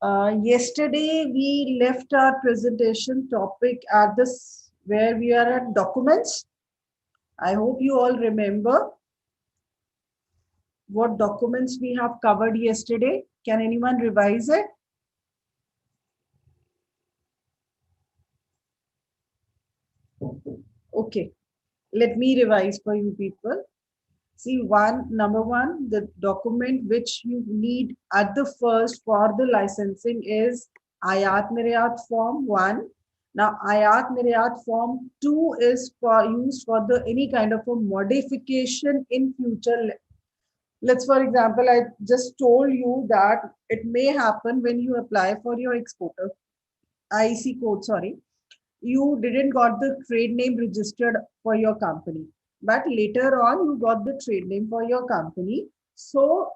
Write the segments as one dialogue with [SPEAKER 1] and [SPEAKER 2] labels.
[SPEAKER 1] Yesterday we left our presentation topic at this where we are at documents. I hope you all remember what documents we have covered yesterday. Can anyone revise it? Okay, let me revise for you people. See, number one, the document which you need at the first for the licensing is Ayat Niryat Form 1. Now, Ayat Niryat Form 2 is for used for the any kind of a modification in future. Let's, for example, I just told you that it may happen when you apply for your exporter IEC code, sorry, you didn't got the trade name registered for your company, but later on you got the trade name for your company. So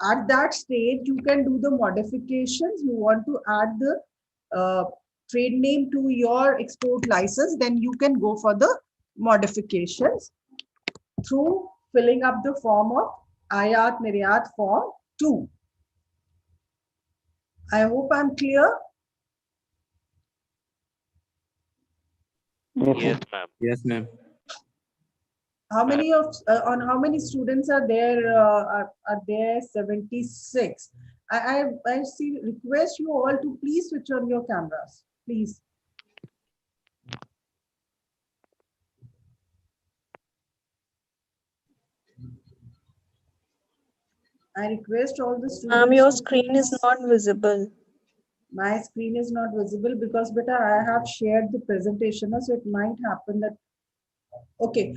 [SPEAKER 1] at that stage you can do the modifications. You want to add the trade name to your export license, then you can go for the modifications through filling up the form of Ayat Niryat Form 2. I hope I'm clear.
[SPEAKER 2] Yes, ma'am.
[SPEAKER 3] Yes, ma'am.
[SPEAKER 1] How many of on how many students are there? Are there 76? I see. Request you all to please switch on your cameras, please. I request all the students.
[SPEAKER 4] Your screen is not visible.
[SPEAKER 1] My screen is not visible because beta I have shared the presentation, so it might happen that. Okay.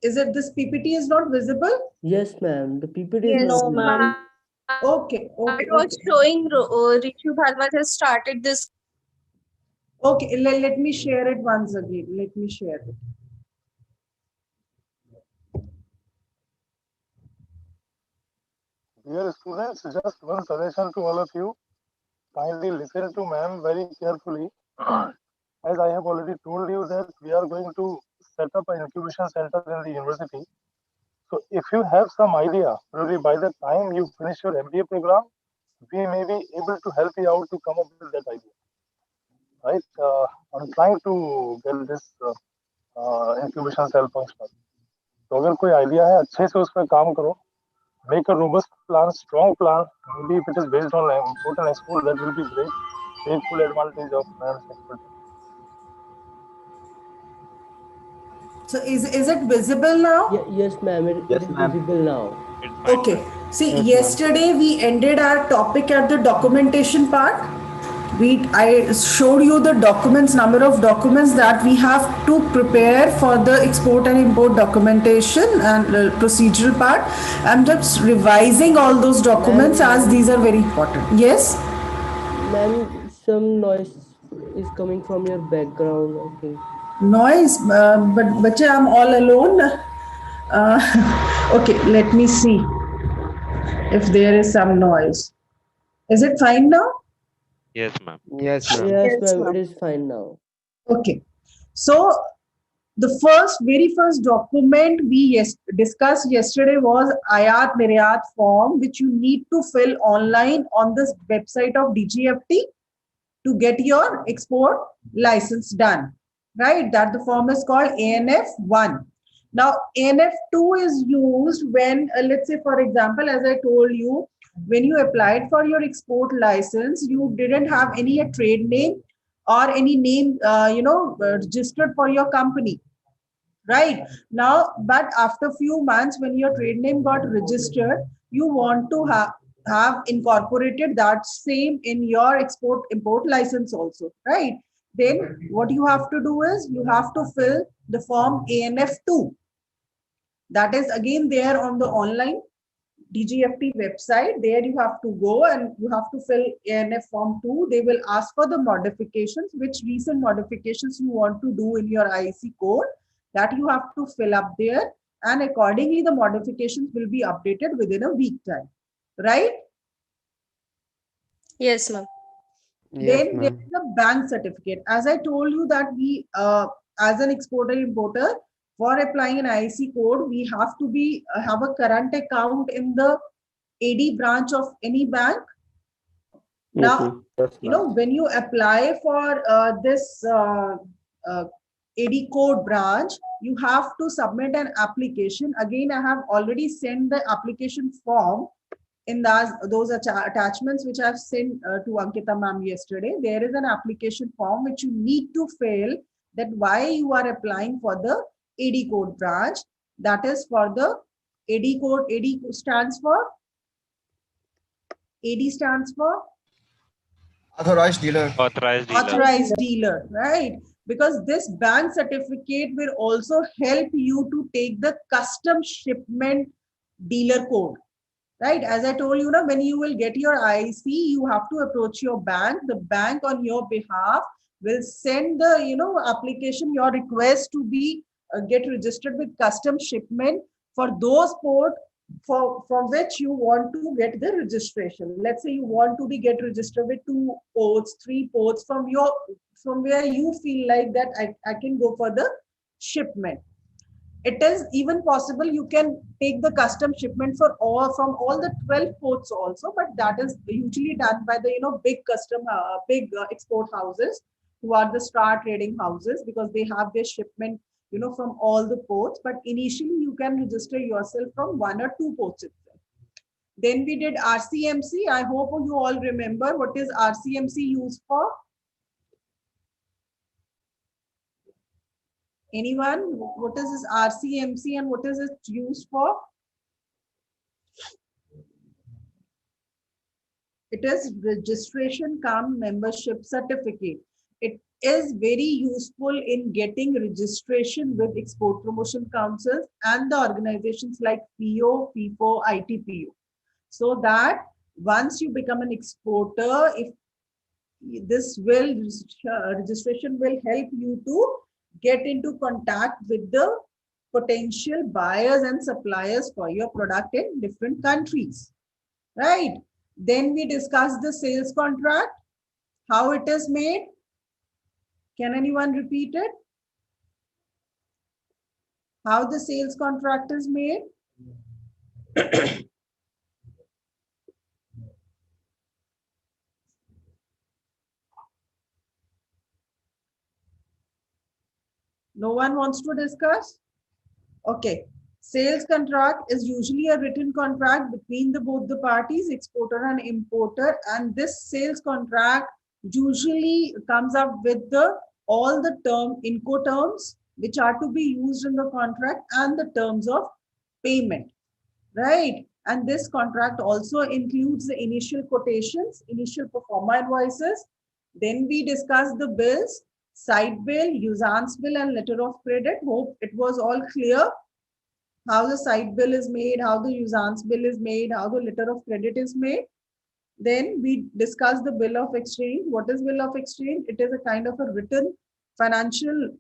[SPEAKER 1] Is it this PPT is not visible?
[SPEAKER 5] Yes, ma'am. The PPT is
[SPEAKER 4] Yes,
[SPEAKER 5] not visible.
[SPEAKER 4] ma'am.
[SPEAKER 1] Okay.
[SPEAKER 4] It was showing Rishu Bhalwat has started this.
[SPEAKER 1] Okay. Let me share it once again. Let me share it.
[SPEAKER 2] Dear students, just one suggestion to all of you. Kindly listen to ma'am very carefully. As I have already told you that we are going to set up an incubation center in the university. So if you have some idea, probably by the time you finish your MBA program, we may be able to help you out to come up with that idea. Right? I'm trying to get this incubation cell functional. तो अगर कोई idea है अच्छे से उस पर काम करो. Make a robust plan, strong plan. Maybe if it is based on import and export, that will be great. Take full advantage of man's expertise.
[SPEAKER 1] So is it visible now?
[SPEAKER 5] Yes, ma'am. It is visible now.
[SPEAKER 1] Okay. See, yesterday we ended our topic at the documentation part. I showed you the documents, number of documents that we have to prepare for the export and import documentation and procedural part. I'm just revising all those documents as these are very important. Yes?
[SPEAKER 5] Ma'am, some noise is coming from your background, I think.
[SPEAKER 1] Noise? But bacha, I'm all alone. Okay, let me see if there is some noise. Is it fine now?
[SPEAKER 3] Yes, ma'am.
[SPEAKER 5] Yes, ma'am. Yes, ma'am. It is fine now.
[SPEAKER 1] Okay. So the very first document we discussed yesterday was Ayat Niryat form, which you need to fill online on the website of DGFT to get your export license done. Right? That the form is called ANF1. Now, ANF2 is used when, let's say, for example, as I told you, when you applied for your export license, you didn't have any trade name or any name, registered for your company. Right now, but after few months, when your trade name got registered, you want to have incorporated that same in your export import license also, right? Then what you have to do is you have to fill the form ANF2. That is again there on the online DGFT website. There you have to go and you have to fill ANF form 2. They will ask for the modifications, which recent modifications you want to do in your IEC code, that you have to fill up there, and accordingly the modifications will be updated within a week time, right?
[SPEAKER 4] Yes, ma'am.
[SPEAKER 1] Then there is a bank certificate. As I told you that we, as an exporter importer, for applying an IEC code, we have to have a current account in the AD branch of any bank, Now,
[SPEAKER 5] That's nice.
[SPEAKER 1] when you apply for this uh, AD code branch, you have to submit an application. Again, I have already sent the application form in those attachments which I've sent to Ankita ma'am yesterday. There is an application form which you need to fill, that why you are applying for the AD code branch. That is for the AD code. AD stands for AD stands for
[SPEAKER 3] Authorized dealer.
[SPEAKER 6] Authorized dealer.
[SPEAKER 1] authorized dealer, right? Because this bank certificate will also help you to take the custom shipment dealer code, right? As I told you, when you will get your IC, you have to approach your bank. The bank on your behalf will send the application, your request to be get registered with custom shipment for those port from which you want to get the registration. Let's say you want to be get registered with 2 ports, 3 ports from where you feel like that I can go for the shipment. It is even possible you can take the custom shipment from all the 12 ports also, but that is usually done by the big export houses, who are the star trading houses, because they have their shipment from all the ports. But initially you can register yourself from 1 or 2 ports itself. Then we did RCMC. I hope you all remember what is RCMC used for. Anyone? What is this RCMC and what is it used for? It is registration cum membership certificate. It is very useful in getting registration with export promotion councils and the organizations like PO, FIFO, ITPO. So that once you become an exporter, if this registration will help you to get into contact with the potential buyers and suppliers for your product in different countries, right? Then we discussed the sales contract, how it is made. Can anyone repeat it? How the sales contract is made? No one wants to discuss? Okay. Sales contract is usually a written contract between both the parties, exporter and importer. And this sales contract usually comes up with all the Incoterms which are to be used in the contract and the terms of payment, right? And this contract also includes the initial quotations, initial pro forma invoices. Then we discussed the bills, side bill, usance bill, and letter of credit. Hope it was all clear. How the side bill is made, how the usance bill is made, how the letter of credit is made. Then we discussed the bill of exchange. What is bill of exchange? It is a kind of a written financial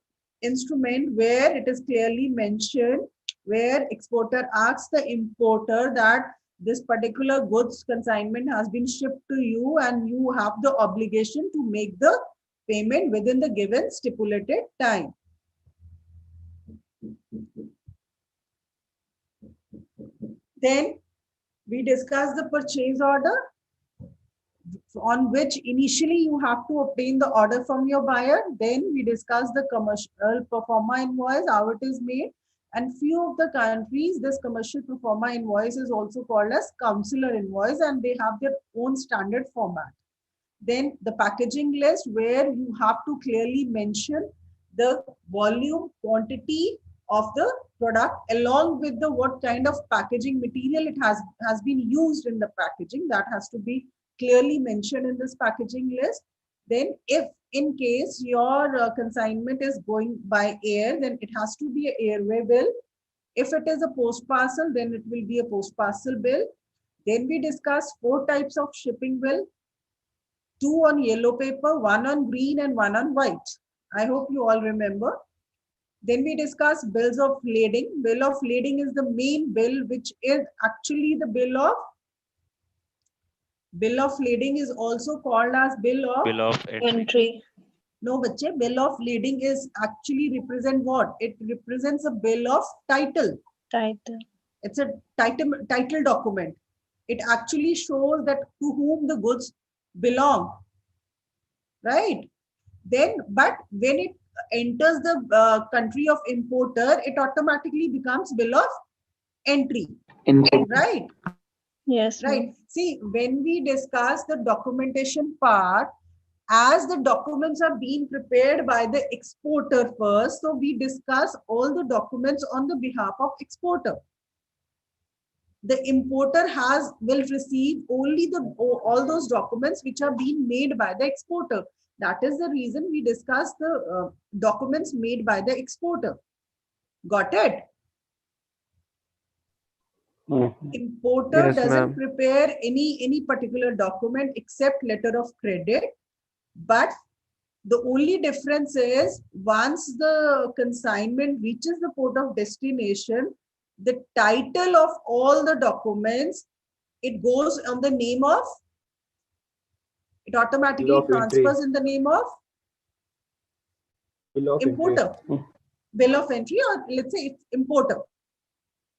[SPEAKER 1] instrument where it is clearly mentioned, where exporter asks the importer that this particular goods consignment has been shipped to you and you have the obligation to make the payment within the given stipulated time. Then we discussed the purchase order, on which initially you have to obtain the order from your buyer. Then we discussed the commercial pro forma invoice, how it is made. And few of the countries, this commercial pro forma invoice is also called as consular invoice, and they have their own standard format. Then the packaging list, where you have to clearly mention the volume, quantity of the product, along with the what kind of packaging material it has been used in the packaging. That has to be clearly mentioned in this packaging list. Then if in case your consignment is going by air, then it has to be an airway bill. If it is a post parcel, then it will be a post parcel bill. Then we discuss 4 types of shipping bill: 2 on yellow paper, 1 on green, and 1 on white. I hope you all remember. Then we discuss bills of lading. Bill of lading is the main bill, which is actually the bill of lading is also called as bill of
[SPEAKER 4] Entry.
[SPEAKER 1] No, bache, bill of lading is actually represent what? It represents a bill of title.
[SPEAKER 4] Title.
[SPEAKER 1] It's a title document. It actually shows that to whom the goods belong, right? Then, but when it enters the country of importer, it automatically becomes bill of entry, right?
[SPEAKER 4] Yes,
[SPEAKER 1] Right.
[SPEAKER 4] ma'am.
[SPEAKER 1] See, when we discuss the documentation part, as the documents are being prepared by the exporter first, so we discuss all the documents on the behalf of exporter. The importer will receive only all those documents which are being made by the exporter. That is the reason we discuss the documents made by the exporter. Got it? Importer
[SPEAKER 5] Yes,
[SPEAKER 1] doesn't
[SPEAKER 5] ma'am.
[SPEAKER 1] prepare any particular document except letter of credit, but the only difference is once the consignment reaches the port of destination, the title of all the documents, it goes on the name of, it automatically transfers in the name of importer, bill of entry, or let's say it's importer,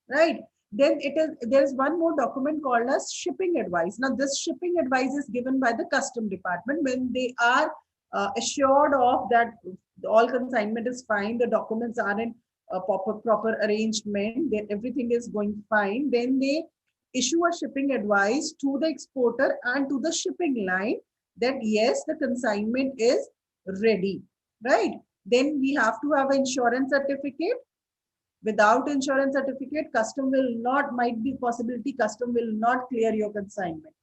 [SPEAKER 1] right? Then there's one more document called as shipping advice. Now this shipping advice is given by the custom department when they are assured of that all consignment is fine, the documents are in a proper arrangement, that everything is going fine, then they issue a shipping advice to the exporter and to the shipping line that yes, the consignment is ready, right? Then we have to have an insurance certificate. Without insurance certificate, custom will not, might be possibility custom will not clear your consignment.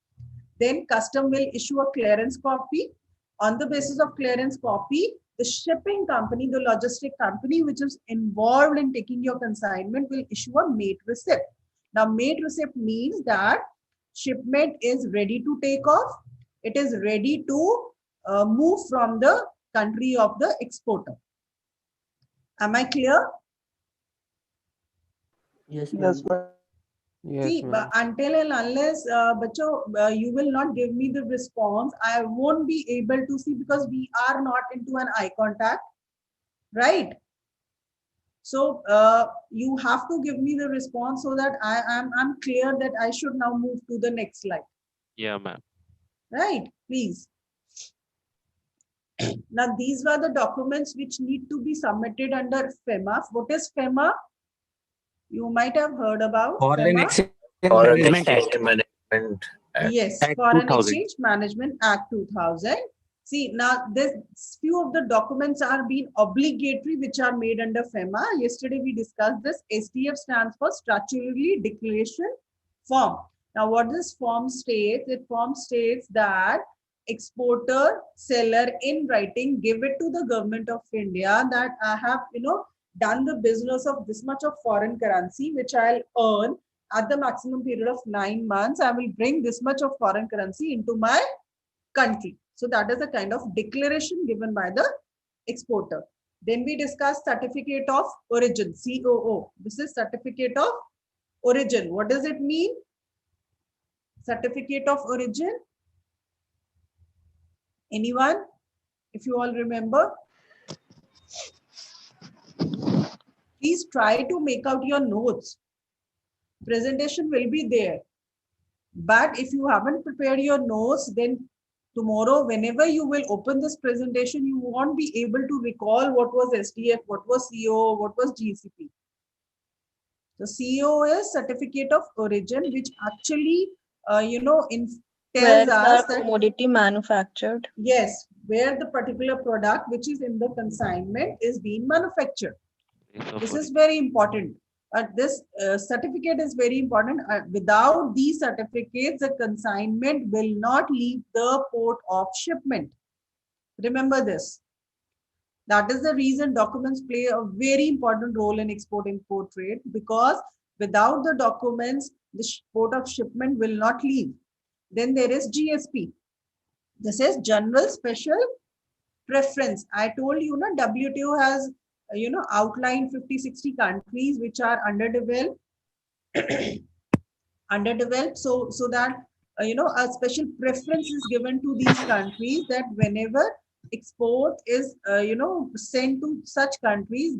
[SPEAKER 1] Then custom will issue a clearance copy. On the basis of clearance copy, the shipping company, the logistic company which is involved in taking your consignment will issue a mate receipt. Now mate receipt means that shipment is ready to take off. It is ready to move from the country of the exporter. Am I clear?
[SPEAKER 5] Yes,
[SPEAKER 2] Yes,
[SPEAKER 5] ma'am.
[SPEAKER 2] ma'am.
[SPEAKER 5] Yes,
[SPEAKER 1] See,
[SPEAKER 5] ma'am.
[SPEAKER 1] until and unless, you will not give me the response, I won't be able to see because we are not into an eye contact, right? So you have to give me the response so that I'm clear that I should now move to the next slide,
[SPEAKER 6] Yeah, ma'am.
[SPEAKER 1] right? Please. Now, these were the documents which need to be submitted under FEMA. What is FEMA? You might have heard about
[SPEAKER 6] Foreign
[SPEAKER 1] FEMA.
[SPEAKER 6] Exchange
[SPEAKER 3] Foreign
[SPEAKER 6] Management
[SPEAKER 3] Exchange
[SPEAKER 6] Act,
[SPEAKER 3] Management Act.
[SPEAKER 1] Yes,
[SPEAKER 6] Act
[SPEAKER 1] Foreign
[SPEAKER 6] 2000.
[SPEAKER 1] Exchange Management Act 2000. See, now this few of the documents are being obligatory which are made under FEMA. Yesterday we discussed this. SDF stands for Statutory Declaration Form. Now what this form states? It form states that exporter, seller in writing give it to the government of India that I have, done the business of this much of foreign currency which I'll earn at the maximum period of 9 months. I will bring this much of foreign currency into my country. So that is a kind of declaration given by the exporter. Then we discuss certificate of origin, COO. This is certificate of origin. What does it mean? Certificate of origin. Anyone? If you all remember, please try to make out your notes. Presentation will be there. But if you haven't prepared your notes, then tomorrow, whenever you will open this presentation, you won't be able to recall what was SDF, what was CO, what was GCP. So CO is certificate of origin, which actually,
[SPEAKER 4] Where
[SPEAKER 1] tells us
[SPEAKER 4] the
[SPEAKER 1] that
[SPEAKER 4] commodity manufactured.
[SPEAKER 1] yes, where the particular product which is in the consignment is being manufactured. This is very important. This certificate is very important. Without these certificates, the consignment will not leave the port of shipment. Remember this. That is the reason documents play a very important role in export-import trade, because without the documents, the port of shipment will not leave. Then there is GSP. This is General Special Preference. I told you, WTO has outlined 50-60 countries which are underdeveloped, so that a special preference is given to these countries, that whenever export is sent to such countries,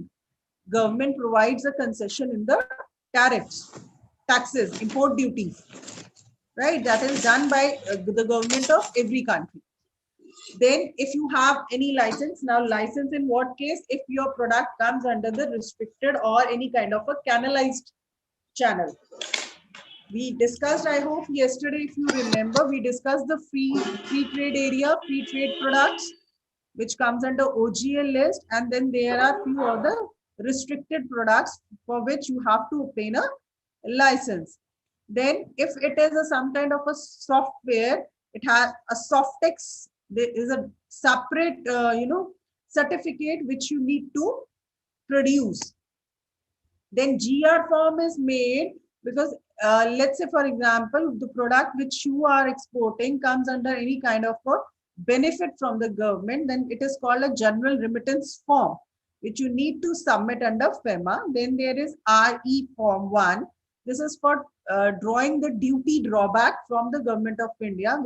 [SPEAKER 1] government provides a concession in the tariffs, taxes, import duties. right? That is done by the government of every country. Then if you have any license, now license in what case? If your product comes under the restricted or any kind of a canalized channel. We discussed, I hope yesterday, if you remember, we discussed the free trade area, free trade products, which comes under OGL list, and then there are few other restricted products for which you have to obtain a license. Then if it is some kind of a software, it has a Softex, there is a separate certificate which you need to produce. Then GR form is made because let's say, for example, the product which you are exporting comes under any kind of a benefit from the government, then it is called a general remittance form, which you need to submit under FEMA. Then there is RE form 1. This is for drawing the duty drawback from the government of India,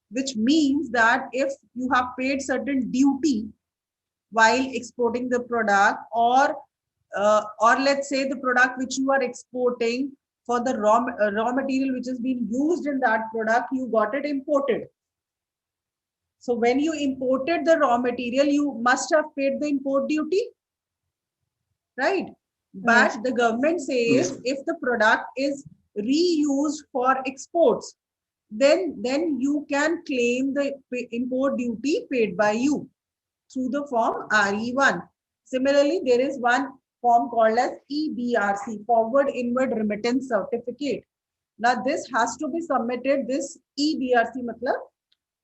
[SPEAKER 1] which means that if you have paid certain duty while exporting the product, or let's say the product which you are exporting, for the raw material which is being used in that product, you got it imported. So when you imported the raw material, you must have paid the import duty, right? But the government says if the product is reused for exports, then you can claim the import duty paid by you through the form RE1. Similarly, there is one form called as EBRC, Forward Inward Remittance Certificate. Now, this has to be submitted, this EBRC, matlab,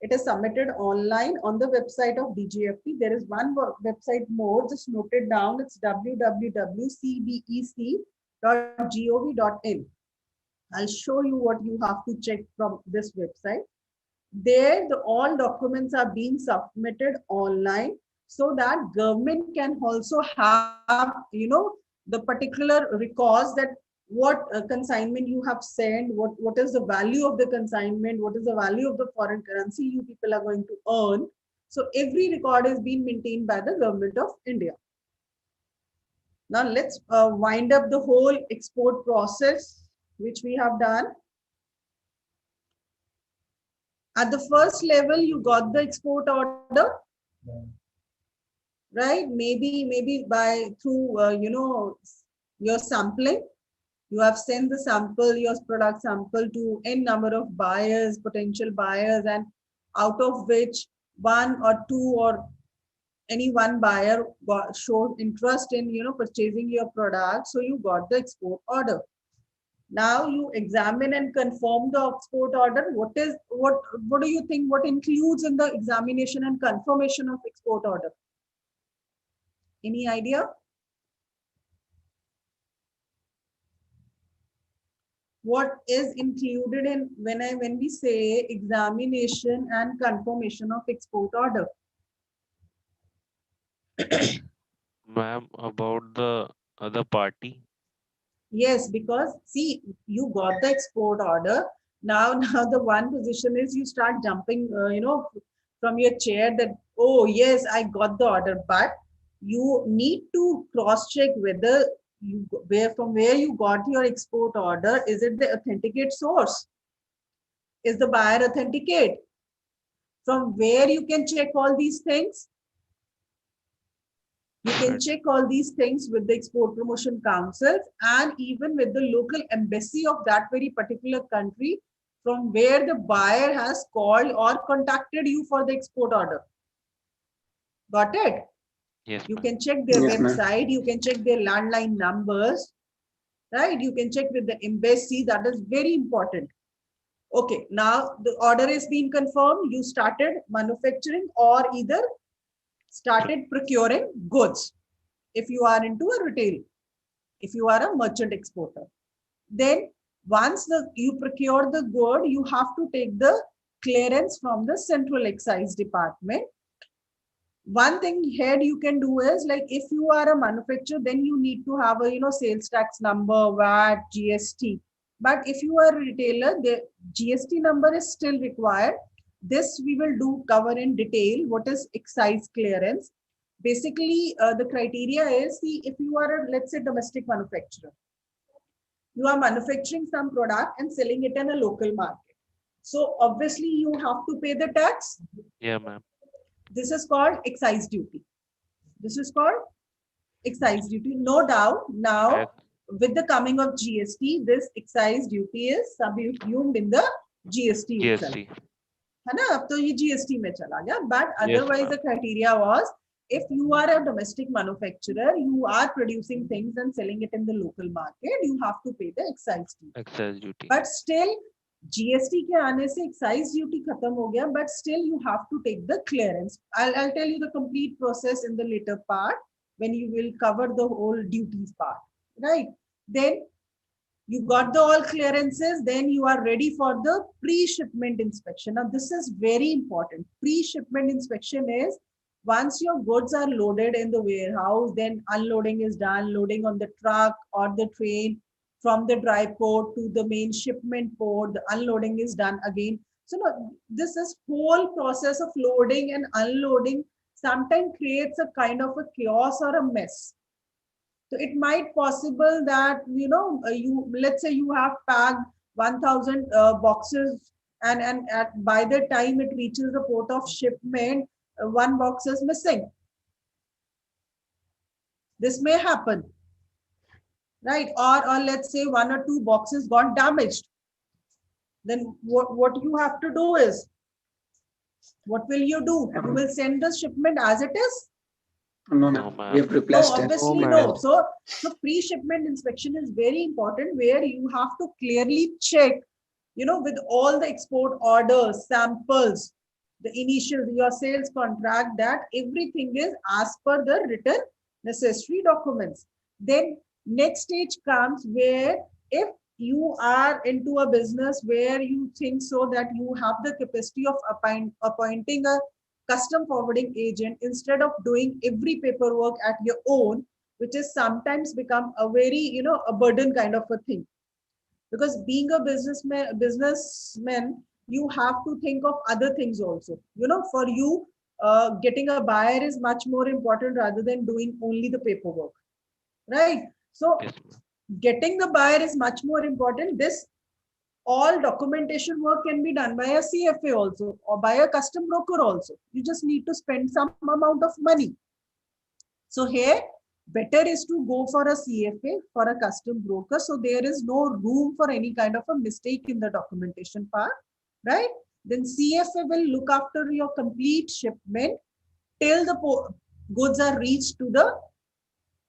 [SPEAKER 1] it is submitted online on the website of DGFT. There is one website more, just note it down. It's www.cbec.gov.in. I'll show you what you have to check from this website. There, all documents are being submitted online, so that government can also have, the particular records that what consignment you have sent, what is the value of the consignment, what is the value of the foreign currency you people are going to earn. So every record is being maintained by the government of India. Now let's wind up the whole export process, which we have done. At the first level, you got the export order, right? Maybe by through your sampling, you have sent the sample, your product sample, to n number of buyers, potential buyers, and out of which one or two or any one buyer showed interest in purchasing your product, so you got the export order. Now you examine and confirm the export order. What do you think, what includes in the examination and confirmation of export order? Any idea? What is included in when we say examination and confirmation of export order?
[SPEAKER 6] Ma'am, about the other party.
[SPEAKER 1] Yes, because see, you got the export order. Now the one position is you start jumping, from your chair that, oh yes, I got the order, but you need to cross check whether from where you got your export order, is it the authenticate source? Is the buyer authenticate? From where you can check all these things? You can check all these things with the export promotion councils and even with the local embassy of that very particular country from where the buyer has called or contacted you for the export order. Got it?
[SPEAKER 6] Yes,
[SPEAKER 1] you
[SPEAKER 6] ma'am.
[SPEAKER 1] can check their website, you can check their landline numbers, right? You can check with the embassy. That is very important. Okay, now the order is being confirmed. You started manufacturing or either started procuring goods. If you are into a retail, if you are a merchant exporter, then once you procure the good, you have to take the clearance from the Central Excise Department. One thing here you can do is, like, if you are a manufacturer, then you need to have a sales tax number, VAT, GST. But if you are a retailer, the GST number is still required. This we will cover in detail. What is excise clearance? Basically, the criteria is, see, if you are a, let's say, domestic manufacturer, You are manufacturing some product and selling it in a local market. So obviously you have to pay the tax.
[SPEAKER 6] Yeah, ma'am.
[SPEAKER 1] This is called excise duty. This is called excise duty. No doubt now
[SPEAKER 6] Tax.
[SPEAKER 1] with the coming of GST, this excise duty is subsumed in the GST itself.
[SPEAKER 6] GST.
[SPEAKER 1] है ना, अब तो ये GST में चला गया. But
[SPEAKER 6] Yes,
[SPEAKER 1] otherwise the
[SPEAKER 6] ma'am.
[SPEAKER 1] criteria was, if you are a domestic manufacturer, you are producing things and selling it in the local market, you have to pay the excise duty.
[SPEAKER 6] Excise duty.
[SPEAKER 1] But still GST के आने से excise duty खत्म हो गया, but still you have to take the clearance. I'll tell you the complete process in the later part when you will cover the whole duties part, right? Then you got the all clearances, then you are ready for the pre-shipment inspection. Now this is very important. Pre-shipment inspection is once your goods are loaded in the warehouse, then unloading is done, loading on the truck or the train from the dry port to the main shipment port, the unloading is done again. So no, this is whole process of loading and unloading sometimes creates a kind of a chaos or a mess. So it might possible that, you know, you, let's say you have packed 1000 boxes and by the time it reaches the port of shipment, one box is missing. This may happen, right? Or let's say one or two boxes got damaged. Then what you have to do is, what will you do? You will send the shipment as it is?
[SPEAKER 7] No,
[SPEAKER 6] No,
[SPEAKER 7] ma'am.
[SPEAKER 6] ma'am.
[SPEAKER 7] We have
[SPEAKER 1] No,
[SPEAKER 7] replaced it.
[SPEAKER 1] obviously
[SPEAKER 5] No,
[SPEAKER 1] no.
[SPEAKER 5] ma'am.
[SPEAKER 1] So pre-shipment inspection is very important, where you have to clearly check, you know, with all the export orders, samples, the initial, your sales contract, that everything is as per the written necessary documents. Then next stage comes where if you are into a business where you think so that you have the capacity of appointing a custom forwarding agent instead of doing every paperwork at your own, which is sometimes become a very, you know, a burden kind of a thing. Because being a businessman, you have to think of other things also. You know, for you, getting a buyer is much more important rather than doing only the paperwork, right? So
[SPEAKER 6] Yes, ma'am.
[SPEAKER 1] getting the buyer is much more important. This all documentation work can be done by a CFA also or by a custom broker also. You just need to spend some amount of money. So here, better is to go for a CFA, for a custom broker. So there is no room for any kind of a mistake in the documentation part, right? Then CFA will look after your complete shipment till the goods are reached to the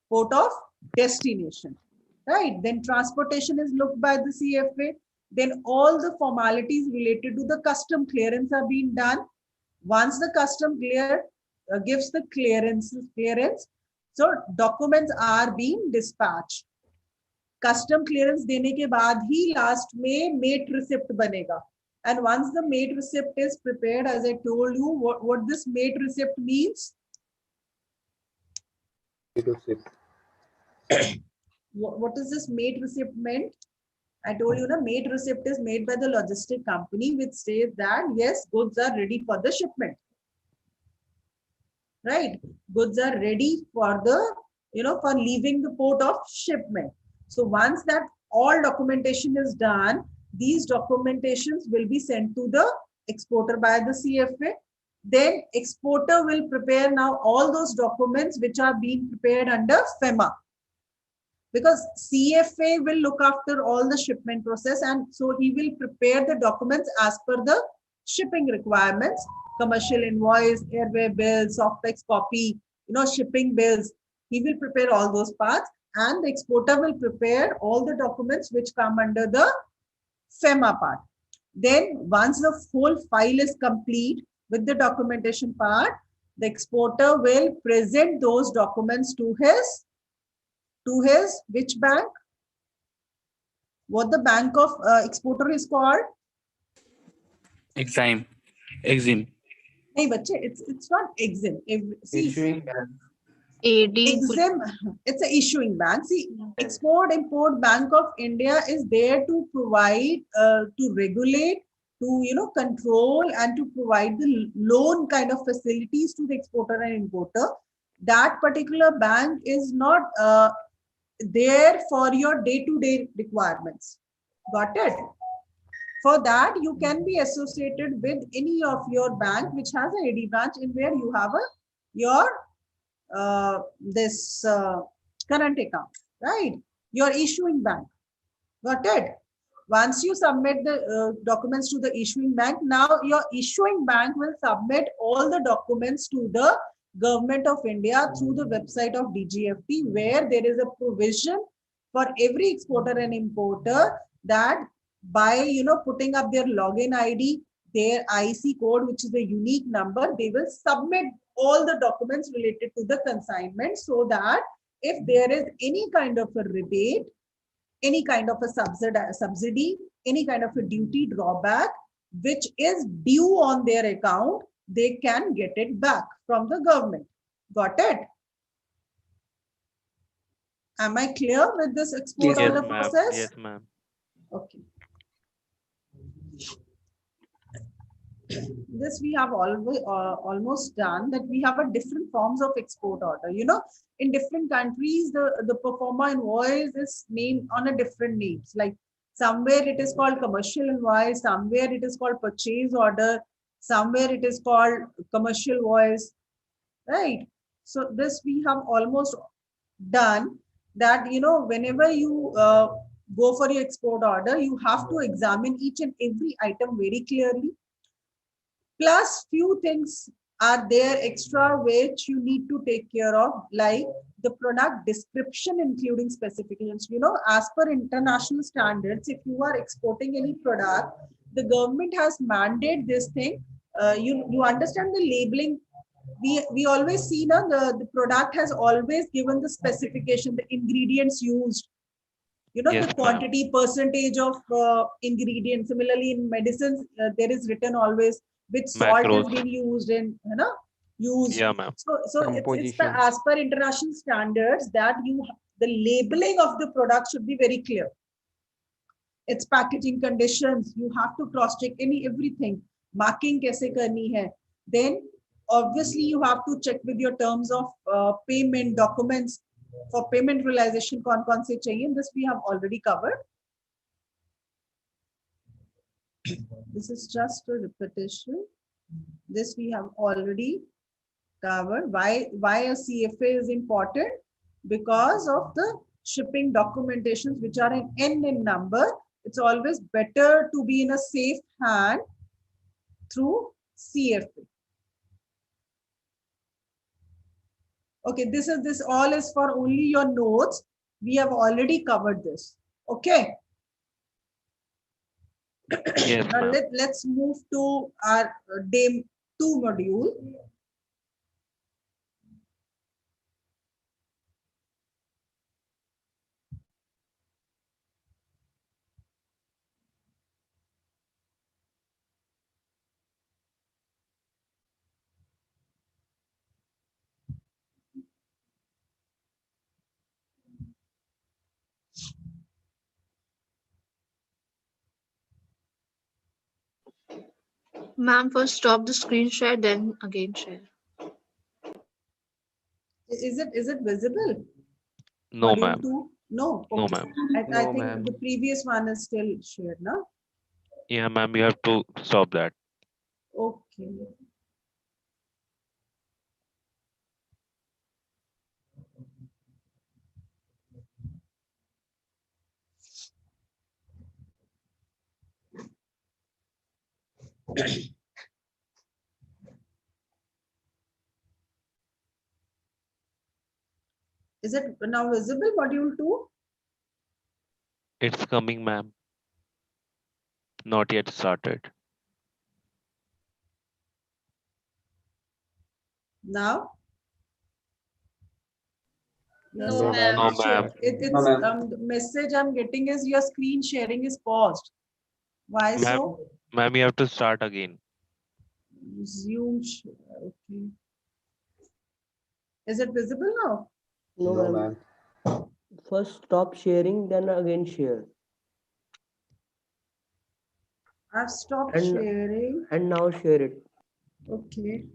[SPEAKER 1] port of destination, right? Then transportation is looked by the CFA. Then all the formalities related to the custom clearance are being done. Once the custom gives the clearance, so documents are being dispatched. Custom clearance देने के बाद ही last में mate receipt बनेगा. And once the mate receipt is prepared, as I told you, what this mate receipt means? What is this mate receipt meant? I told you, mate receipt is made by the logistic company, which says that yes, goods are ready for the shipment. Right? Goods are ready for the, for leaving the port of shipment. So once that all documentation is done, these documentations will be sent to the exporter by the CFA. Then exporter will prepare now all those documents which are being prepared under FEMA. Because CFA will look after all the shipment process, and so he will prepare the documents as per the shipping requirements, commercial invoice, airway bill, soft-text copy, shipping bills. He will prepare all those parts, and the exporter will prepare all the documents which come under the FEMA part. Then once the whole file is complete with the documentation part, the exporter will present those documents to his which bank? What the bank of exporter is called?
[SPEAKER 8] Exim.
[SPEAKER 1] Hey, bache, it's not Exim.
[SPEAKER 5] Issuing bank.
[SPEAKER 1] Exim, it's an issuing bank. See, Export-Import Bank of India is there to provide, to regulate, to control, and to provide the loan kind of facilities to the exporter and importer. That particular bank is not. there for your day-to-day requirements. Got it? For that, you can be associated with any of your bank which has a AD branch in where you have your this current account, right? Your issuing bank. Got it? Once you submit the documents to the issuing bank, now your issuing bank will submit all the documents to the Government of India through the website of DGFT, where there is a provision for every exporter and importer that by putting up their login ID, their IC code, which is a unique number, they will submit all the documents related to the consignment, so that if there is any kind of a rebate, any kind of a subsidy, any kind of a duty drawback which is due on their account, they can get it back from the government. Got it? Am I clear with this export
[SPEAKER 6] Yes,
[SPEAKER 1] order
[SPEAKER 6] ma'am.
[SPEAKER 1] process?
[SPEAKER 6] Yes, ma'am.
[SPEAKER 1] Okay. This we have always almost done, that we have a different forms of export order. In different countries, the performer invoice is named on a different names. Like somewhere it is called commercial invoice, somewhere it is called purchase order, somewhere it is called commercial invoice, right? So this we have almost done, that whenever you go for your export order, you have to examine each and every item very clearly. Plus, few things are there extra which you need to take care of, like the product description, including specifications. As per international standards, if you are exporting any product, the government has mandated this thing. You understand the labeling. We always see now the product has always given the specification, the ingredients used,
[SPEAKER 6] Yes,
[SPEAKER 1] the
[SPEAKER 6] ma'am.
[SPEAKER 1] quantity, percentage of ingredients. Similarly, in medicines, there is written always which salt has
[SPEAKER 6] Macros.
[SPEAKER 1] been used in, used.
[SPEAKER 6] Yeah, ma'am.
[SPEAKER 1] So it's the
[SPEAKER 5] Composition.
[SPEAKER 1] as per international standards that the labeling of the product should be very clear. Its packaging conditions, you have to cross check everything. Marking kaise karni hai. Then obviously you have to check with your terms of payment documents. For payment realization, कौन से चाहिए? This we have already covered. This is just a repetition. This we have already covered. Why a CFA is important? Because of the shipping documentations which are in N in number. It's always better to be in a safe hand through CFA. Okay, this all is for only your notes. We have already covered this. Okay.
[SPEAKER 6] Yes,
[SPEAKER 1] Now
[SPEAKER 6] ma'am.
[SPEAKER 1] let's move to our day 2 module.
[SPEAKER 4] Ma'am, first stop the screen share, then again share.
[SPEAKER 1] Is it visible?
[SPEAKER 6] No,
[SPEAKER 1] Module
[SPEAKER 6] ma'am.
[SPEAKER 1] 2? No.
[SPEAKER 6] No,
[SPEAKER 1] Okay.
[SPEAKER 6] ma'am.
[SPEAKER 1] I
[SPEAKER 5] No,
[SPEAKER 1] think
[SPEAKER 5] ma'am.
[SPEAKER 1] the previous one is still shared now.
[SPEAKER 6] Yeah, ma'am. You have to stop that.
[SPEAKER 1] Okay. Is it now visible, module 2?
[SPEAKER 6] It's coming, ma'am. Not yet started.
[SPEAKER 1] Now? Yes.
[SPEAKER 4] No, ma'am.
[SPEAKER 6] No, ma'am.
[SPEAKER 1] The message I'm getting is your screen sharing is paused. Why
[SPEAKER 6] Ma'am,
[SPEAKER 1] so?
[SPEAKER 6] ma'am, you have to start again.
[SPEAKER 1] Zoom. Okay. Is it visible now?
[SPEAKER 5] No, ma'am. First stop sharing, then again share.
[SPEAKER 1] I've stopped
[SPEAKER 5] And
[SPEAKER 1] sharing.
[SPEAKER 5] and now share it.
[SPEAKER 1] Okay.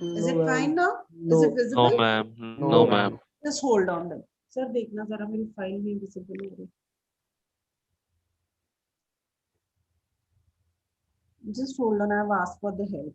[SPEAKER 1] Is
[SPEAKER 5] No,
[SPEAKER 1] it fine
[SPEAKER 5] ma'am.
[SPEAKER 1] now? Is it
[SPEAKER 5] No.
[SPEAKER 6] No,
[SPEAKER 1] visible?
[SPEAKER 6] ma'am.
[SPEAKER 5] No,
[SPEAKER 6] No,
[SPEAKER 5] ma'am.
[SPEAKER 6] ma'am.
[SPEAKER 1] Just hold on then. Sir, देखना जरा मेरी file में visible हो रही. Just hold on. I have asked for the help.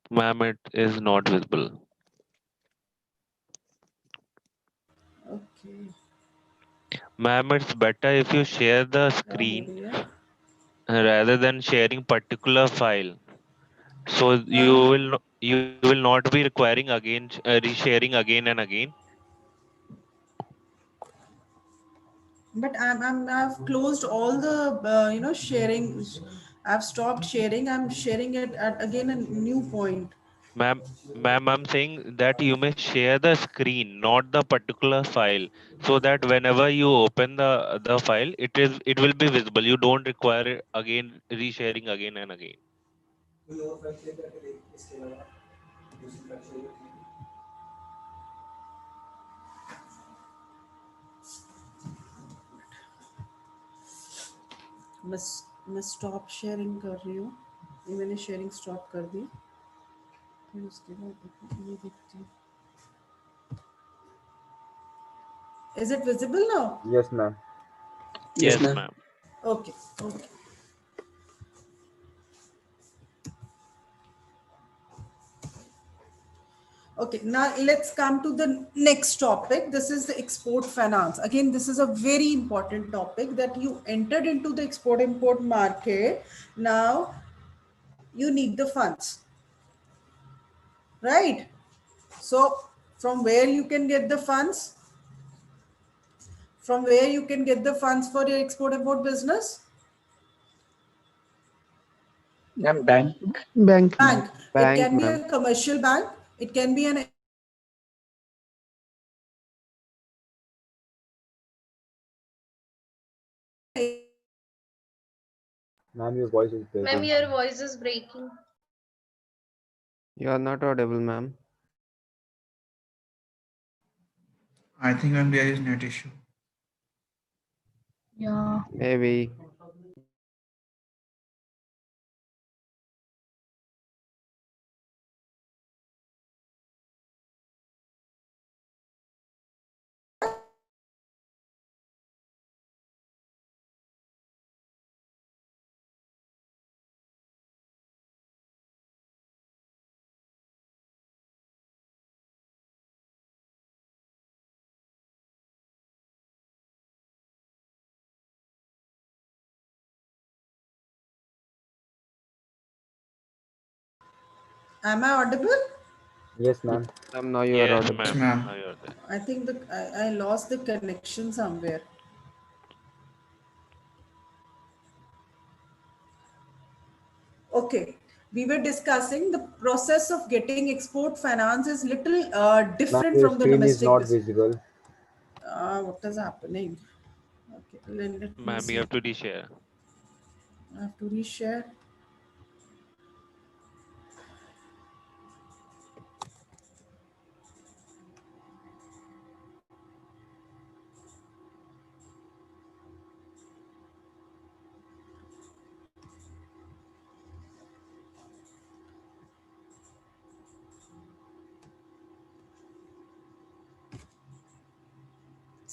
[SPEAKER 6] Ma'am, it is not visible.
[SPEAKER 1] Okay.
[SPEAKER 6] Ma'am, it's better if you share the
[SPEAKER 1] क्या हो
[SPEAKER 6] screen
[SPEAKER 1] रही है?
[SPEAKER 6] rather than sharing particular file. So you will not be requiring again resharing again and again.
[SPEAKER 1] But I've closed all the sharing. I've stopped sharing. I'm sharing it at again a new point.
[SPEAKER 6] Ma'am, I'm saying that you may share the screen, not the particular file, so that whenever you open the file, it will be visible. You don't require again resharing again and again.
[SPEAKER 1] मैं stop sharing कर रही हूँ. ये मैंने sharing stop कर दी. फिर उसके बाद ये देखती हूँ. Is it visible now?
[SPEAKER 7] Yes, ma'am.
[SPEAKER 6] Yes, ma'am.
[SPEAKER 1] Okay. Okay. Okay, now let's come to the next topic. This is the export finance. Again, this is a very important topic that you entered into the export import market. Now you need the funds, right? So from where you can get the funds? From where you can get the funds for your export import business?
[SPEAKER 8] Bank.
[SPEAKER 1] Bank. It
[SPEAKER 8] Bank,
[SPEAKER 1] can be
[SPEAKER 8] ma'am.
[SPEAKER 1] a commercial bank. It can be an
[SPEAKER 7] Ma'am, your voice is
[SPEAKER 4] Ma'am,
[SPEAKER 7] breaking.
[SPEAKER 4] your voice is breaking.
[SPEAKER 8] You are not audible, ma'am.
[SPEAKER 3] I think ma'am there is net issue.
[SPEAKER 4] Yeah.
[SPEAKER 8] Maybe.
[SPEAKER 1] Am I audible?
[SPEAKER 7] Yes, ma'am.
[SPEAKER 8] Ma'am, now you are
[SPEAKER 6] Yes,
[SPEAKER 8] audible.
[SPEAKER 3] Yes,
[SPEAKER 6] ma'am.
[SPEAKER 3] ma'am.
[SPEAKER 6] Now you're there.
[SPEAKER 1] I think I lost the connection somewhere. Okay, we were discussing the process of getting export finance is little
[SPEAKER 7] Ma'am,
[SPEAKER 1] different
[SPEAKER 7] your
[SPEAKER 1] from the
[SPEAKER 7] screen is
[SPEAKER 1] domestic
[SPEAKER 7] not
[SPEAKER 1] business.
[SPEAKER 7] visible.
[SPEAKER 1] What is happening? Okay, let me
[SPEAKER 6] Ma'am, you
[SPEAKER 1] see.
[SPEAKER 6] have to reshare.
[SPEAKER 1] I have to reshare.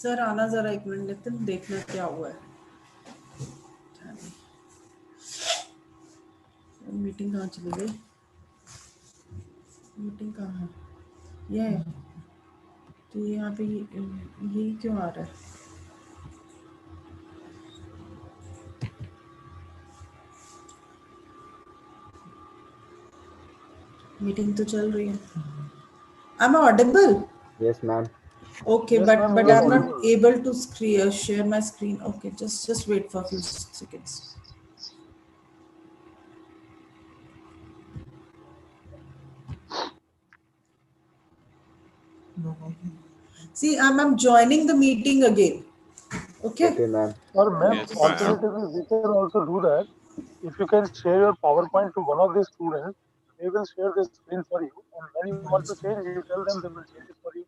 [SPEAKER 1] Sir आना जरा एक minute Nitin देखना क्या हुआ है. Meeting कहाँ चली गई? मीटिंग कहाँ है? ये है. तो यहाँ पे ये क्यों आ रहा है? मीटिंग तो चल रही है. Am I audible?
[SPEAKER 7] Yes, ma'am.
[SPEAKER 1] Okay,
[SPEAKER 2] Yes, ma'am,
[SPEAKER 1] but
[SPEAKER 2] you are
[SPEAKER 1] I'm not
[SPEAKER 2] audible.
[SPEAKER 1] able to share my screen. Okay, just wait for a few seconds. See, I'm joining the meeting again. Okay.
[SPEAKER 7] Okay, ma'am.
[SPEAKER 2] Or ma'am,
[SPEAKER 6] Yes, ma'am.
[SPEAKER 2] alternatively, we can also do that. If you can share your PowerPoint to one of the students, they will share the screen for you. And when you want to change, you tell them they will change it for you.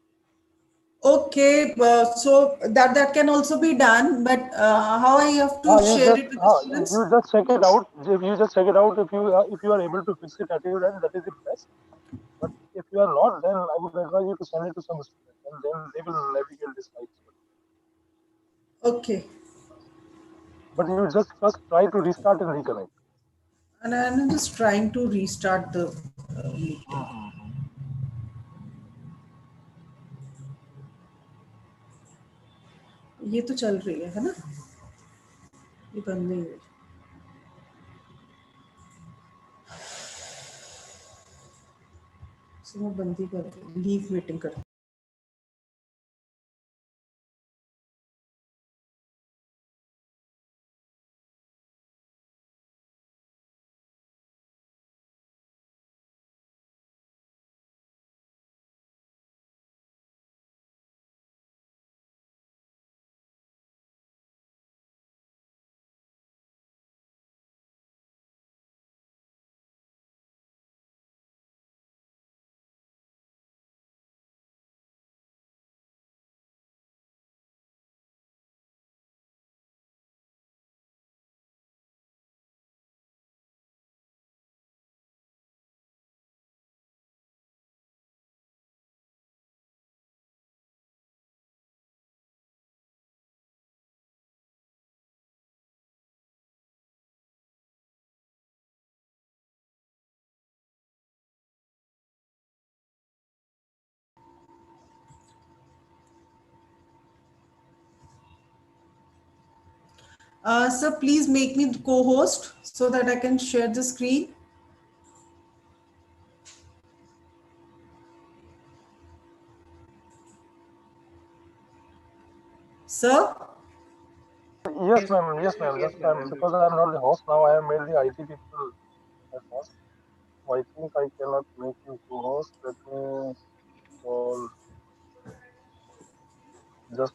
[SPEAKER 1] Okay, so that can also be done, but how I have to share it with the students?
[SPEAKER 2] You just check it out. You just check it out. If you are able to fix it at your end, that is the best. But if you are not, then I would advise you to send it to some student, and then they will navigate the slides.
[SPEAKER 1] Okay,
[SPEAKER 2] But you just first try to restart and reconnect.
[SPEAKER 1] and I'm just trying to restart the meeting. ये तो चल रही है ना? ये बंद नहीं हुई. So मैं बंद ही कर लीव मीटिंग कर. Sir, please make me the co-host so that I can share the screen. Sir?
[SPEAKER 2] Yes, ma'am. Yes, ma'am. Just ma'am, because I am not the host now, I have made the IT people as host. So I think I cannot make you co-host. Let me call just.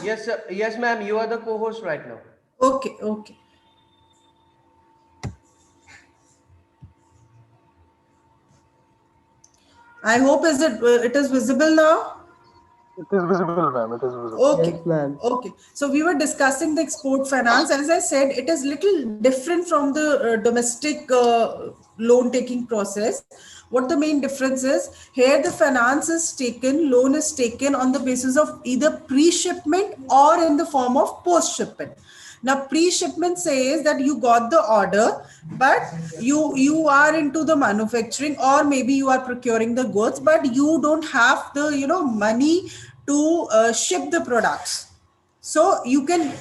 [SPEAKER 9] Yes, sir. Yes, ma'am. You are the co-host right now.
[SPEAKER 1] Okay, okay. I hope it is visible now.
[SPEAKER 2] It is visible, ma'am. It is visible.
[SPEAKER 1] Okay.
[SPEAKER 5] Yes, ma'am.
[SPEAKER 1] Okay. So we were discussing the export finance. As I said, it is little different from the domestic loan taking process. What the main difference is, here the finance is taken, loan is taken on the basis of either pre-shipment or in the form of post-shipment. Now pre-shipment says that you got the order, but you are into the manufacturing, or maybe you are procuring the goods, but you don't have the money to ship the products. So you can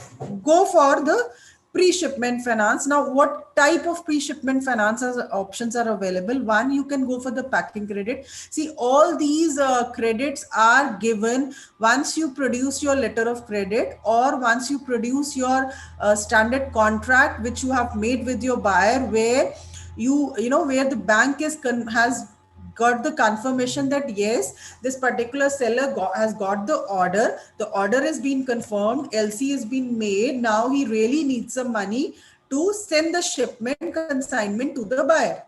[SPEAKER 1] go for the pre-shipment finance. Now, what type of pre-shipment finance options are available? One, you can go for the packing credit. See, all these credits are given once you produce your letter of credit, or once you produce your standard contract which you have made with your buyer, where where the bank has got the confirmation that yes, this particular seller has got the order has been confirmed, LC has been made, now he really needs some money to send the shipment consignment to the buyer,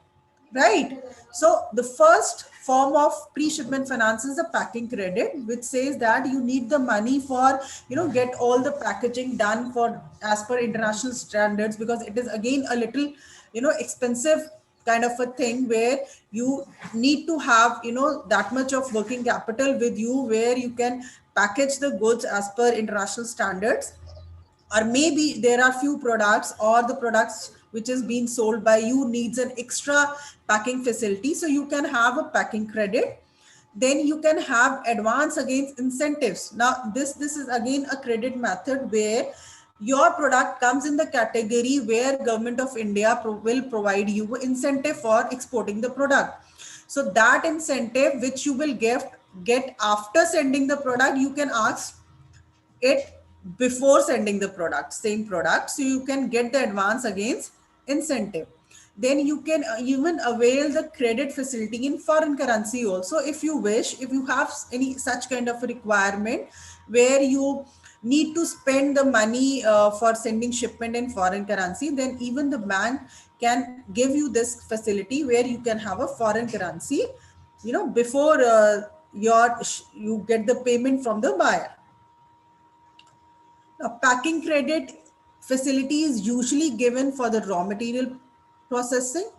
[SPEAKER 1] right? So the first form of pre-shipment finance is the packing credit, which says that you need the money for get all the packaging done for as per international standards, because it is again a little expensive kind of a thing, where you need to have that much of working capital with you, where you can package the goods as per international standards. Or maybe there are few products, or the products which is being sold by you needs an extra packing facility, so you can have a packing credit. Then you can have advance against incentives. Now this is again a credit method, where your product comes in the category where government of India will provide you incentive for exporting the product. So that incentive which you will get after sending the product, you can ask it before sending the product, same product, so you can get the advance against incentive. then you can even avail the credit facility in foreign currency also, if you wish. If you have any such kind of a requirement where you need to spend the money for sending shipment in foreign currency, then even the bank can give you this facility where you can have a foreign currency, before you get the payment from the buyer. Now, packing credit facility is usually given for the raw material processing.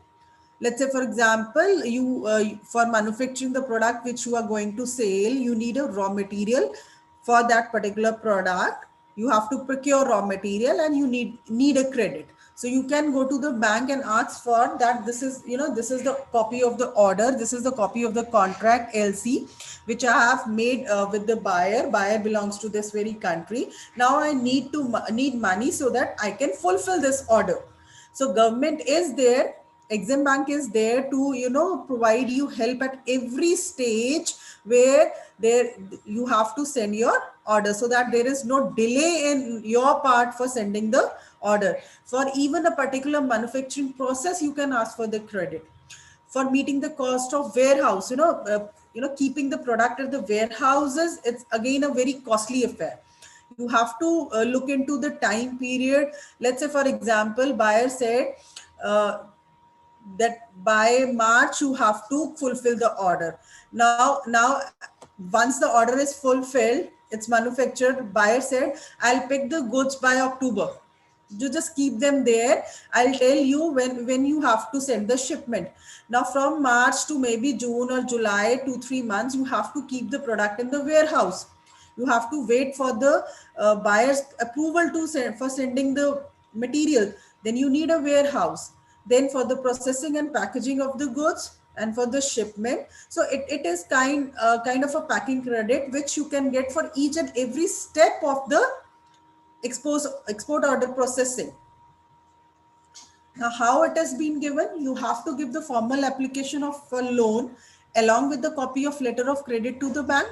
[SPEAKER 1] Let's say, for example, you for manufacturing the product which you are going to sell, you need a raw material for that particular product. You have to procure raw material and you need a credit. So you can go to the bank and ask for that. This is the copy of the order, this is the copy of the contract, LC, which I have made with the buyer belongs to this very country. Now I need money so that I can fulfill this order. So government is there, Exim Bank is there to provide you help at every stage where you have to send your order, so that there is no delay in your part for sending the order. For even a particular manufacturing process, you can ask for the credit. For meeting the cost of warehouse, keeping the product at the warehouses, it's again a very costly affair. You have to look into the time period. Let's say, for example, buyer said that by March you have to fulfill the order. Now, once the order is fulfilled, it's manufactured, buyer said, I'll pick the goods by October. You just keep them there. I'll tell you when you have to send the shipment. Now, from March to maybe June or July, 2-3 months, you have to keep the product in the warehouse. You have to wait for the buyer's approval for sending the material. Then you need a warehouse. Then for the processing and packaging of the goods and for the shipment. So it is kind of a packing credit which you can get for each and every step of the export order processing. Now, how it has been given? You have to give the formal application of a loan along with the copy of letter of credit to the bank.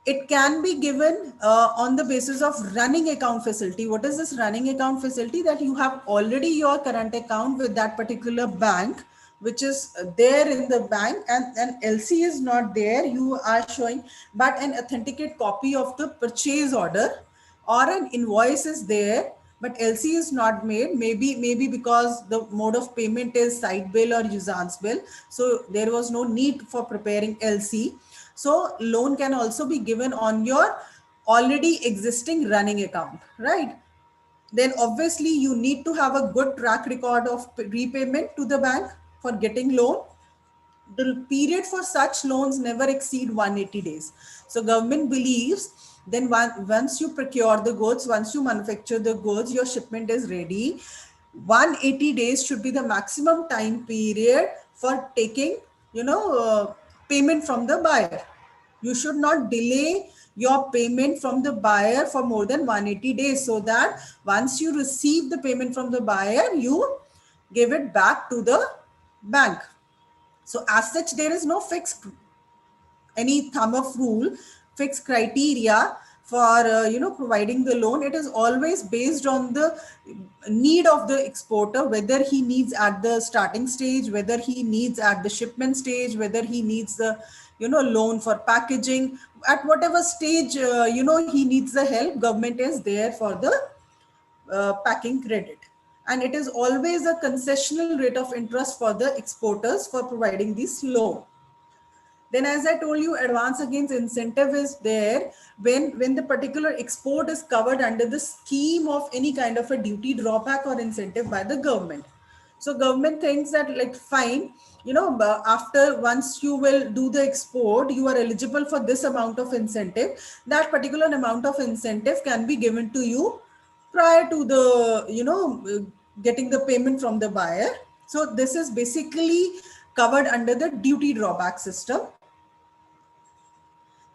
[SPEAKER 1] It can be given on the basis of running account facility. What is this running account facility? That you have already your current account with that particular bank, which is there in the bank, and LC is not there, you are showing, but an authenticate copy of the purchase order or an invoice is there, but LC is not made, maybe because the mode of payment is side bill or usance bill, so there was no need for preparing LC. So loan can also be given on your already existing running account, right? Then obviously you need to have a good track record of repayment to the bank for getting loan. The period for such loans never exceed 180 days. So government believes then once you procure the goods, once you manufacture the goods, your shipment is ready, 180 days should be the maximum time period for taking payment from the buyer. You should not delay your payment from the buyer for more than 180 days, so that once you receive the payment from the buyer, you give it back to the bank. So as such, there is no fixed, any thumb of rule, fixed criteria for providing the loan. It is always based on the need of the exporter, whether he needs at the starting stage, whether he needs at the shipment stage, whether he needs the loan for packaging. At whatever stage he needs the help, government is there for the packing credit. And it is always a concessional rate of interest for the exporters for providing this loan. Then, as I told you, advance against incentive is there when the particular export is covered under the scheme of any kind of a duty drawback or incentive by the government. So government thinks that, like, fine, after once you will do the export, you are eligible for this amount of incentive. That particular amount of incentive can be given to you prior to the getting the payment from the buyer. So this is basically covered under the duty drawback system.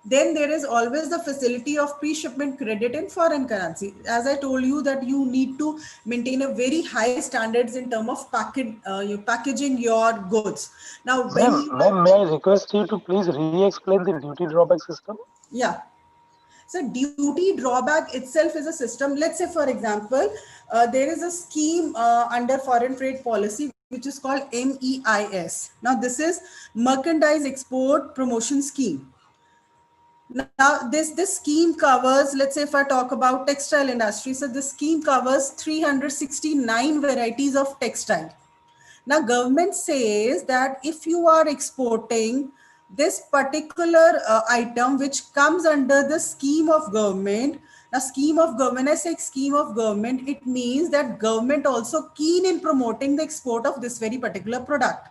[SPEAKER 1] Then there is always the facility of pre-shipment credit in foreign currency. As I told you that you need to maintain a very high standards in terms of packaging your goods. Now,
[SPEAKER 2] Ma'am, may I request you to please re-explain the duty drawback system?
[SPEAKER 1] Yeah. So duty drawback itself is a system. Let's say, for example, there is a scheme under foreign trade policy which is called MEIS. Now, this is Merchandise Export Promotion Scheme. Now, this scheme covers, let's say if I talk about textile industry, so this scheme covers 369 varieties of textile. Now, government says that if you are exporting this particular item which comes under the scheme of government, now scheme of government, I say scheme of government, it means that government also keen in promoting the export of this very particular product.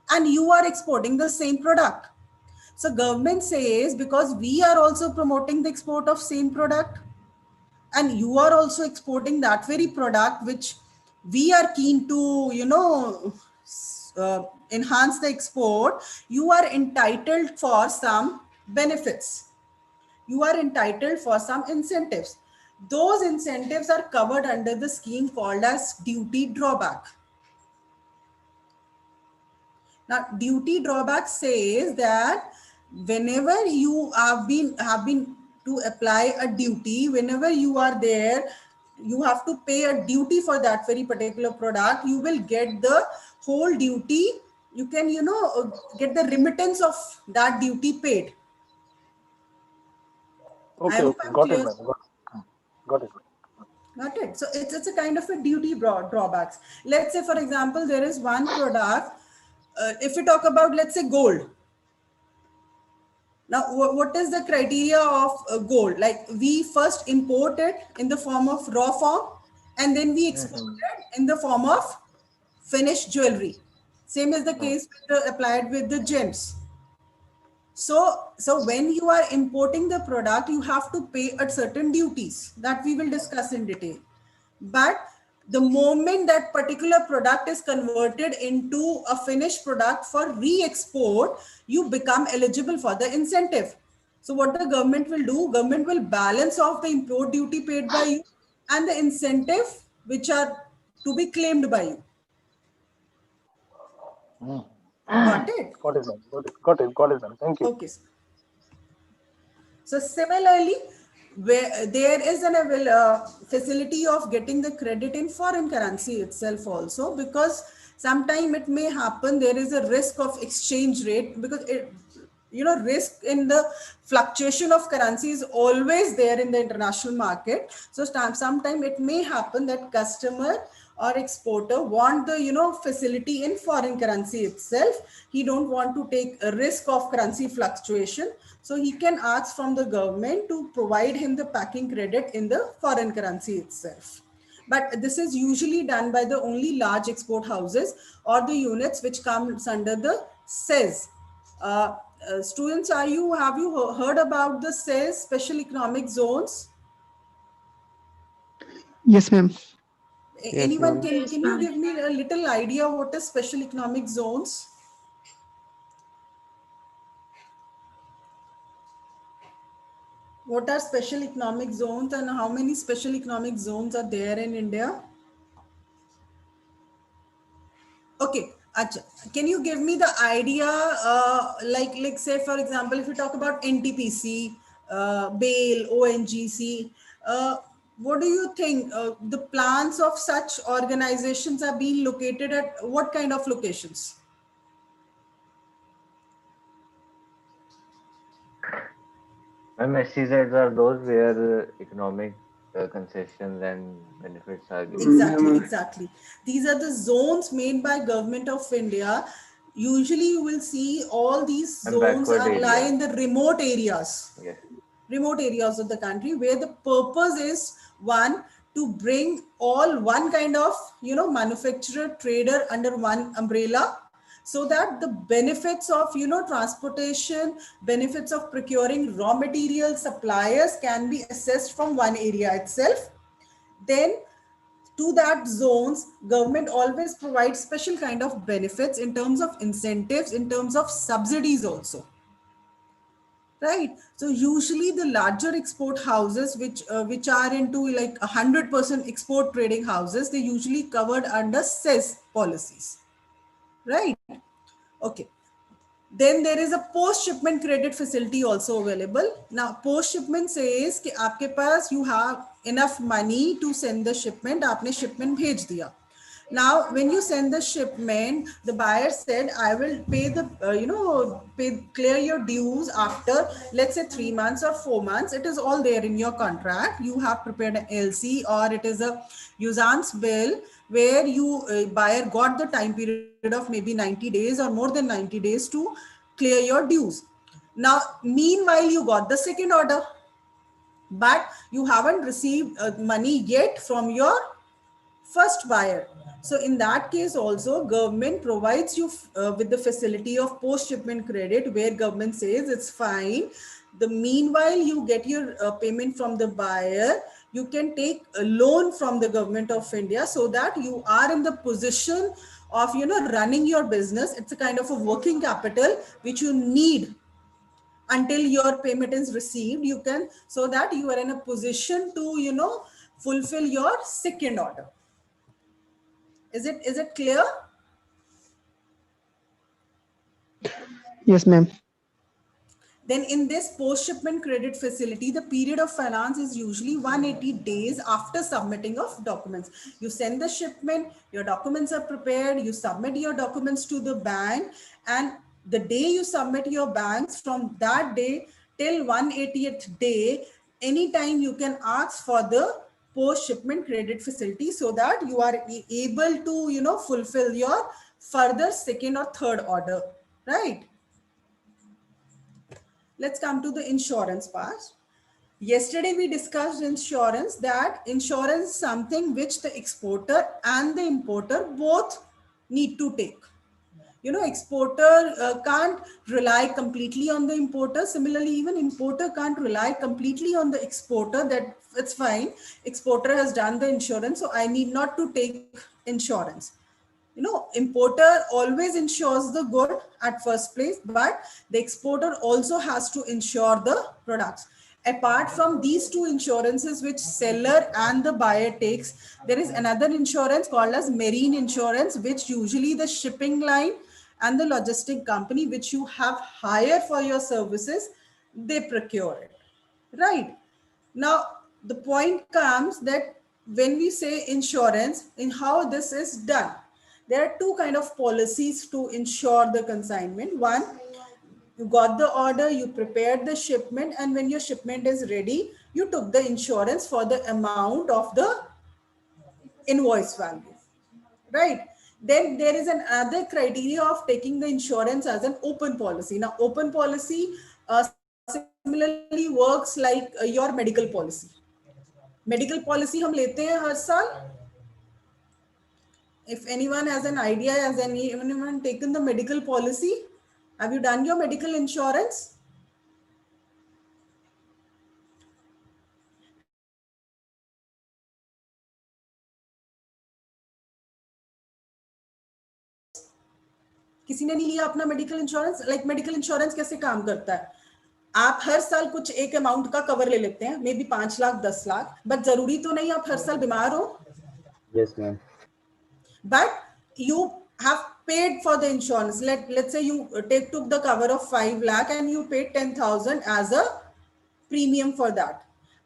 [SPEAKER 1] And you are exporting the same product. So government says, because we are also promoting the export of same product, and you are also exporting that very product which we are keen to, enhance the export, you are entitled for some benefits. You are entitled for some incentives. Those incentives are covered under the scheme called as duty drawback. Now, duty drawback says that whenever you have been to apply a duty, whenever you are there, you have to pay a duty for that very particular product. You will get the whole duty. You can, get the remittance of that duty paid. I
[SPEAKER 2] Okay,
[SPEAKER 1] hope
[SPEAKER 2] okay,
[SPEAKER 1] I'm
[SPEAKER 2] got it,
[SPEAKER 1] clear.
[SPEAKER 2] ma'am. Got it.
[SPEAKER 1] Got it. So it's a kind of a duty drawbacks. Let's say, for example, there is one product. If we talk about, let's say, gold. Now, what is the criteria of gold? Like, we first import it in the form of raw form, and then we export it in the form of finished jewelry. Same is the case with applied with the gems. So when you are importing the product, you have to pay at certain duties that we will discuss in detail. But the moment that particular product is converted into a finished product for re-export, you become eligible for the incentive. So what the government will do, government will balance off the import duty paid by you and the incentive which are to be claimed by you. Got it?
[SPEAKER 2] Got it, ma'am. Got it, ma'am. Thank you.
[SPEAKER 1] Okay. So similarly, where there is an facility of getting the credit in foreign currency itself also, because sometime it may happen there is a risk of exchange rate, because risk in the fluctuation of currency is always there in the international market. So sometime it may happen that customer or exporter want the facility in foreign currency itself. He don't want to take a risk of currency fluctuation, so he can ask from the government to provide him the packing credit in the foreign currency itself. But this is usually done by the only large export houses or the units which comes under the SEZ. Students, have you heard about the SEZ, special economic zones?
[SPEAKER 3] Yes, ma'am.
[SPEAKER 8] Yes,
[SPEAKER 1] Anyone
[SPEAKER 8] ma'am.
[SPEAKER 1] can you give me a little idea what is special economic zones? What are special economic zones and how many special economic zones are there in India? Okay, Acha. Can you give me the idea, like say for example, if you talk about NTPC, BAIL, ONGC, what do you think the plans of such organizations are being located at what kind of locations?
[SPEAKER 10] Ma'am, SCZs are those where economic concessions and benefits are given.
[SPEAKER 1] Exactly. These are the zones made by Government of India. Usually you will see all these
[SPEAKER 10] And
[SPEAKER 1] zones
[SPEAKER 10] backward
[SPEAKER 1] are lie
[SPEAKER 10] areas.
[SPEAKER 1] in the remote areas.
[SPEAKER 10] Yes.
[SPEAKER 1] Remote areas of the country, where the purpose is one, to bring all one kind of manufacturer trader under one umbrella, so that the benefits of transportation, benefits of procuring raw material suppliers can be assessed from one area itself. Then to that zones, government always provides special kind of benefits in terms of incentives, in terms of subsidies also. Right. So usually the larger export houses, which are into like 100% export trading houses, they usually covered under SEZ policies. Right. Okay. Then there is a post shipment credit facility also available. Now post shipment says कि आपके पास you have enough money to send the shipment, आपने shipment भेज दिया. Now when you send the shipment, the buyer said I will pay the clear your dues after, let's say, 3 months or 4 months. It is all there in your contract. You have prepared an LC, or it is a usance bill where you buyer got the time period of maybe 90 days or more than 90 days to clear your dues. Now meanwhile you got the second order, but you haven't received money yet from your first buyer. So in that case also, government provides you with the facility of post shipment credit, where government says it's fine. The meanwhile you get your payment from the buyer, you can take a loan from the government of India, so that you are in the position of running your business. It's a kind of a working capital which you need until your payment is received. You can, so that you are in a position to fulfill your second order. Is it clear?
[SPEAKER 11] Yes, ma'am.
[SPEAKER 1] Then in this post shipment credit facility, the period of finance is usually 180 days after submitting of documents. You send the shipment, your documents are prepared, you submit your documents to the bank, and the day you submit your banks, from that day till 180th day, anytime you can ask for the post shipment credit facility, so that you are able to fulfill your further second or third order, right? Let's come to the insurance part. Yesterday we discussed insurance, that insurance is something which the exporter and the importer both need to take. Exporter can't rely completely on the importer. Similarly, even importer can't rely completely on the exporter, that it's fine, exporter has done the insurance, so I need not to take insurance. Importer always insures the good at first place, but the exporter also has to insure the products. Apart from these two insurances which seller and the buyer takes, there is another insurance called as marine insurance, which usually the shipping line and the logistic company which you have hired for your services, they procure it, right? Now the point comes that when we say insurance, in how this is done, there are two kind of policies to insure the consignment. One, you got the order, you prepared the shipment, and when your shipment is ready, you took the insurance for the amount of the invoice value, right? Then there is another criteria of taking the insurance as an open policy. Now open policy similarly works like your medical policy. Medical policy हम लेते हैं हर साल. If anyone has an idea, has anyone taken the medical policy? Have you done your medical insurance? किसी ने नहीं लिया अपना medical insurance? Like medical insurance कैसे काम करता है? आप हर साल कुछ एक अमाउंट का कवर ले लेते हैं, may be 5 lakh 10 lakh, but जरूरी तो नहीं आप हर साल बीमार हो.
[SPEAKER 7] Yes, ma'am.
[SPEAKER 1] But you have paid for the insurance. Let's say you took the cover of 5 lakh and you paid 10,000 as a premium for that.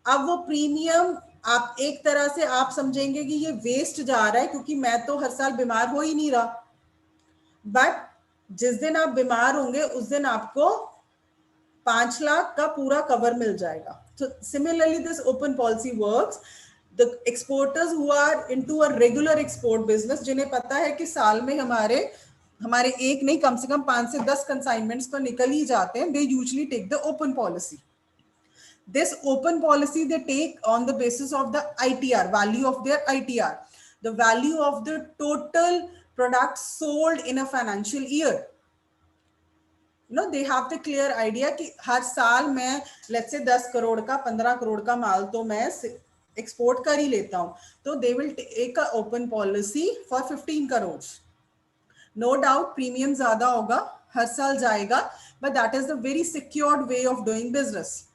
[SPEAKER 1] अब वो प्रीमियम आप एक तरह से आप समझेंगे कि ये वेस्ट जा रहा है, क्योंकि मैं तो हर साल बीमार हो ही नहीं रहा. बट जिस दिन आप बीमार होंगे उस दिन आपको 5 लाख का पूरा कवर मिल जाएगा. So similarly, this open policy works. The exporters who are into a regular export business, जिन्हें पता है कि साल में हमारे एक नहीं कम से कम 5 से 10 consignments तो निकल ही जाते हैं, they usually take the open policy. This open policy they take on the basis of the ITR, value of their ITR, the value of the total products sold in a financial year. They have the clear idea कि हर साल मैं let's say 10 crore का 15 करोड़ का माल तो मैं export कर ही लेता हूं, तो they will take a open policy for 15 crore. No doubt premium ज्यादा होगा, हर साल जाएगा, but that is the very secured way of doing business.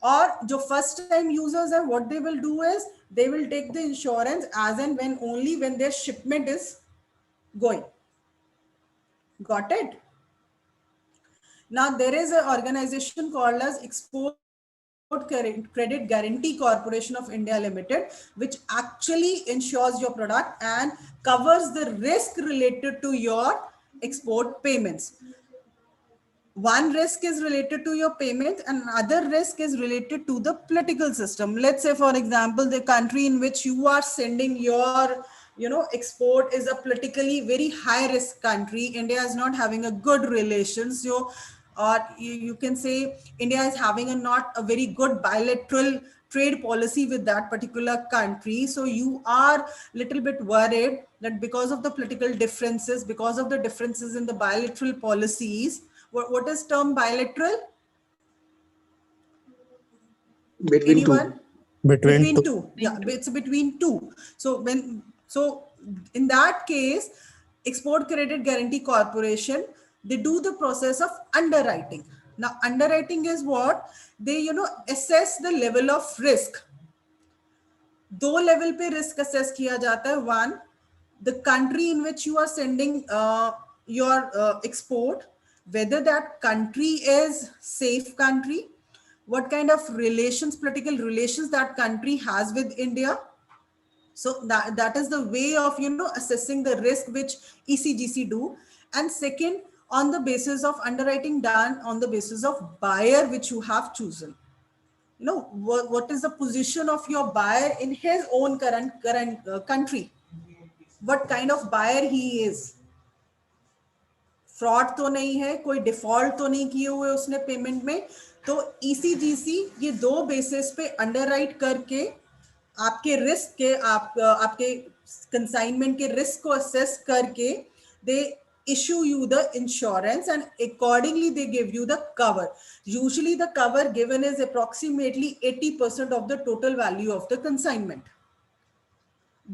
[SPEAKER 1] और जो फर्स्ट टाइम यूजर्स हैं, what they will do is they will take the insurance as and when only when their shipment is going. Got it? Now there is an organization called as Export Credit Guarantee Corporation of India Limited, which actually insures your product and covers the risk related to your export payments. One risk is related to your payment and another risk is related to the political system. Let's say, for example, the country in which you are sending your export is a politically very high risk country. India is not having a good relations, so or you can say India is having a not a very good bilateral trade policy with that particular country. So you are little bit worried that because of the political differences, because of the differences in the bilateral policies, what is term bilateral?
[SPEAKER 11] Between
[SPEAKER 1] Anyone?
[SPEAKER 11] two.
[SPEAKER 1] Between two. Yeah, it's between two. So in that case, Export Credit Guarantee Corporation, they do the process of underwriting. Now, underwriting is what? They, assess the level of risk. दो level पे risk assess किया जाता है. One, the country in which you are sending your export, whether that country is safe country, what kind of relations, political relations that country has with India. So that is the way of assessing the risk which ECGC do. And second, on the basis of underwriting done on the basis of buyer which you have chosen. What is the position of your buyer in his own current country, what kind of buyer he is. Fraud तो नहीं है, कोई default तो नहीं किए हुए उसने payment में. तो ईसीजीसी ये दो बेसिस पे अंडरराइट करके आपके रिस्क के आपके कंसाइनमेंट के रिस्क को असेस करके दे issue you the insurance and accordingly they give you the cover. Usually the cover given is approximately 80% of the total value of the consignment.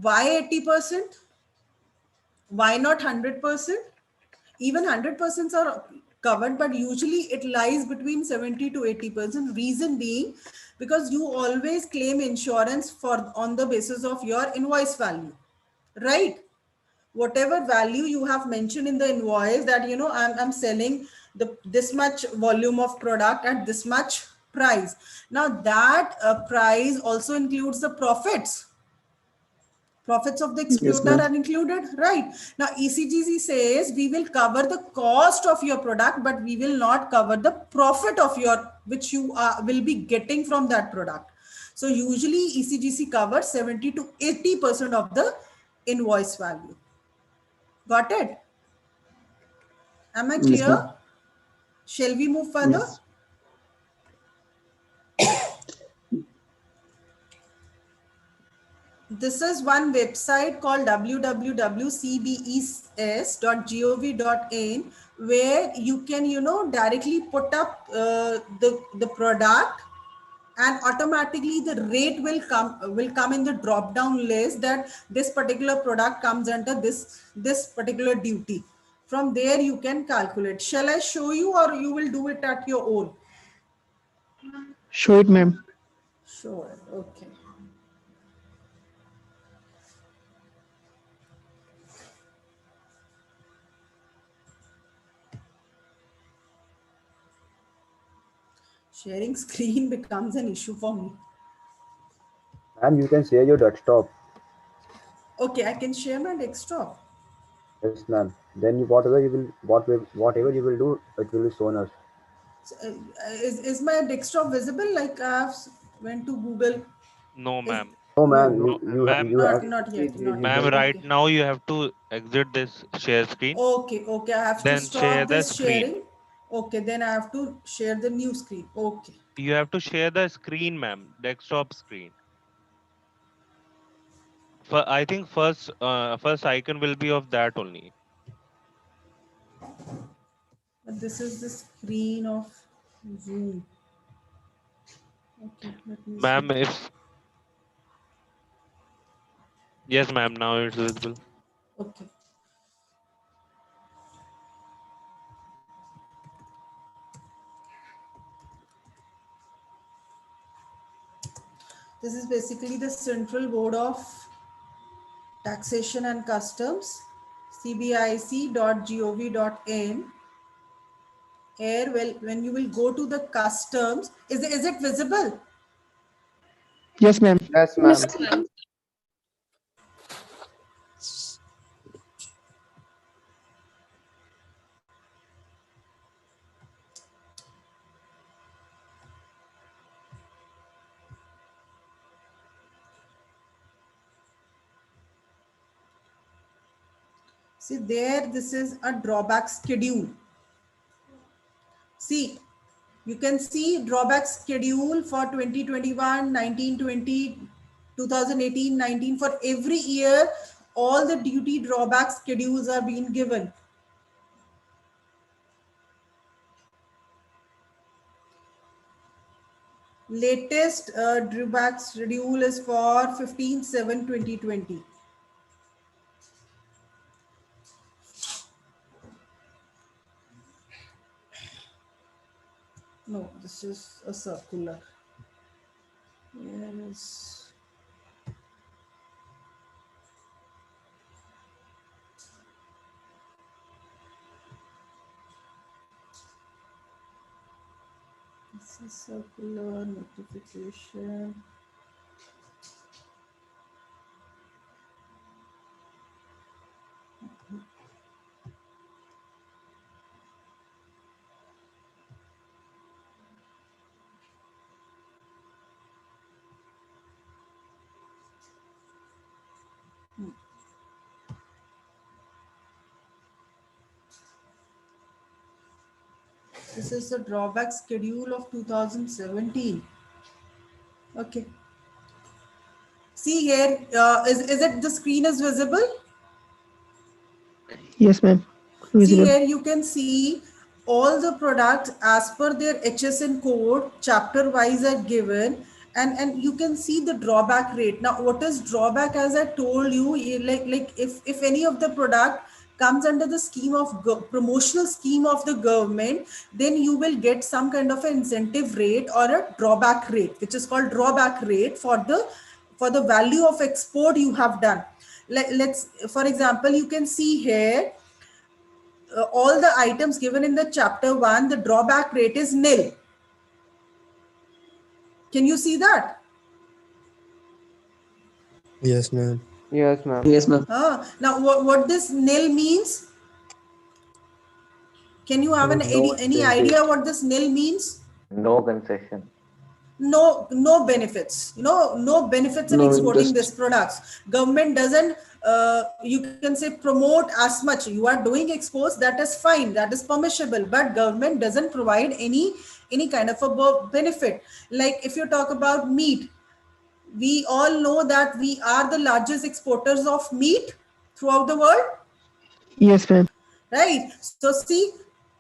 [SPEAKER 1] Why 80%? Why not 100%? Even 100% are covered, but usually it lies between 70 to 80%. Reason being, because you always claim insurance for on the basis of your invoice value, right? Whatever value you have mentioned in the invoice that I'm selling this much volume of product at this much price. Now that price also includes the profits of the
[SPEAKER 11] Yes,
[SPEAKER 1] exporter
[SPEAKER 11] ma'am.
[SPEAKER 1] are included, right? Now ECGC says we will cover the cost of your product, but we will not cover the profit of your which you will be getting from that product. So usually ECGC covers 70 to 80% of the invoice value. Got it? Am I
[SPEAKER 11] Yes,
[SPEAKER 1] clear?
[SPEAKER 11] ma'am.
[SPEAKER 1] Shall we move further?
[SPEAKER 11] Yes.
[SPEAKER 1] This is one website called www.cbes.gov.in where you can directly put up the product and automatically the rate will come in the drop down list that this particular product comes under this particular duty. From there you can calculate. Shall I show you or you will do it at your own?
[SPEAKER 11] Show it, ma'am.
[SPEAKER 1] Sure. Okay. Sharing screen becomes an issue for me.
[SPEAKER 7] Ma'am, you can share your desktop.
[SPEAKER 1] Okay, I can share my desktop.
[SPEAKER 7] Yes, ma'am. Then whatever you will do, it will be shown us.
[SPEAKER 1] So, is my desktop visible? Like I have went to Google.
[SPEAKER 6] No,
[SPEAKER 1] Is
[SPEAKER 6] ma'am.
[SPEAKER 7] No,
[SPEAKER 1] no,
[SPEAKER 7] ma'am.
[SPEAKER 6] No, ma'am.
[SPEAKER 7] You have.
[SPEAKER 1] not yet, not
[SPEAKER 6] Ma'am,
[SPEAKER 1] yet.
[SPEAKER 6] right
[SPEAKER 1] Okay.
[SPEAKER 6] now you have to exit this share screen.
[SPEAKER 1] Okay. I have to
[SPEAKER 6] Then share
[SPEAKER 1] stop
[SPEAKER 6] the
[SPEAKER 1] this
[SPEAKER 6] screen.
[SPEAKER 1] sharing. Okay, then I have to share the new screen. Okay.
[SPEAKER 6] You have to share the screen, ma'am. Desktop screen. I think first icon will be of that only.
[SPEAKER 1] But this is the screen of Zoom. Okay, let me see.
[SPEAKER 6] Ma'am, if yes, ma'am, now it's visible.
[SPEAKER 1] Okay. This is basically the Central Board of Taxation and Customs, cbic.gov.in. Here, well, when you will go to the customs, is it visible?
[SPEAKER 11] Yes, ma'am.
[SPEAKER 8] Yes, ma'am.
[SPEAKER 1] See there, this is a drawback schedule. See, you can see drawback schedule for 2021, 1920, 2018, 19. For every year, all the duty drawback schedules are being given. Latest drawback schedule is for 15/7/2020. No, this is a circular. Where is... This is circular notification. This is the drawback schedule of 2017. Okay. See here, is it the screen is visible?
[SPEAKER 11] Yes, ma'am.
[SPEAKER 1] See
[SPEAKER 11] Visible.
[SPEAKER 1] here, you can see all the products as per their HSN code, chapter wise are given, and you can see the drawback rate. Now, what is drawback? As I told you, like if any of the product comes under the scheme of promotional scheme of the government, then you will get some kind of an incentive rate or a drawback rate, which is called drawback rate for the value of export you have done. Let's, for example, you can see here all the items given in the chapter 1, the drawback rate is nil. Can you see that?
[SPEAKER 12] Yes, ma'am.
[SPEAKER 8] Yes, ma'am.
[SPEAKER 12] Yes, ma'am.
[SPEAKER 1] Now, what this nil means? Can you have
[SPEAKER 10] No
[SPEAKER 1] any
[SPEAKER 10] incentive,
[SPEAKER 1] idea what this nil means?
[SPEAKER 10] no concession.
[SPEAKER 1] No benefits, no benefits in
[SPEAKER 12] No
[SPEAKER 1] exporting
[SPEAKER 12] interest.
[SPEAKER 1] this products. Government doesn't you can say promote as much. You are doing exports, that is fine, that is permissible, but government doesn't provide any kind of a benefit. Like if you talk about meat, we all know that we are the largest exporters of meat throughout the world,
[SPEAKER 11] Yes, ma'am.
[SPEAKER 1] right? So see,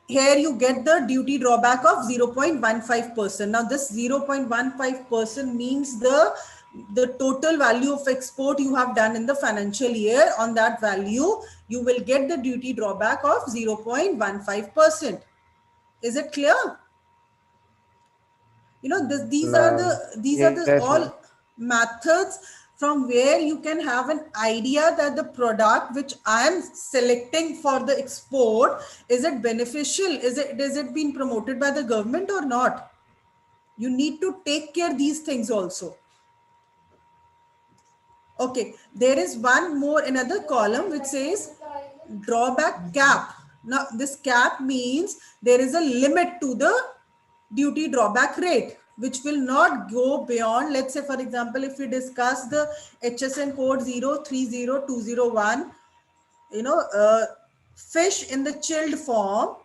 [SPEAKER 1] here you get the duty drawback of 0.15%. Now this 0.15% means the total value of export you have done in the financial year. On that value, you will get the duty drawback of 0.15%. Is it clear? These are
[SPEAKER 10] Ma'am,
[SPEAKER 1] the
[SPEAKER 8] Yes,
[SPEAKER 1] all
[SPEAKER 8] ma'am.
[SPEAKER 1] methods from where you can have an idea that the product which I am selecting for the export, is it beneficial, is it being promoted by the government or not? You need to take care these things also. Okay, there is one more, another column which says drawback cap. Now this cap means there is a limit to the duty drawback rate, which will not go beyond, let's say for example, if we discuss the HSN code 030201, fish in the chilled form,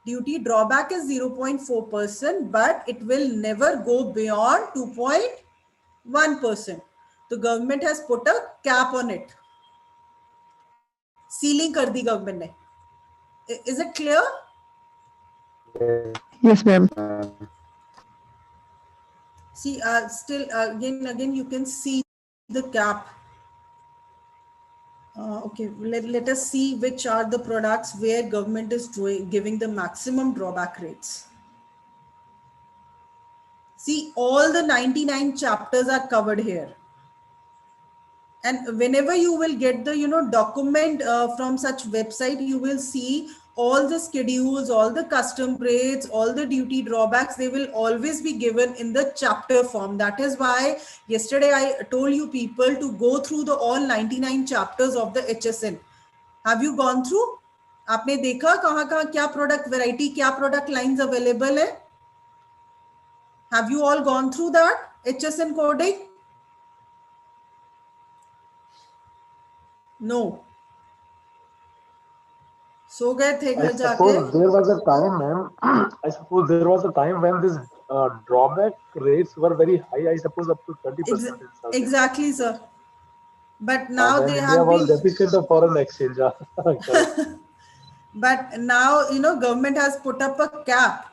[SPEAKER 1] duty drawback is 0.4%, but it will never go beyond 2.1%. The government has put a cap on it. Ceiling kar di government ne. Is it clear?
[SPEAKER 11] Yes, ma'am.
[SPEAKER 1] See, still again you can see the cap. Okay, let us see which are the products where government is giving the maximum drawback rates. See, all the 99 chapters are covered here. And whenever you will get the document from such website, you will see all the schedules, all the custom rates, all the duty drawbacks. They will always be given in the chapter form. That is why yesterday I told you people to go through the all 99 chapters of the HSN. Have you gone through? आपने देखा कहाँ कहाँ क्या product variety, क्या product lines available है? Have you all gone through that HSN coding? No. सो गए थे
[SPEAKER 2] I
[SPEAKER 1] घर जाके?
[SPEAKER 2] suppose there was a time, ma'am. I suppose there was a time when this drawback rates were very high. I suppose up to 20% in some cases.
[SPEAKER 1] Exactly, sir. But now
[SPEAKER 2] When
[SPEAKER 1] they
[SPEAKER 2] India
[SPEAKER 1] have
[SPEAKER 2] was
[SPEAKER 1] been,
[SPEAKER 2] deficit of foreign exchange. Correct.
[SPEAKER 1] but now government has put up a cap.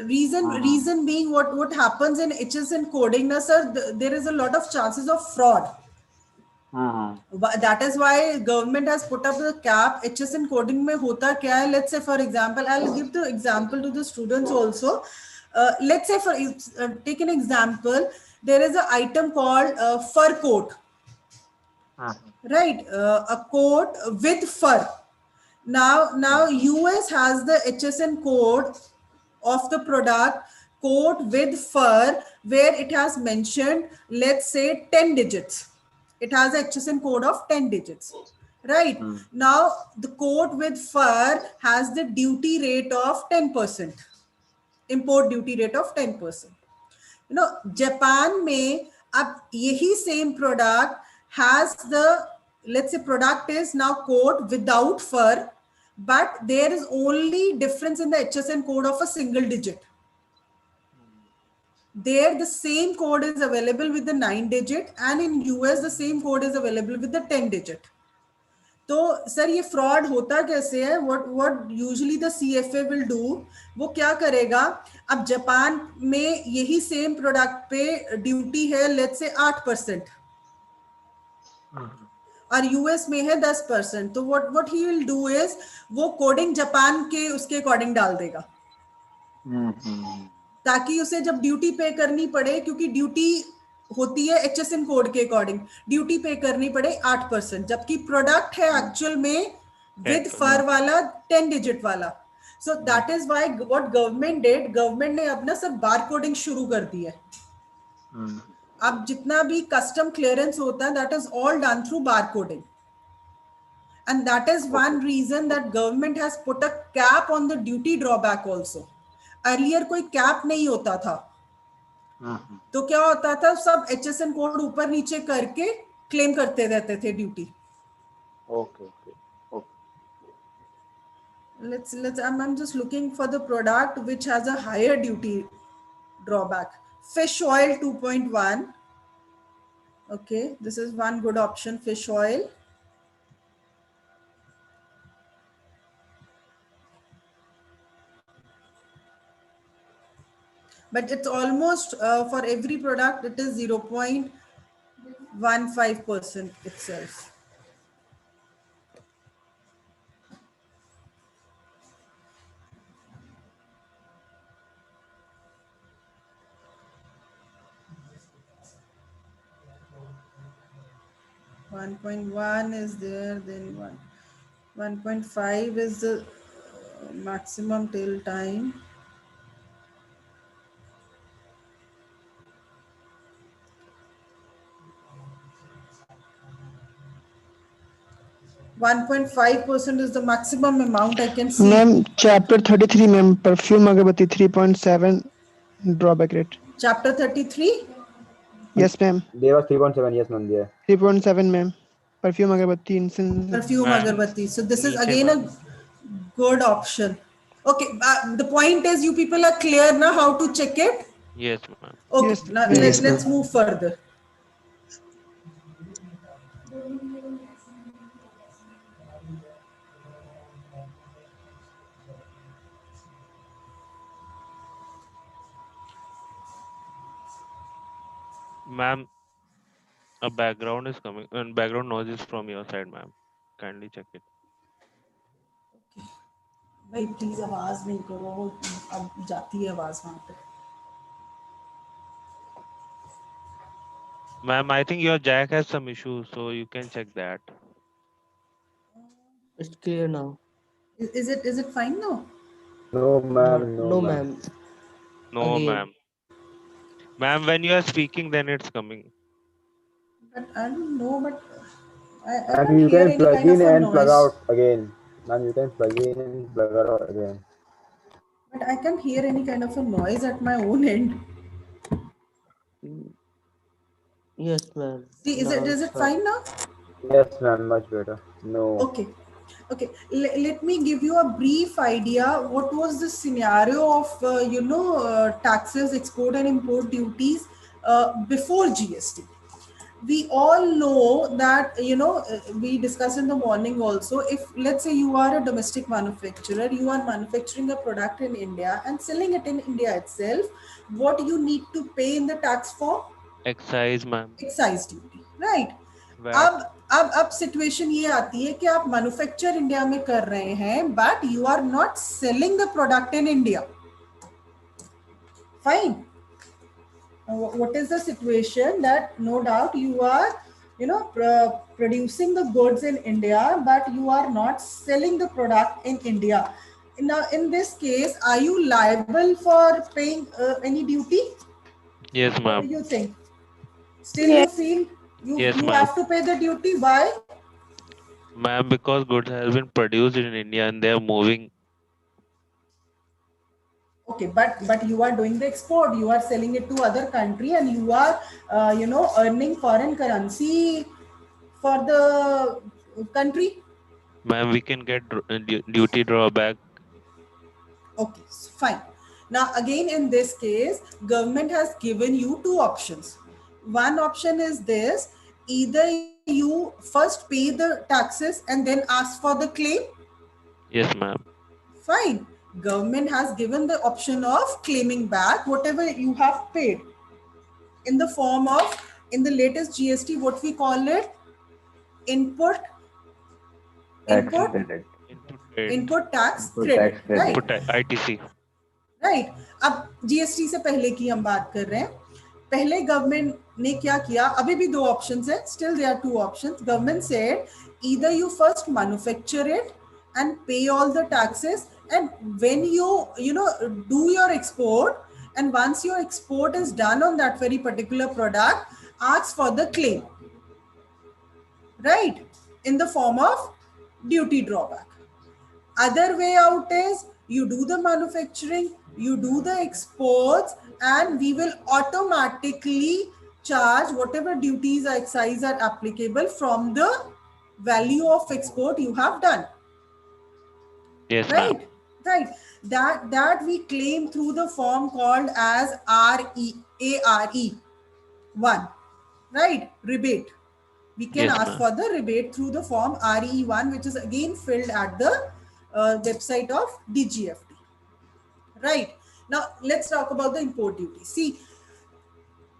[SPEAKER 1] Reason being, what happens in HSN coding, na sir, there is a lot of chances of fraud. That is why government has put up the cap. HSN coding mein hota kya hai? Let's say, for example, I'll give the example to the students also. Let's say, take an example. There is an item called fur coat, right? A coat with fur. Now US has the HSN code of the product, coat with fur, where it has mentioned, let's say 10 digits. It has a HSN code of 10 digits, right? Now the coat with fur has the duty rate of 10%, import duty rate of 10%. Japan में अब यही same product has the, let's say product is now coat without fur, but there is only difference in the HSN code of a single digit. There the same code is available with the 9 digit, and in US the same code is available with the 10 digit. तो sir ये fraud होता कैसे है? What usually the CFA will do, वो क्या करेगा, अब Japan में यही सेम प्रोडक्ट पे ड्यूटी है लेट्स से 8% और यूएस में है 10%, तो what he will do is वो कोडिंग जापान के उसके अकॉर्डिंग डाल देगा ताकि उसे जब ड्यूटी पे करनी पड़े, क्योंकि ड्यूटी होती है एचएसएन कोड के अकॉर्डिंग, ड्यूटी पे करनी पड़े 8%, जबकि प्रोडक्ट है एक्चुअल में विद फर वाला 10 डिजिट वाला. So that is why what government did, government ने अपना सब बार कोडिंग शुरू कर दी है. अब जितना भी कस्टम क्लियरेंस होता है that is all done through bar coding, and that is one reason that government has put a cap on the duty drawback also. Earlier कोई कैप नहीं होता था, तो क्या होता था, सब एचएसएन कोड ऊपर नीचे करके क्लेम करते रहते थे duty.
[SPEAKER 2] Okay.
[SPEAKER 1] Let's I'm just looking for the product which has a higher duty drawback. Fish oil 2.1. Okay, this is one good option, fish oil. But it's almost for every product it is 0.15% itself. .1 is there, then 1.5 is the maximum till time. .5% is the maximum amount I can see.
[SPEAKER 11] Ma'am, chapter 33, ma'am, perfume agarbatti 3.7 drawback rate.
[SPEAKER 1] Chapter 33?
[SPEAKER 11] Yes, ma'am.
[SPEAKER 7] There was 3.7, yes, ma'am, there.
[SPEAKER 11] 3.7, ma'am. Perfume agarbatti incense.
[SPEAKER 1] Perfume agarbatti. So this is again a good option. Okay, the point is you people are clear now how to check it?
[SPEAKER 6] Yes, ma'am.
[SPEAKER 1] Okay,
[SPEAKER 11] Yes,
[SPEAKER 1] now
[SPEAKER 11] yes,
[SPEAKER 1] let's move further.
[SPEAKER 6] Ma'am, a background is coming and background noise is from your side, ma'am. Kindly check it.
[SPEAKER 1] भाई please आवाज नहीं करो, वो अब जाती है आवाज वहां पे.
[SPEAKER 6] Ma'am, I think your jack has some issue, so you can check that.
[SPEAKER 5] It's clear now.
[SPEAKER 1] Is it fine now?
[SPEAKER 7] No,
[SPEAKER 5] No,
[SPEAKER 7] ma'am. No,
[SPEAKER 5] no,
[SPEAKER 7] ma'am.
[SPEAKER 5] ma'am.
[SPEAKER 6] No,
[SPEAKER 5] Again.
[SPEAKER 6] ma'am. Ma'am, when you are speaking, then it's coming.
[SPEAKER 1] But I don't know, but I
[SPEAKER 7] Ma'am,
[SPEAKER 1] can't
[SPEAKER 7] you
[SPEAKER 1] hear
[SPEAKER 7] can
[SPEAKER 1] any
[SPEAKER 7] plug
[SPEAKER 1] kind of
[SPEAKER 7] in
[SPEAKER 1] a
[SPEAKER 7] and plug
[SPEAKER 1] noise.
[SPEAKER 7] out again. Ma'am, you can plug in and plug out again.
[SPEAKER 1] But I can't hear any kind of a noise at my own end.
[SPEAKER 5] Mm, yes, ma'am.
[SPEAKER 1] See,
[SPEAKER 5] Now
[SPEAKER 1] is
[SPEAKER 5] it's
[SPEAKER 1] it
[SPEAKER 5] fine.
[SPEAKER 1] fine now?
[SPEAKER 7] Yes, ma'am. Much better. No.
[SPEAKER 1] Okay. Okay. Let me give you a brief idea. What was the scenario of taxes, export and import duties before GST? We all know that we discussed in the morning also. If let's say you are a domestic manufacturer, you are manufacturing a product in India and selling it in India itself, what you need to pay in the tax form?
[SPEAKER 6] Excise, ma'am.
[SPEAKER 1] Excise duty, right?
[SPEAKER 6] VAT.
[SPEAKER 1] अब situation ये आती है कि आप manufacture India में कर रहे हैं but you are not selling the product in India. Fine. What is the situation that no doubt you are producing the goods in India but you are not selling the product in India. Now in this case, are you liable for paying any duty?
[SPEAKER 6] Yes,
[SPEAKER 1] What do
[SPEAKER 6] ma'am.
[SPEAKER 1] you think? Still
[SPEAKER 4] Yes.
[SPEAKER 1] you feel
[SPEAKER 6] Yes,
[SPEAKER 1] you
[SPEAKER 6] ma'am.
[SPEAKER 1] have to pay the duty? Why?
[SPEAKER 6] Ma'am, because goods has been produced in India and they are moving.
[SPEAKER 1] Okay, but you are doing the export, you are selling it to other country and you are earning foreign currency for the country.
[SPEAKER 6] Ma'am, we can get duty drawback.
[SPEAKER 1] Okay, fine. Now again in this case, government has given you two options. One option is this: either you first pay the taxes and then ask for the claim.
[SPEAKER 6] Yes, ma'am.
[SPEAKER 1] Fine. Government has given the option of claiming back whatever you have paid in the form of, in the latest GST, what we call it, input
[SPEAKER 10] Tax
[SPEAKER 1] input
[SPEAKER 10] credit.
[SPEAKER 6] Input rate.
[SPEAKER 1] input tax
[SPEAKER 10] Input
[SPEAKER 1] credit,
[SPEAKER 10] tax credit.
[SPEAKER 1] right?
[SPEAKER 6] Input ITC.
[SPEAKER 1] Right. अब GST से पहले की हम बात कर रहे हैं. पहले गवर्नमेंट ने क्या किया? अभी भी दो ऑप्शंस हैं, still there are two options. Government said either you first manufacture it and pay all the taxes, and when you do your export, and once your export is done on that very particular product, ask for the claim, right, in the form of duty drawback. Other way out is you do the manufacturing, you do the exports, and we will automatically charge whatever duties or excise are applicable from the value of export you have done.
[SPEAKER 6] Yes, ma'am.
[SPEAKER 1] Right, right. That we claim through the form called as RE1, right? Rebate. We can
[SPEAKER 6] Yes,
[SPEAKER 1] ask
[SPEAKER 6] ma'am.
[SPEAKER 1] for the rebate through the form RE1, which is again filled at the website of DGFT. Right. Now let's talk about the import duty. See,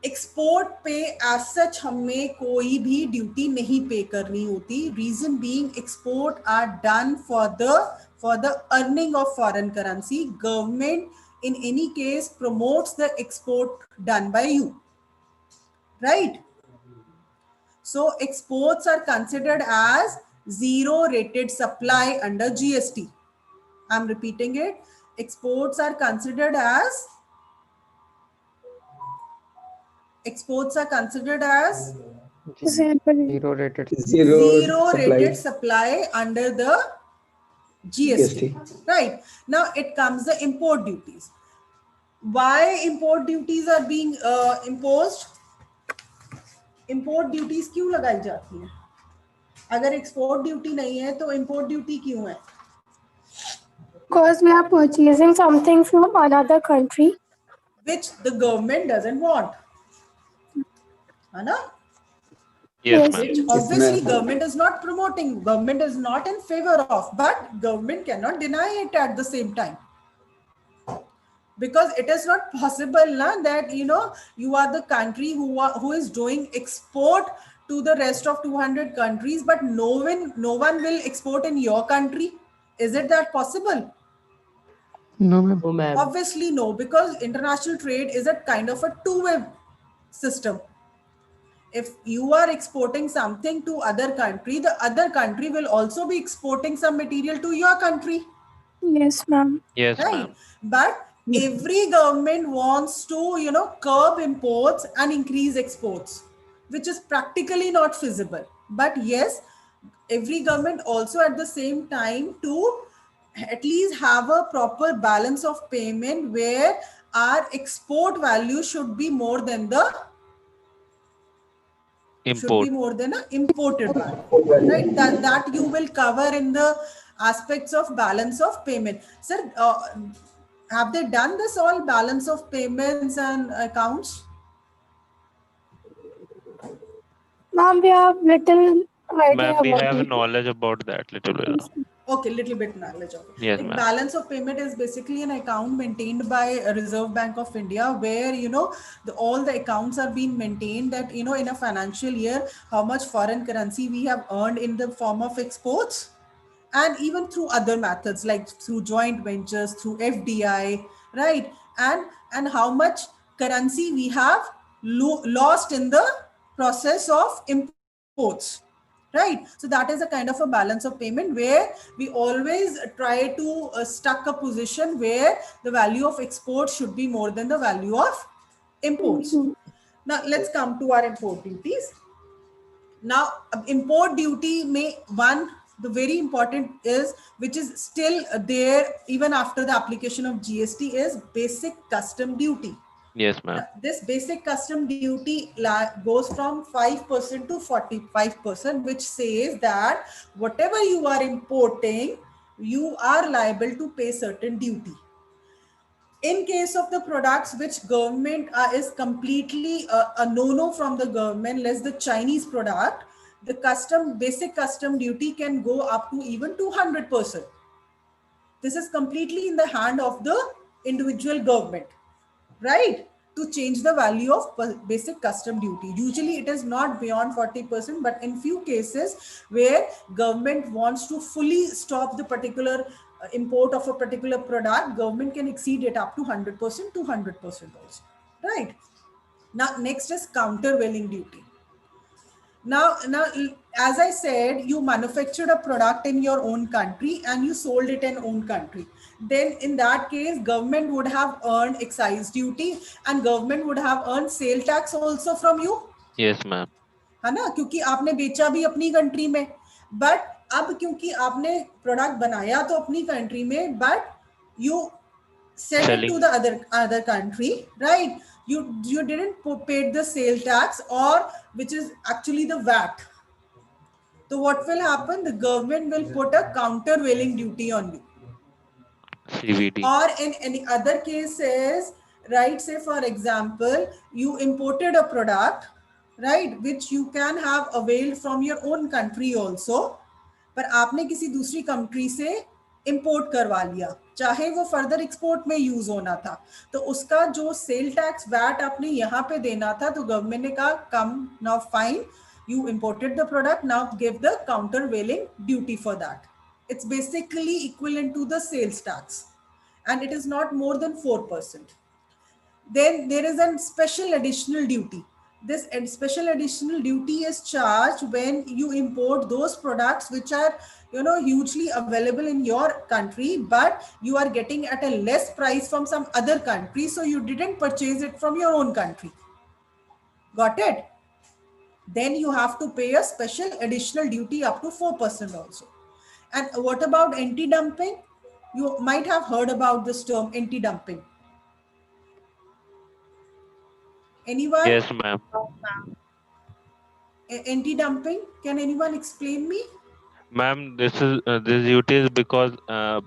[SPEAKER 1] export पे as such हमें कोई भी duty नहीं pay करनी होती. Reason being export are done for the earning of foreign currency. Government in any case promotes the export done by you, right? So exports are considered as zero rated supply under GST. I'm repeating it. Exports are considered as
[SPEAKER 8] Zero rated.
[SPEAKER 1] zero rated supply under the GST. Right. Now it comes the import duties. Why import duties are being imposed? Import duties क्यों लगाई जाती हैं? अगर export duty नहीं है तो import duty क्यों है?
[SPEAKER 4] Because we are purchasing something from another country.
[SPEAKER 1] Which the government doesn't want. है ना?
[SPEAKER 6] Yes,
[SPEAKER 4] Yes.
[SPEAKER 6] ma'am.
[SPEAKER 1] Which obviously government is not promoting, government is not in favor of, but government cannot deny it at the same time. Because it is not possible that you are the country who is doing export to the rest of 200 countries, but no one will export in your country. Is it that possible?
[SPEAKER 11] No, ma'am.
[SPEAKER 5] No, ma'am.
[SPEAKER 1] Obviously no, because international trade is a kind of a two-way system. if you are exporting something to other country, the other country will also be exporting some material to your country.
[SPEAKER 4] Yes, ma'am.
[SPEAKER 6] Yes,
[SPEAKER 1] Right.
[SPEAKER 6] ma'am.
[SPEAKER 1] But every government wants to, curb imports and increase exports, which is practically not feasible. But yes, every government also at the same time to at least have a proper balance of payment where our export value should be more than the
[SPEAKER 6] Import.
[SPEAKER 1] imported value, right? That you will cover in the aspects of balance of payment. Sir, have they done this all balance of payments and accounts?
[SPEAKER 4] Ma'am, we have little idea
[SPEAKER 6] Ma'am, we
[SPEAKER 4] about
[SPEAKER 6] have
[SPEAKER 4] it.
[SPEAKER 6] knowledge about that little bit.
[SPEAKER 4] Yes,
[SPEAKER 1] Okay, little bit knowledge of it.
[SPEAKER 6] Yes,
[SPEAKER 1] Like
[SPEAKER 6] ma'am.
[SPEAKER 1] balance of payment is basically an account maintained by a Reserve Bank of India, where all the accounts are being maintained, that in a financial year how much foreign currency we have earned in the form of exports, and even through other methods like through joint ventures, through FDI, right? And how much currency we have lost in the process of imports, right? So that is a kind of a balance of payment where we always try to stuck a position where the value of export should be more than the value of imports. Now let's come to our import duties. Now import duty may one, the very important is, which is still there even after the application of GST, is basic custom duty.
[SPEAKER 6] Yes, ma'am.
[SPEAKER 1] Now, this basic custom duty goes from 5% to 45%, which says that whatever you are importing, you are liable to pay certain duty. In case of the products which government is completely a no-no from the government, less the Chinese product, the basic custom duty can go up to even 200%. This is completely in the hand of the individual government, right? To change the value of basic custom duty. Usually it is not beyond 40%, but in few cases where government wants to fully stop the particular import of a particular product, government can exceed it up to 100%, 200% also, right? Now, next is countervailing duty. Now, as I said, you manufactured a product in your own country and you sold it in own country. Then in that case, government would have earned excise duty and government would have earned sale tax also from you.
[SPEAKER 6] Yes, ma'am.
[SPEAKER 1] है ना, क्योंकि आपने बेचा भी अपनी country में, but अब क्योंकि आपने प्रोडक्ट बनाया तो अपनी कंट्री में, but you sell it to the other country, right? You didn't pay the sale tax, or which is actually the VAT. So what will happen? The government will put a countervailing duty on you.
[SPEAKER 6] CVD.
[SPEAKER 1] Or in any other cases, right? Say for example, you imported a product, right, which you can have availed from your own country also, पर आपने किसी दूसरी country से import करवा लिया, चाहे वो further export में यूज होना था, तो उसका जो सेल टैक्स वैट आपने यहाँ पे देना था, तो गवर्नमेंट ने कहा come now fine, you imported the product, now give the countervailing duty for that. It's basically equivalent to the sales tax, and it is not more than 4%. Then there is a special additional duty. This special additional duty is charged when you import those products which are hugely available in your country, but you are getting at a less price from some other country, so you didn't purchase it from your own country. Got it? Then you have to pay a special additional duty up to 4% also. And what about anti-dumping? You might have heard about this term, anti-dumping. Anyone?
[SPEAKER 6] Yes, ma'am.
[SPEAKER 1] Anti-dumping, can anyone explain me?
[SPEAKER 6] Ma'am, this duty is because a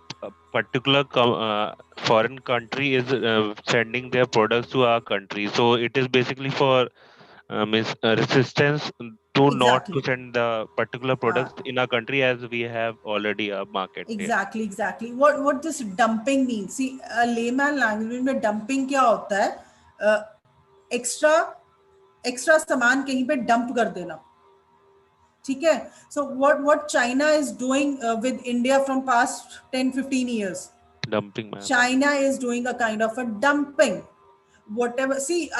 [SPEAKER 6] particular foreign country is sending their products to our country, so it is basically for resistance to not to
[SPEAKER 1] Exactly.
[SPEAKER 6] send the particular products in our country, as we have already a market here.
[SPEAKER 1] Exactly. What this dumping means? See, layman language में dumping क्या होता है? Extra सामान कहीं पे dump कर देना. ठीक है? So what China is doing with India from past 10-15 years?
[SPEAKER 6] Dumping, ma'am.
[SPEAKER 1] China is doing a kind of a dumping. whatever. See,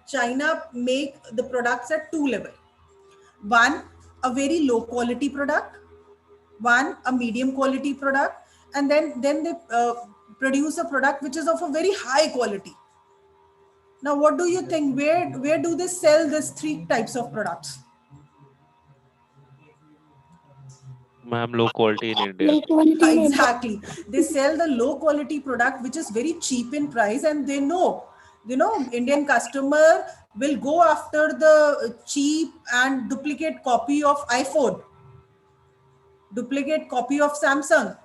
[SPEAKER 1] China make the products at two level. One, a very low quality product. One, a medium quality product, and then they produce a product which is of a very high quality. Now, what do you think? Where do they sell these three types of products?
[SPEAKER 6] Ma'am, low quality in India.
[SPEAKER 4] Low quality in India.
[SPEAKER 1] Exactly. They sell the low quality product which is very cheap in price, and they know, Indian customer will go after the cheap and duplicate copy of iPhone, duplicate copy of Samsung.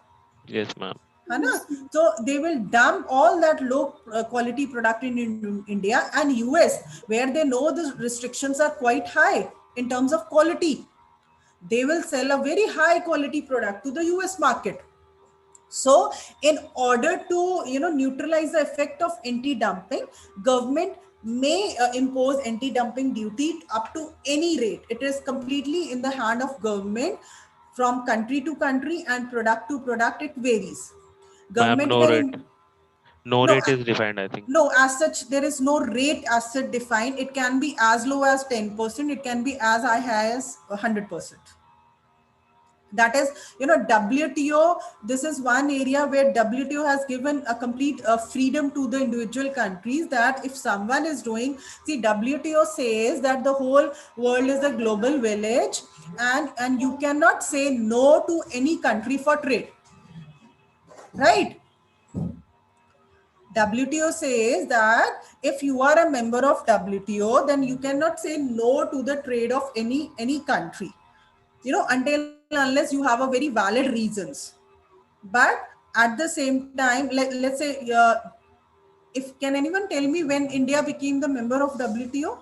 [SPEAKER 6] Yes, ma'am.
[SPEAKER 1] Hai. So they will dump all that low quality product in India and US, where they know the restrictions are quite high in terms of quality. They will sell a very high quality product to the US market. So in order to neutralize the effect of anti-dumping, government may impose anti-dumping duty up to any rate. It is completely in the hand of government. From country to country and product to product, it varies.
[SPEAKER 6] Ma'am,
[SPEAKER 1] Government
[SPEAKER 6] no
[SPEAKER 1] can
[SPEAKER 6] rate. No
[SPEAKER 1] no,
[SPEAKER 6] rate is defined, I think.
[SPEAKER 1] no, as such, there is no rate as such defined. It can be as low as 10%. It can be as high as 100%. That is, WTO, this is one area where WTO has given a complete freedom to the individual countries, that if someone is doing, see, WTO says that the whole world is a global village, and you cannot say no to any country for trade, right? WTO says that if you are a member of WTO, then you cannot say no to the trade of any country, until unless you have a very valid reasons. But at the same time, let's say, if can anyone tell me when India became the member of WTO?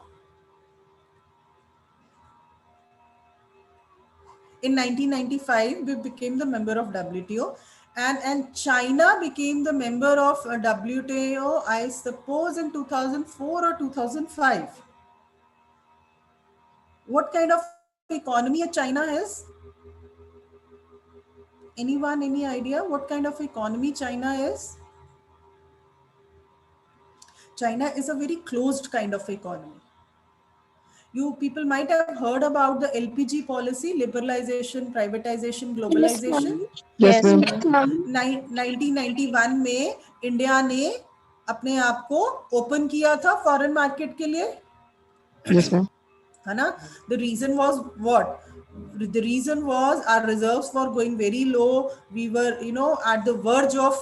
[SPEAKER 1] In 1995, we became the member of WTO, and China became the member of WTO, I suppose, in 2004 or 2005. What kind of economy China is? Anyone, any idea what kind of economy China is? China is a very closed kind of economy. You people might have heard about the LPG policy, liberalization, privatization,
[SPEAKER 4] Yes,
[SPEAKER 1] globalization.
[SPEAKER 4] ma'am.
[SPEAKER 11] Yes,
[SPEAKER 12] Yes,
[SPEAKER 11] ma'am.
[SPEAKER 12] ma'am.
[SPEAKER 1] 1991 में India ने अपने आप को open किया था foreign market के लिए,
[SPEAKER 11] Yes, ma'am.
[SPEAKER 1] है ना? The reason was what? The reason was our reserves were going very low. We were, at the verge of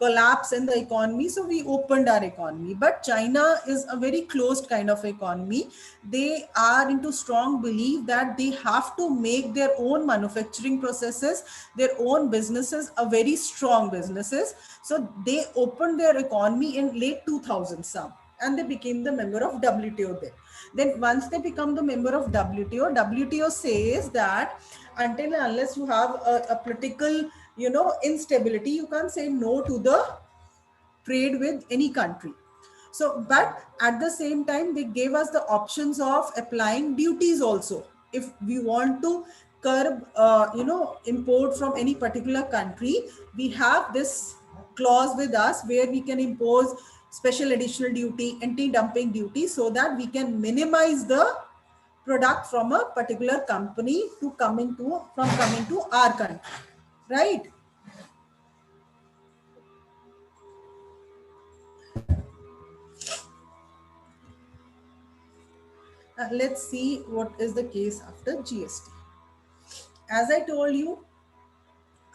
[SPEAKER 1] collapse in the economy, so we opened our economy. But China is a very closed kind of economy. They are into strong belief that they have to make their own manufacturing processes, their own businesses, a very strong businesses. So they opened their economy in late 2000 some, and they became the member of WTO there. Then once they become the member of WTO, WTO says that until and unless you have a political, instability, you can't say no to the trade with any country. So, but at the same time, they gave us the options of applying duties also. If we want to curb, import from any particular country, we have this clause with us where we can impose special additional duty, anti-dumping duty, so that we can minimize the product from a particular company coming to our country, right? Let's see what is the case after GST. As I told you,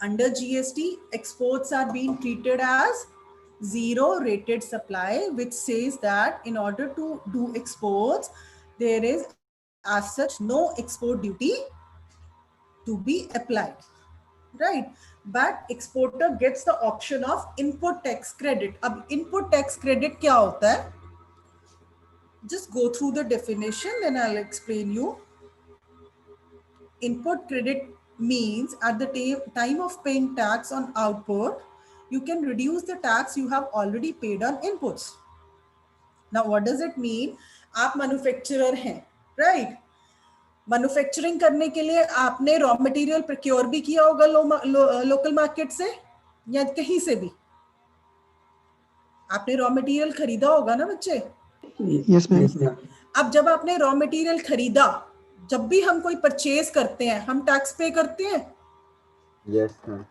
[SPEAKER 1] under GST, exports are being treated as zero rated supply, which says that in order to do exports, there is as such no export duty to be applied, right? But exporter gets the option of input tax credit. Ab input tax credit kya hota hai? Just go through the definition, then I'll explain you. Input credit means at the time of paying tax on output, you can reduce the tax you have already paid on inputs. Now, what does it mean? आप manufacturer हैं, right? Manufacturing करने के लिए आपने raw material procure भी किया होगा local market से या कहीं से भी. आपने रॉ मटेरियल खरीदा होगा ना बच्चे?
[SPEAKER 11] Yes, ma'am.
[SPEAKER 1] अब जब आपने रॉ मटेरियल खरीदा, जब भी हम कोई परचेज करते हैं हम टैक्स पे करते हैं.
[SPEAKER 7] Yes, ma'am.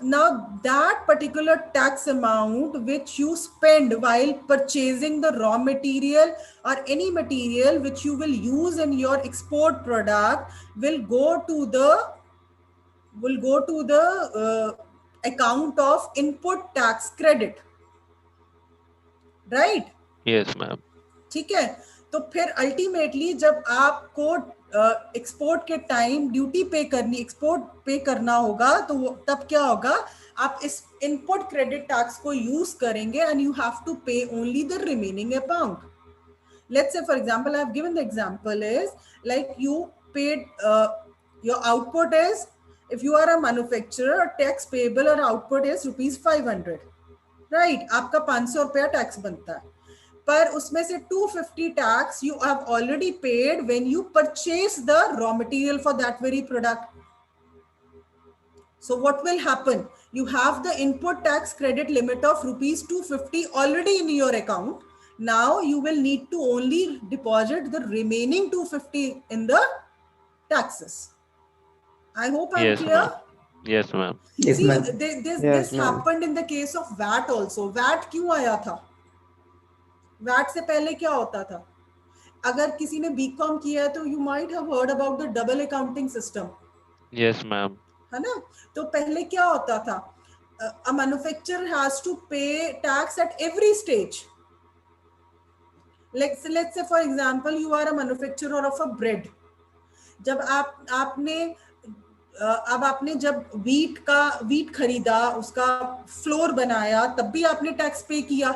[SPEAKER 1] Now that particular tax amount which you spend while purchasing the raw material or any material which you will use in your export product will go to the account of input tax credit, right?
[SPEAKER 6] Yes, ma'am.
[SPEAKER 1] ठीक है. तो फिर ultimately जब आपको export के time duty पे करनी, export पे करना होगा, तो तब क्या होगा, आप इस इनपुट क्रेडिट टैक्स को यूज करेंगे एंड यू हैव टू पे only the remaining amount. Let's say for example, I have given the example is like you paid your output is, if you are a manufacturer, tax payable or output is ₹500, right? आपका 500 रुपया tax बनता है, पर उसमें से 250 tax you have already paid when you purchase the raw material for that very product. So what will happen? You have the input tax credit limit of ₹250 already in your account. Now you will need to only deposit the remaining 250 in the taxes. I hope I'm
[SPEAKER 6] Yes,
[SPEAKER 1] clear.
[SPEAKER 6] ma'am. Yes, ma'am.
[SPEAKER 1] See,
[SPEAKER 8] Yes,
[SPEAKER 1] this
[SPEAKER 8] ma'am.
[SPEAKER 1] happened in the case of VAT also. VAT क्यों आया था? VAT से पहले क्या होता था? अगर किसी ने बीकॉम किया है तो you might have heard about the double accounting system.
[SPEAKER 6] Yes, ma'am.
[SPEAKER 1] है ना? तो पहले क्या होता था? A manufacturer has to pay tax at every stage. Let's say for example you are a manufacturer of a bread. जब आपने जब वीट खरीदा, उसका फ्लोर बनाया, तब भी आपने टैक्स पे किया.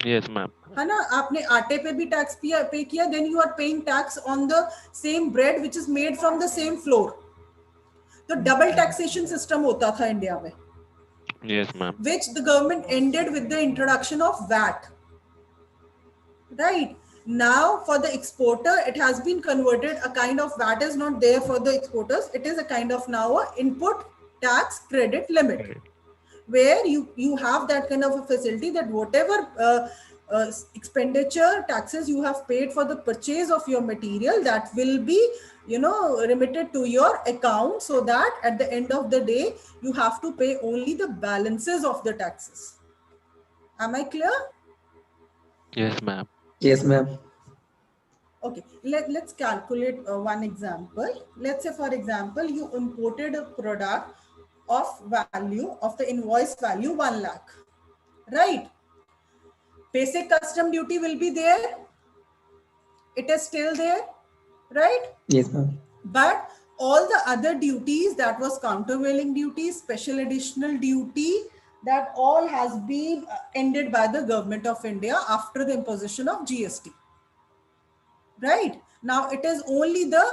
[SPEAKER 6] Yes, ma'am.
[SPEAKER 1] है ना? आपने आटे पे भी टैक्स पे किया. Then you are paying tax on the same bread which is made from the same flour. तो डबल टैक्सेशन सिस्टम होता था इंडिया में.
[SPEAKER 6] Yes, ma'am.
[SPEAKER 1] Which the government ended with the introduction of VAT. Right? Now for the exporter, it has been converted. A kind of VAT is not there for the exporters. It is a kind of now a input tax credit limit, where you have that kind of a facility that whatever expenditure taxes you have paid for the purchase of your material, that will be remitted to your account, so that at the end of the day you have to pay only the balances of the taxes. Am I clear?
[SPEAKER 6] Yes, ma'am.
[SPEAKER 11] Yes, ma'am.
[SPEAKER 1] Okay, let's calculate one example. Let's say for example you imported a product of value of the invoice value 1 lakh, right? Basic custom duty will be there. It is still there, right?
[SPEAKER 11] Yes, ma'am.
[SPEAKER 1] But all the other duties, that was countervailing duty, special additional duty, that all has been ended by the government of India after the imposition of GST. Right? Now it is only the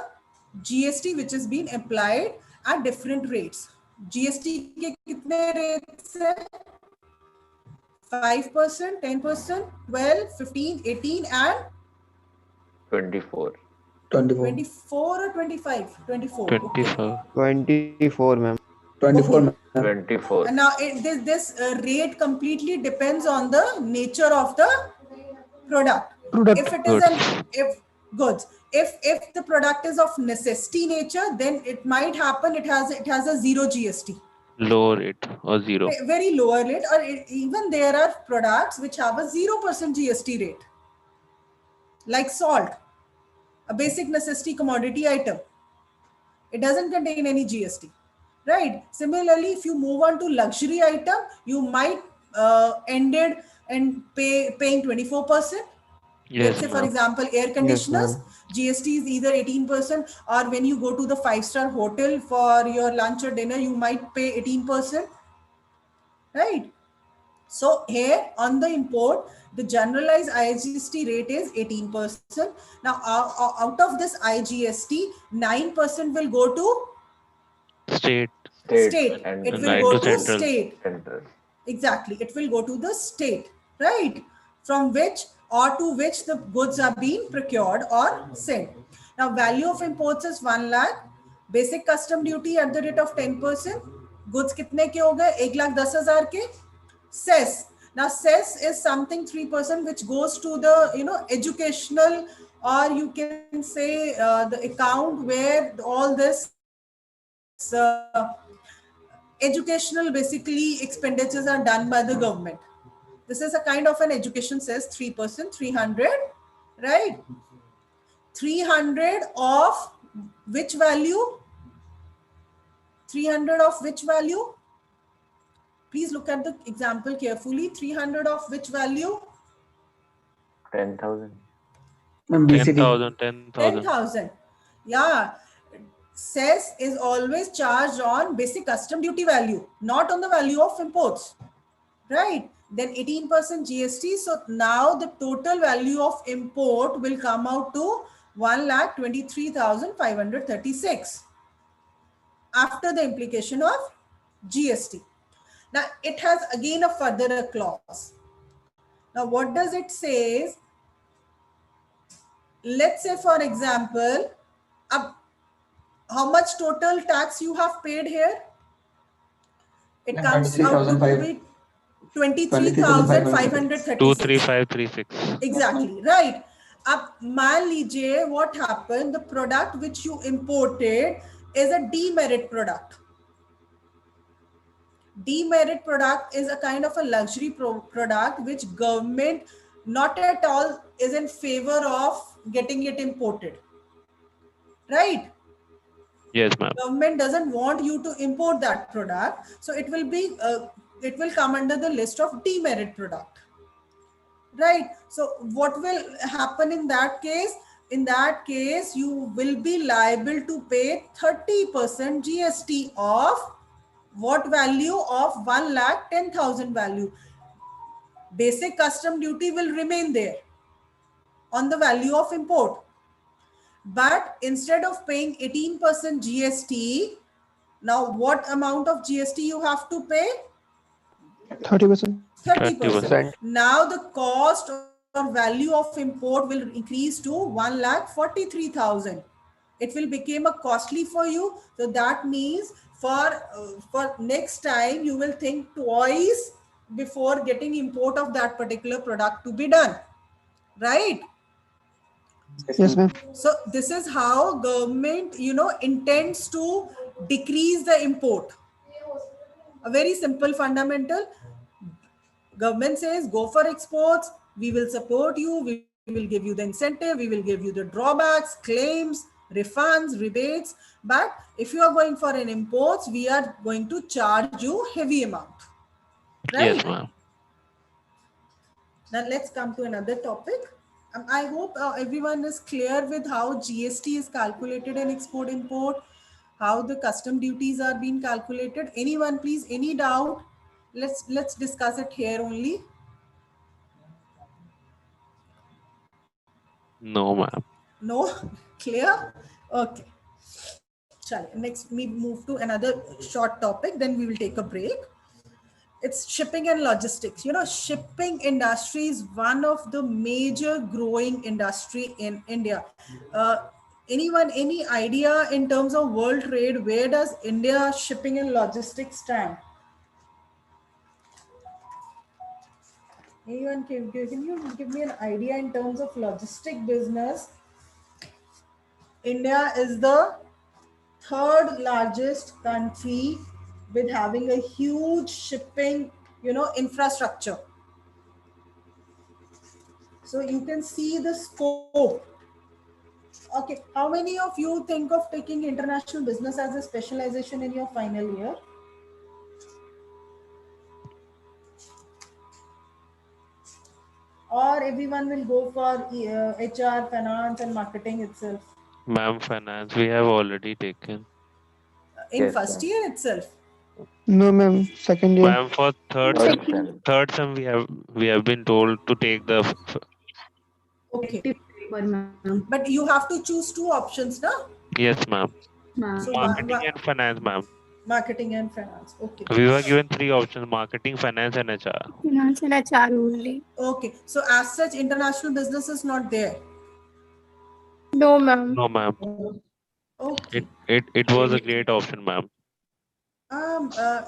[SPEAKER 1] GST which is being applied at different rates. GST के कितने rates है? 5%, 10%, 12, 15, 18 and
[SPEAKER 10] 24.
[SPEAKER 1] 24 or 25? 24.
[SPEAKER 6] 24.
[SPEAKER 8] 24, ma'am.
[SPEAKER 11] 24, ma'am.
[SPEAKER 10] 24.
[SPEAKER 1] And now this rate completely depends on the nature of the product. If it is goods, if the product is of necessity nature, then it might happen it has a 0 GST.
[SPEAKER 6] Low rate or 0.
[SPEAKER 1] Very lower rate, or even there are products which have a 0% GST rate, like salt, a basic necessity commodity item. It doesn't contain any GST, right? Similarly, if you move on to luxury item, you might ended and paying 24%.
[SPEAKER 6] Yes,
[SPEAKER 1] Let's say for example air conditioners, GST is either 18%, or when you go to the 5-star hotel for your lunch or dinner, you might pay 18%, right? So here on the import, the generalized IGST rate is 18%. Now out of this IGST, 9% will go to
[SPEAKER 6] state.
[SPEAKER 10] And
[SPEAKER 1] it will
[SPEAKER 6] 9
[SPEAKER 1] go
[SPEAKER 6] to
[SPEAKER 1] to
[SPEAKER 6] central.
[SPEAKER 1] state.
[SPEAKER 10] Central.
[SPEAKER 1] Exactly, it will go to the state, right? From which or to which the goods are being procured or sent. Now value of imports is 1 lakh. Basic custom duty at the rate of 10%. Goods kitne ke ho gaye? 1,10,000 ke. Cess. Now, cess is something 3% which goes to the educational, or you can say the account where all this educational basically expenditures are done by the government. This is a kind of an education cess, 3%, 300, right? 300 of which value? 300 of which value? Please look at the example carefully. 300 of which value?
[SPEAKER 10] 10,000.
[SPEAKER 3] 10,000.
[SPEAKER 1] 10,000. Yeah. Cess is always charged on basic custom duty value, not on the value of imports. Right? Then 18% GST. So now the total value of import will come out to 1,23,536 after the implication of GST. Now it has again a further clause. Now what does it say? Let's say for example, how much total tax you have paid here? It comes out to be 23,536.
[SPEAKER 6] 23536.
[SPEAKER 1] Exactly, right. अब मान लीजिए what happened, the product which you imported is a demerit product. Demerit product is a kind of a luxury product which government not at all is in favor of getting it imported. Right?
[SPEAKER 6] Yes, ma'am.
[SPEAKER 1] Government doesn't want you to import that product, so it will come under the list of demerit product. Right? So what will happen in that case? In that case, you will be liable to pay 30% GST of what value? Of 1,10,000 value. Basic custom duty will remain there on the value of import. But instead of paying 18% GST, now what amount of GST you have to pay?
[SPEAKER 11] 30%.
[SPEAKER 1] 30%. Now the cost or value of import will increase to 1,43,000. It will become a costly for you. So that means for next time you will think twice before getting import of that particular product to be done. Right?
[SPEAKER 11] Yes, ma'am.
[SPEAKER 1] So this is how government, intends to decrease the import. A very simple fundamental. Government says go for exports, we will support you, we will give you the incentive, we will give you the drawbacks, claims, refunds, rebates. But if you are going for an imports, we are going to charge you heavy amount. Right?
[SPEAKER 6] Yes, ma'am.
[SPEAKER 1] Now let's come to another topic. I hope everyone is clear with how GST is calculated in export import, how the custom duties are being calculated. Anyone, please, any doubt? Let's discuss it here only.
[SPEAKER 6] No, ma'am.
[SPEAKER 1] No? Clear? Okay. Next, we move to another short topic, then we will take a break. It's shipping and logistics. Shipping industry is one of the major growing industry in India. Anyone, any idea in terms of world trade, where does India shipping and logistics stand? Anyone, can you give me an idea in terms of logistic business? India is the third largest country with having a huge shipping, infrastructure. So you can see the scope. Okay, how many of you think of taking international business as a specialization in your final year? Or everyone will go for HR, finance and marketing itself?
[SPEAKER 6] Ma'am, finance we have already taken.
[SPEAKER 1] In
[SPEAKER 10] Yes,
[SPEAKER 1] first
[SPEAKER 10] ma'am.
[SPEAKER 1] year itself?
[SPEAKER 11] No, ma'am. Second year.
[SPEAKER 6] Ma'am, for third sem we have been told to take the
[SPEAKER 1] Okay. But you have to choose two options, na?
[SPEAKER 6] yes, ma'am.
[SPEAKER 1] So
[SPEAKER 6] Marketing and finance, ma'am.
[SPEAKER 1] marketing and finance. Okay.
[SPEAKER 6] We were given three options: marketing, finance, and HR.
[SPEAKER 4] Finance and HR only.
[SPEAKER 1] Okay. So as such, international business is not there.
[SPEAKER 4] No, ma'am.
[SPEAKER 6] No, ma'am.
[SPEAKER 1] Okay.
[SPEAKER 6] It was a great option, ma'am.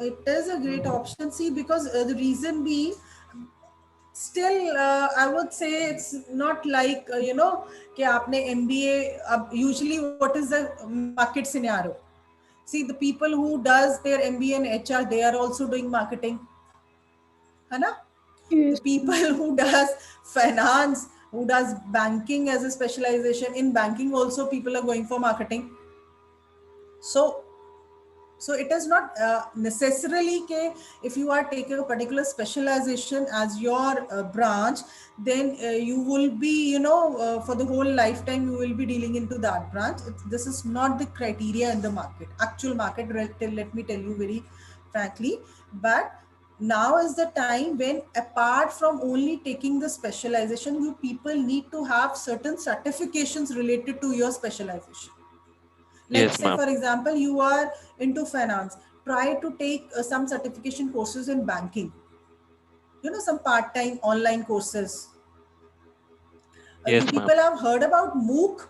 [SPEAKER 1] It is a great option. See, because the reason being, Still, I would say it's not like, कि आपने MBA, usually what is the market scenario? See, the people who does their MBA in HR, they are also doing marketing. है ना? The
[SPEAKER 4] Yes.
[SPEAKER 1] people who does finance, who does banking as a specialization, in banking also people are going for marketing. So it is not necessarily ke if you are taking a particular specialization as your branch, then you will be, for the whole lifetime you will be dealing into that branch. This is not the criteria in the market, actual market. Let me tell you very frankly. But now is the time when, apart from only taking the specialization, you people need to have certain certifications related to your specialization. Like,
[SPEAKER 6] Yes,
[SPEAKER 1] say,
[SPEAKER 6] ma'am.
[SPEAKER 1] for example, you are into finance, try to take some certification courses in banking, some part-time online courses. You
[SPEAKER 6] Yes, ma'am.
[SPEAKER 1] people have heard about MOOC?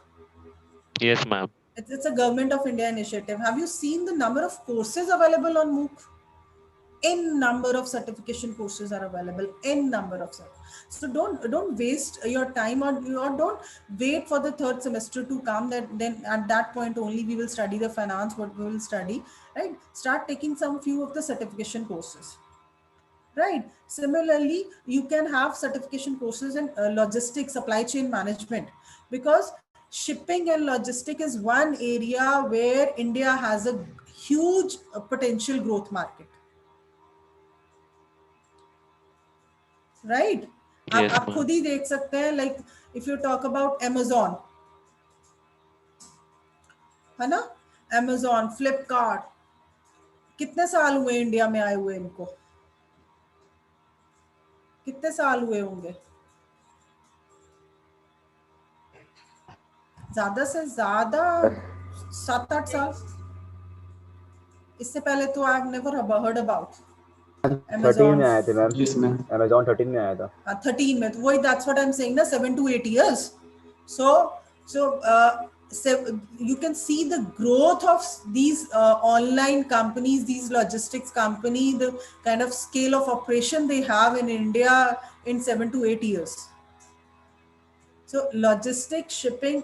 [SPEAKER 6] Yes, ma'am.
[SPEAKER 1] It's a government of India initiative. Have you seen the number of courses available on MOOC? N number of certification courses are available. N number of so don't waste your time, or don't wait for the third semester to come, that then at that point only we will study the finance, what we will study, right? Start taking some few of the certification courses, right? Similarly, you can have certification courses in logistics, supply chain management, because shipping and logistic is one area where India has a huge potential growth market. Right
[SPEAKER 6] Yes,
[SPEAKER 1] आप
[SPEAKER 6] ma'am.
[SPEAKER 1] खुद ही देख सकते हैं, like if you talk about Amazon, है ना? Amazon, Flipkart, कितने साल हुए इंडिया में आए हुए इनको? कितने साल हुए होंगे? ज्यादा से ज्यादा 7-8 साल. इससे पहले तो I have never heard about
[SPEAKER 7] 13 में
[SPEAKER 1] Amazon.
[SPEAKER 7] आए थे मैम.
[SPEAKER 3] Yes, ma'am.
[SPEAKER 7] Amazon 13 में आया था.
[SPEAKER 1] 13 में, तो वही, that's what I'm saying, ना, 7 to 8 years. So you can see the growth of these online companies, these logistics company, the kind of scale of operation they have in India in 7 to 8 years. So logistics shipping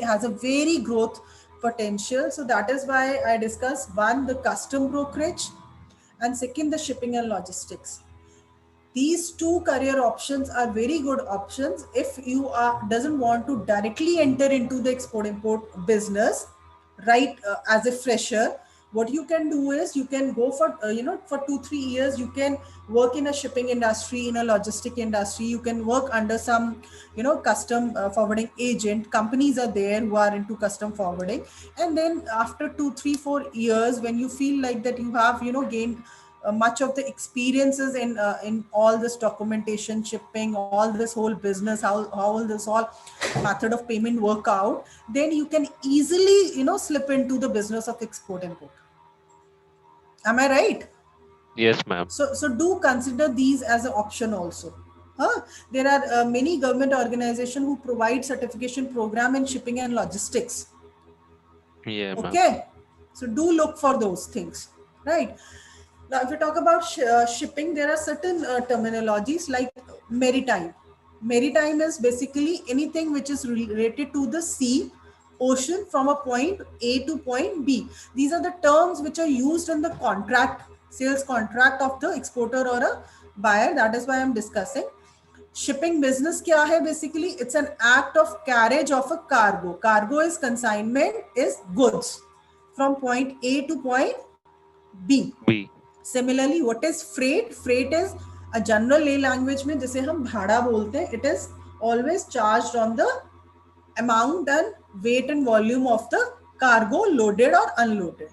[SPEAKER 1] has a very growth potential. So that is why I discussed, one, the custom brokerage, and second, the shipping and logistics. These two career options are very good options if you doesn't want to directly enter into the export import business, right? As a fresher, what you can do is you can go for for 2-3 years you can work in a shipping industry, in a logistic industry. You can work under some custom forwarding agent. Companies are there who are into custom forwarding, and then after 2-3-4 years, when you feel like that you have gained much of the experiences in all this documentation, shipping, all this whole business, how all this all method of payment work out, then you can easily slip into the business of export import. Am I right?
[SPEAKER 6] Yes, ma'am.
[SPEAKER 1] So do consider these as an option also. There are many government organizations who provide certification program in shipping and logistics.
[SPEAKER 6] Yeah, ma'am.
[SPEAKER 1] Okay, so do look for those things, right? Now, if we talk about shipping, there are certain terminologies like maritime. Maritime is basically anything which is related to the sea, ocean, from a point A to point B. These are the terms which are used in the contract, sales contract of the exporter or a buyer. That is why I'm discussing. Shipping business kya hai? Basically, it's an act of carriage of a cargo. Cargo is consignment, is goods from point A to point B.
[SPEAKER 6] B.
[SPEAKER 1] Similarly, what is freight? Freight is a general lay language में जिसे हम भाड़ा बोलते हैं. It is always charged on the amount and weight and volume of the cargo loaded or unloaded.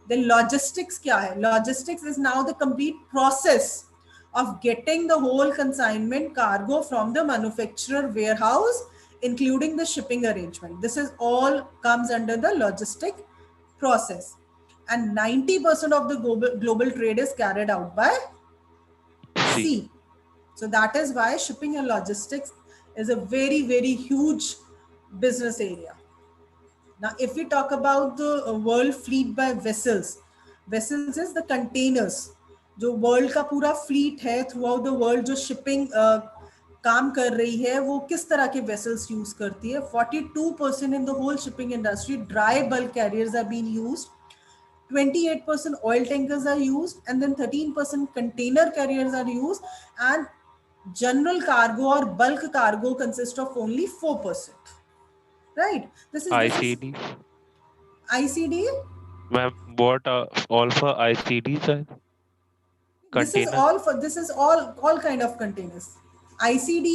[SPEAKER 1] Then logistics क्या है? Logistics is now the complete process of getting the whole consignment cargo from the manufacturer warehouse, including the shipping arrangement. This is all comes under the logistic process. And 90% of the global trade is carried out by sea. So that is why shipping and logistics is a very, very huge business area. Now, if we talk about the world fleet by vessels, vessels is the containers. जो world का पूरा fleet है through out the world जो shipping काम कर रही है वो किस तरह के वेसल्स यूज करती है. 42% in the whole shipping industry dry bulk carriers are being used. 28% oil tankers are used, and then 13% container carriers are used, and general cargo or bulk cargo consists of only 4%. Right? This is
[SPEAKER 6] ICD.
[SPEAKER 1] ICD.
[SPEAKER 6] Ma'am, what all for ICDs are? Container.
[SPEAKER 1] This is all kind of containers. ICD.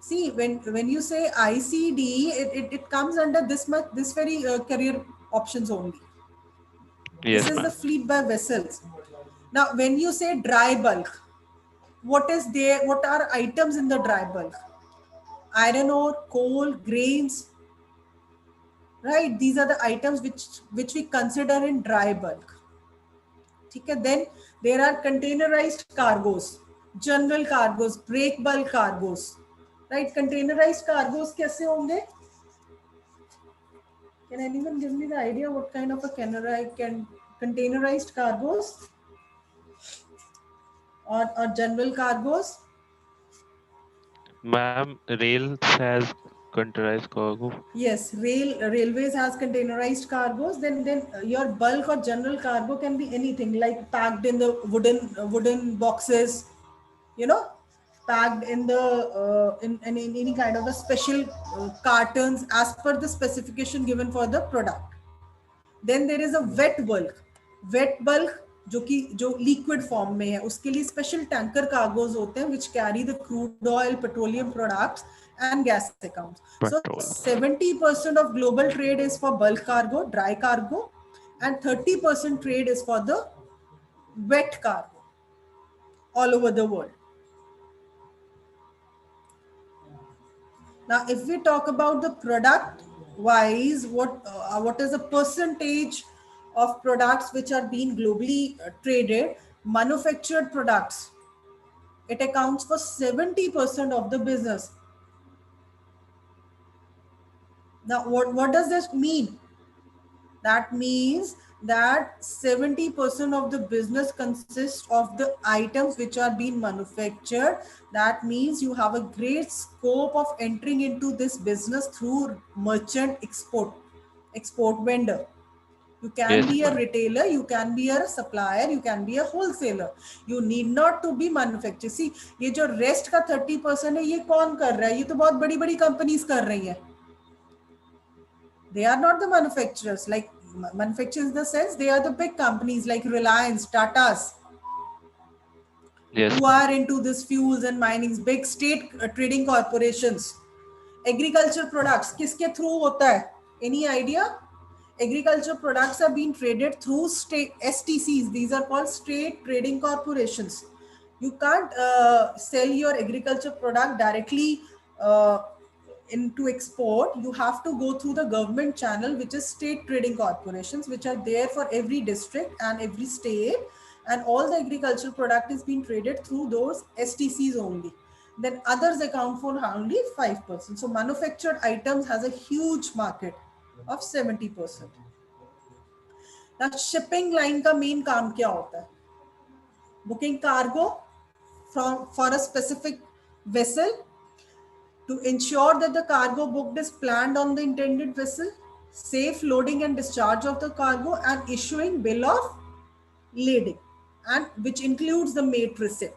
[SPEAKER 1] See, when you say ICD, it comes under this very carrier options only.
[SPEAKER 6] Yes,
[SPEAKER 1] This is the
[SPEAKER 6] ma'am.
[SPEAKER 1] fleet by vessels. Now, when you say dry bulk, what is there? What are items in the dry bulk? Iron ore, coal, grains, right? These are the items which we consider in dry bulk. Okay? Then there are containerized cargoes, general cargoes, break bulk cargoes, right? Containerized cargoes कैसे होंगे? Can anyone give me the idea what kind of a containerized cargoes or general cargoes?
[SPEAKER 6] Ma'am, rails has containerized cargo.
[SPEAKER 1] Yes, railways has containerized cargoes. Then your bulk or general cargo can be anything like packed in the wooden boxes, you know, packed in the in any kind of a special cartons as per the specification given for the product. Then there is a wet bulk जो liquid form में है उसके लिए special tanker cargoes होते हैं which carry the crude oil, petroleum products and gas accounts. So
[SPEAKER 6] Petrol.
[SPEAKER 1] 70% of global trade is for bulk cargo, dry cargo, and 30% trade is for the wet cargo all over the world. Now, if we talk about the product wise, what is the percentage of products which are being globally traded? Manufactured products. It accounts for 70% of the business. Now, what does this mean? That means that 70% of the business consists of the items which are being manufactured. That means you have a great scope of entering into this business through merchant export vendor. You can
[SPEAKER 6] Yes,
[SPEAKER 1] be a
[SPEAKER 6] ma'am.
[SPEAKER 1] retailer, you can be a supplier, you can be a wholesaler. You need not to be manufacturer. See, ये जो rest का 30% है ये कौन कर रहा है? ये तो बहुत बड़ी बड़ी companies कर रही हैं. They are not the manufacturers. Like manufacturers in the sense they are the big companies like Reliance, Tata's,
[SPEAKER 6] Yes,
[SPEAKER 1] who
[SPEAKER 6] ma'am.
[SPEAKER 1] are into this fuels and minings, big state trading corporations. Agriculture products किसके through होता है? Any idea? Agriculture products are being traded through state STCs. These are called state trading corporations. You can't sell your agriculture product directly into export. You have to go through the government channel, which is state trading corporations, which are there for every district and every state. And all the agricultural product is being traded through those STCs only. Then others account for only 5%. So manufactured items has a huge market of 70%. Now shipping line का main काम क्या होता है? Booking cargo for a specific vessel to ensure that the cargo booked is planned on the intended vessel, safe loading and discharge of the cargo, and issuing bill of lading, and which includes the mate receipt.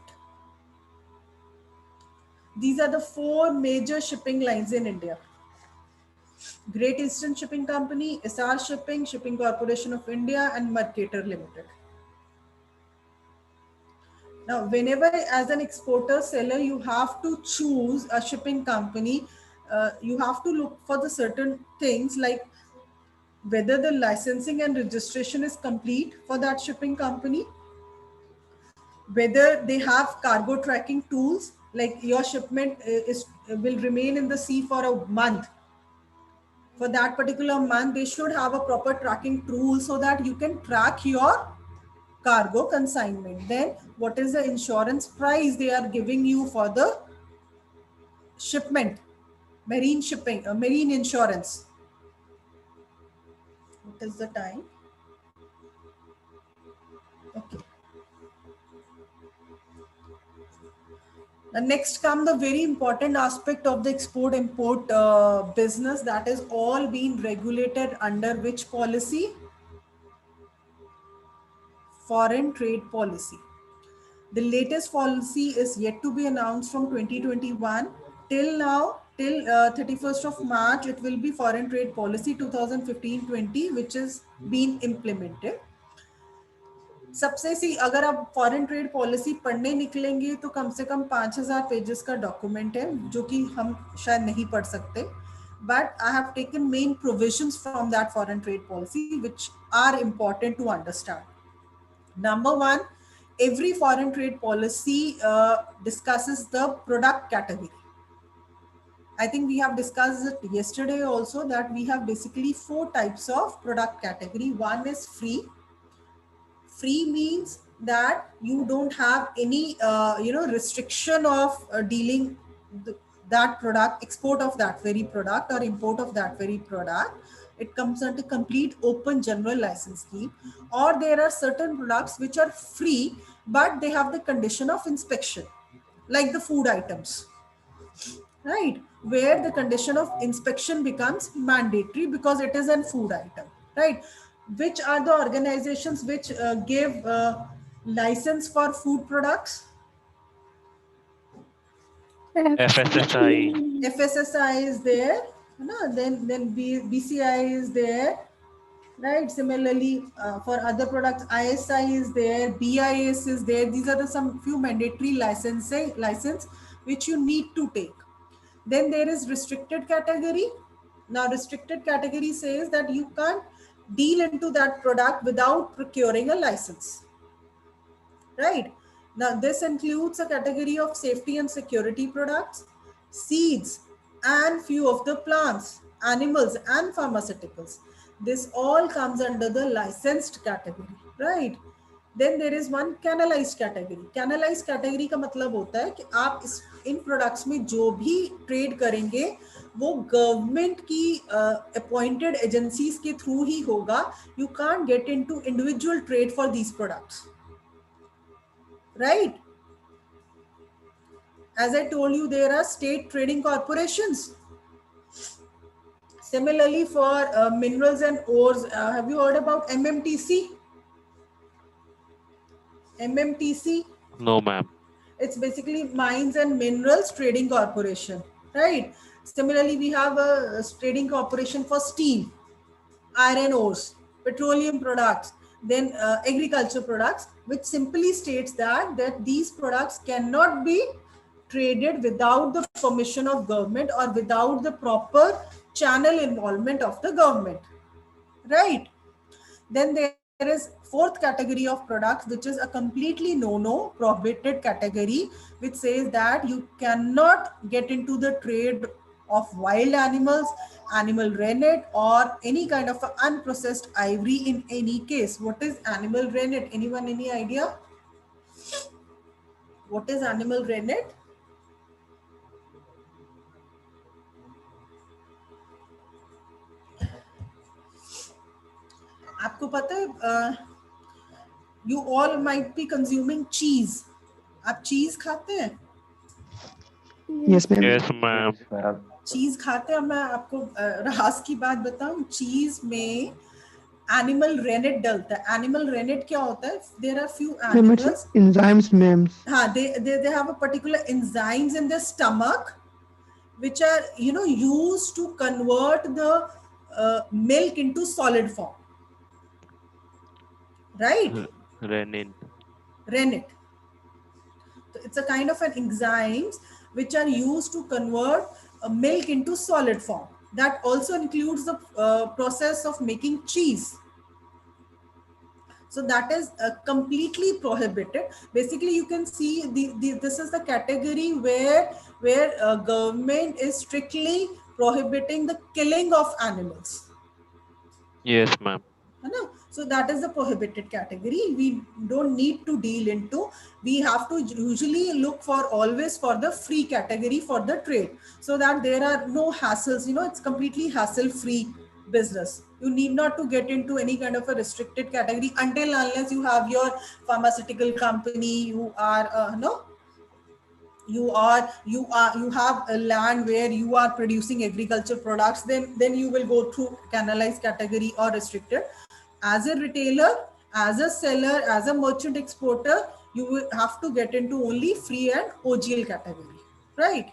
[SPEAKER 1] These are the four major shipping lines in India. Great Eastern Shipping Company, SR Shipping, Shipping Corporation of India, and Mercator Limited. Now, whenever as an exporter seller, you have to choose a shipping company, you have to look for the certain things like whether the licensing and registration is complete for that shipping company, whether they have cargo tracking tools, like your shipment will remain in the sea for a month. For that particular month, they should have a proper tracking tool so that you can track your cargo consignment. Then what is the insurance price they are giving you for the shipment? Marine shipping, marine insurance. What is the time? Okay. Next come the very important aspect of the export-import business, that is all being regulated under which policy? Foreign trade policy. The latest policy is yet to be announced from 2021. Till now, till 31st of March, it will be foreign trade policy 2015-20, which is being implemented. सबसे सी अगर आप foreign trade policy पढ़ने निकलेंगे तो कम से कम 5000 pages का document है जो कि हम शायद नहीं पढ़ सकते, but I have taken main provisions from that foreign trade policy which are important to understand. Number one, every foreign trade policy discusses the product category. I think we have discussed it yesterday also that we have basically 4 types of product category. One is free. Free means that you don't have any restriction of dealing that product, export of that very product or import of that very product. It comes under complete open general license scheme. Or there are certain products which are free but they have the condition of inspection, like the food items, right, where the condition of inspection becomes mandatory because it is a food item, right? Which are the organizations which give license for food products?
[SPEAKER 6] FSSI.
[SPEAKER 1] FSSI is there, then BCI is there, right? Similarly, for other products, ISI is there, BIS is there. These are the some few mandatory license which you need to take. Then there is restricted category. Now, restricted category says that you can't deal into that product without procuring a license, right? Now, this includes a category of safety and security products, seeds, and few of the plants, animals, and pharmaceuticals. This all comes under the licensed category, right? Then there is one canalized category. Canalized category का मतलब होता है कि आप इन products में जो भी trade करेंगे वो government की appointed agencies के through ही होगा. You can't get into individual trade for these products, right? As I told you, there are state trading corporations. Similarly, for minerals and ores, have you heard about MMTC? MMTC?
[SPEAKER 6] No, ma'am.
[SPEAKER 1] It's basically Mines and Minerals Trading Corporation, right? Similarly, we have a trading corporation for steel, iron ores, petroleum products, then agriculture products, which simply states that these products cannot be traded without the permission of government or without the proper channel involvement of the government, right? Then there is fourth category of products, which is a completely no-no prohibited category, which says that you cannot get into the trade of wild animals, animal rennet, or any kind of unprocessed ivory in any case. What is animal rennet? Anyone, any idea? What is animal rennet? आपको पता है, you all might be consuming cheese. आप cheese खाते हैं?
[SPEAKER 11] Yes, ma'am.
[SPEAKER 6] Yes, ma'am.
[SPEAKER 1] चीज खाते हैं. मैं आपको राज की बात बताऊं, चीज में एनिमल रेनेट डलता है. एनिमल रेनेट क्या होता है? There are few animals,
[SPEAKER 11] Enzymes, ma'am.
[SPEAKER 1] हाँ, they have a particular enzymes in their stomach which are used to convert the milk into solid form, right?
[SPEAKER 6] Renin.
[SPEAKER 1] Rennet. So it's a kind of an enzymes which are used to convert milk into solid form. That also includes the process of making cheese. So that is completely prohibited. Basically, you can see this is the category where government is strictly prohibiting the killing of animals.
[SPEAKER 6] Yes, ma'am.
[SPEAKER 1] So that is the prohibited category. We don't need to deal into. We have to usually look for always for the free category for the trade, so that there are no hassles. It's completely hassle-free business. You need not to get into any kind of a restricted category until unless you have your pharmaceutical company. You are you have a land where you are producing agriculture products, then you will go through canalized category or restricted. As a retailer, as a seller, as a merchant exporter, you will have to get into only free and OGL category, right?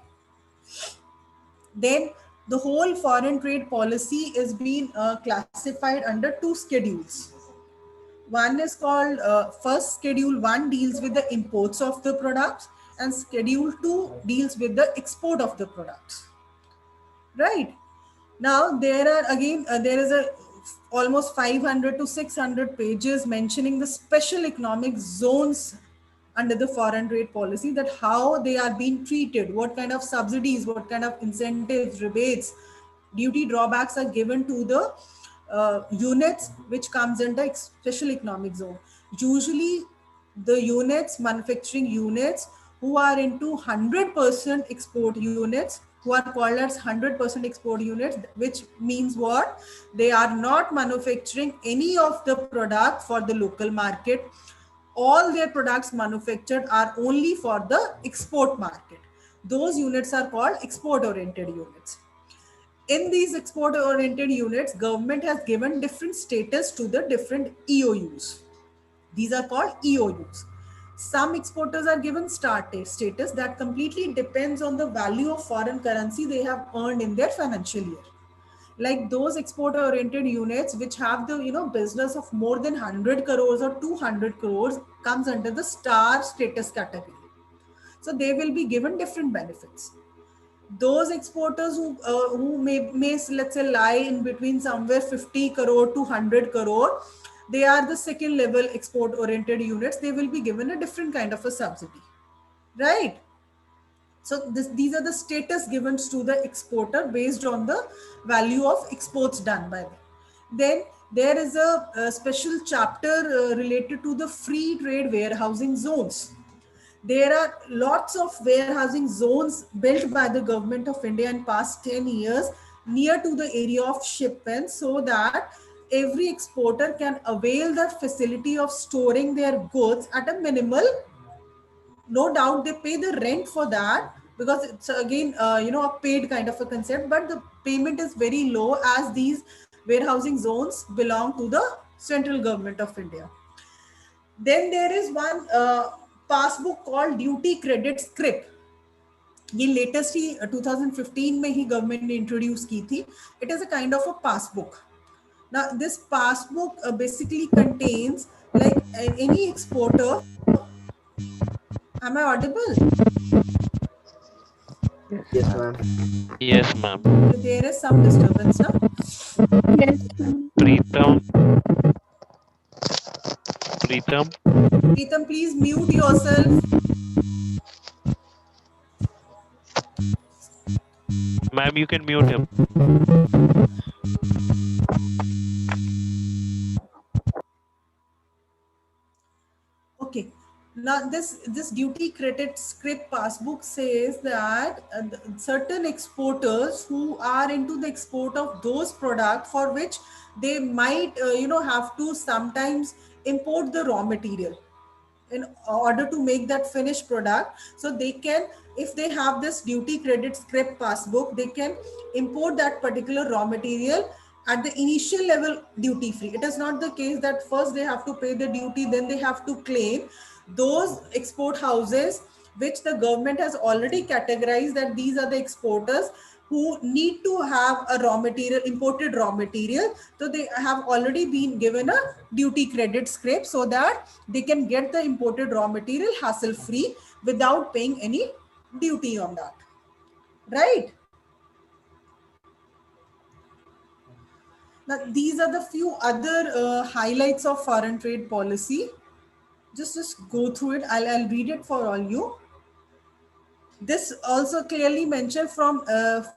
[SPEAKER 1] Then the whole foreign trade policy is being classified under two schedules. One is called first schedule 1 deals with the imports of the products, and schedule 2 deals with the export of the products. Right. Now there are again there is a almost 500 to 600 pages mentioning the special economic zones under the foreign trade policy, that how they are being treated, what kind of subsidies, what kind of incentives, rebates, duty drawbacks are given to the units which comes under special economic zone. Usually the units, manufacturing units who are into 100% export units, who are called as 100% export units, which means what? They are not manufacturing any of the product for the local market. All their products manufactured are only for the export market. Those units are called export oriented units. In these export oriented units, government has given different status to the different EOUs. These are called EOUs. Some exporters are given status that completely depends on the value of foreign currency they have earned in their financial year. Like those export oriented units which have the business of more than 100 crores or 200 crores comes under the star status category. So they will be given different benefits. Those exporters who may let's say lie in between somewhere 50 crore to 100 crore, they are the second level export oriented units. They will be given a different kind of a subsidy, right? So these are the status given to the exporter based on the value of exports done by them. Then there is a special chapter related to the free trade warehousing zones. There are lots of warehousing zones built by the government of India in past 10 years near to the area of shipment, so that every exporter can avail the facility of storing their goods at a minimal. No doubt they pay the rent for that, because it's again a paid kind of a concept, but the payment is very low as these warehousing zones belong to the central government of India. Then there is one passbook called duty credit script. ये latest ही 2015 में ही government ने introduce की थी. It is a kind of a passbook. Now this passbook basically contains, like any exporter. Am I audible?
[SPEAKER 7] Yes, ma'am.
[SPEAKER 6] Yes, ma'am.
[SPEAKER 1] There is some disturbance, huh?
[SPEAKER 4] Yes.
[SPEAKER 6] Preetham,
[SPEAKER 1] Preetham, please mute yourself.
[SPEAKER 6] ma'am, you can mute him.
[SPEAKER 1] Okay. Now this duty credit script passbook says that certain exporters who are into the export of those products for which they might have to sometimes import the raw material in order to make that finished product. So they can, if they have this duty credit script passbook, they can import that particular raw material at the initial level duty free. It is not the case that first they have to pay the duty, then they have to claim. Those export houses which the government has already categorized that these are the exporters who need to have a raw material, imported raw material, so they have already been given a duty credit script so that they can get the imported raw material hassle free without paying any duty on that, right? Now these are the few other highlights of foreign trade policy. Just go through it. I'll read it for all you. This also clearly mentioned from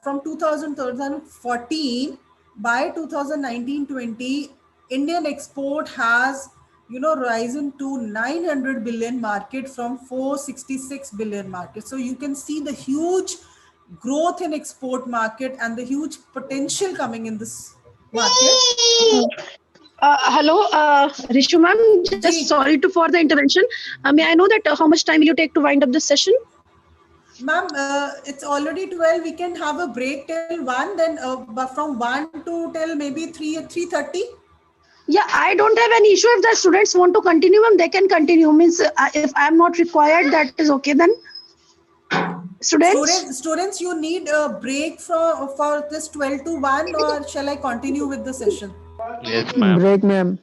[SPEAKER 1] 2014 by 2019-20, Indian export has risen to 900 billion market from 466 billion market. So you can see the huge growth in export market and the huge potential coming in this market.
[SPEAKER 12] Hello, Rishu ma'am. Just sorry for the intervention. May I know that how much time will you take to wind up this session?
[SPEAKER 1] Ma'am, it's already 12. We can have a break till 1. Then from 1 to till maybe 3:30.
[SPEAKER 12] Yeah, I don't have any issue. If the students want to continue, ma'am, they can continue. Means if I'm not required, that is okay then.
[SPEAKER 1] Students, you need a break for this 12 to 1, or shall I continue with the session?
[SPEAKER 6] Yes, ma'am.
[SPEAKER 11] Break, ma'am.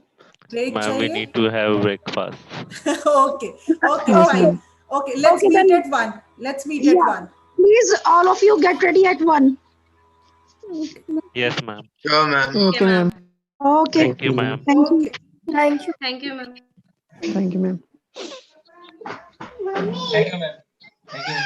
[SPEAKER 1] Break
[SPEAKER 6] Ma'am, we
[SPEAKER 1] chahiye?
[SPEAKER 6] need to have breakfast.
[SPEAKER 1] Okay,
[SPEAKER 11] Yes,
[SPEAKER 1] fine.
[SPEAKER 11] ma'am.
[SPEAKER 1] Okay, let's
[SPEAKER 12] Okay,
[SPEAKER 1] meet
[SPEAKER 12] then.
[SPEAKER 1] at 1. Let's meet at
[SPEAKER 12] Yeah.
[SPEAKER 1] 1.
[SPEAKER 12] Please, all of you get ready at 1.
[SPEAKER 6] Yes, ma'am.
[SPEAKER 13] Sure, ma'am.
[SPEAKER 11] Okay, ma'am.
[SPEAKER 12] Okay.
[SPEAKER 6] Thank you, ma'am.
[SPEAKER 12] Thank you.
[SPEAKER 1] Okay.
[SPEAKER 4] Thank you.
[SPEAKER 13] Thank you, ma'am.
[SPEAKER 11] Thank you, ma'am.
[SPEAKER 13] Thank you, ma'am. Thank you, ma'am.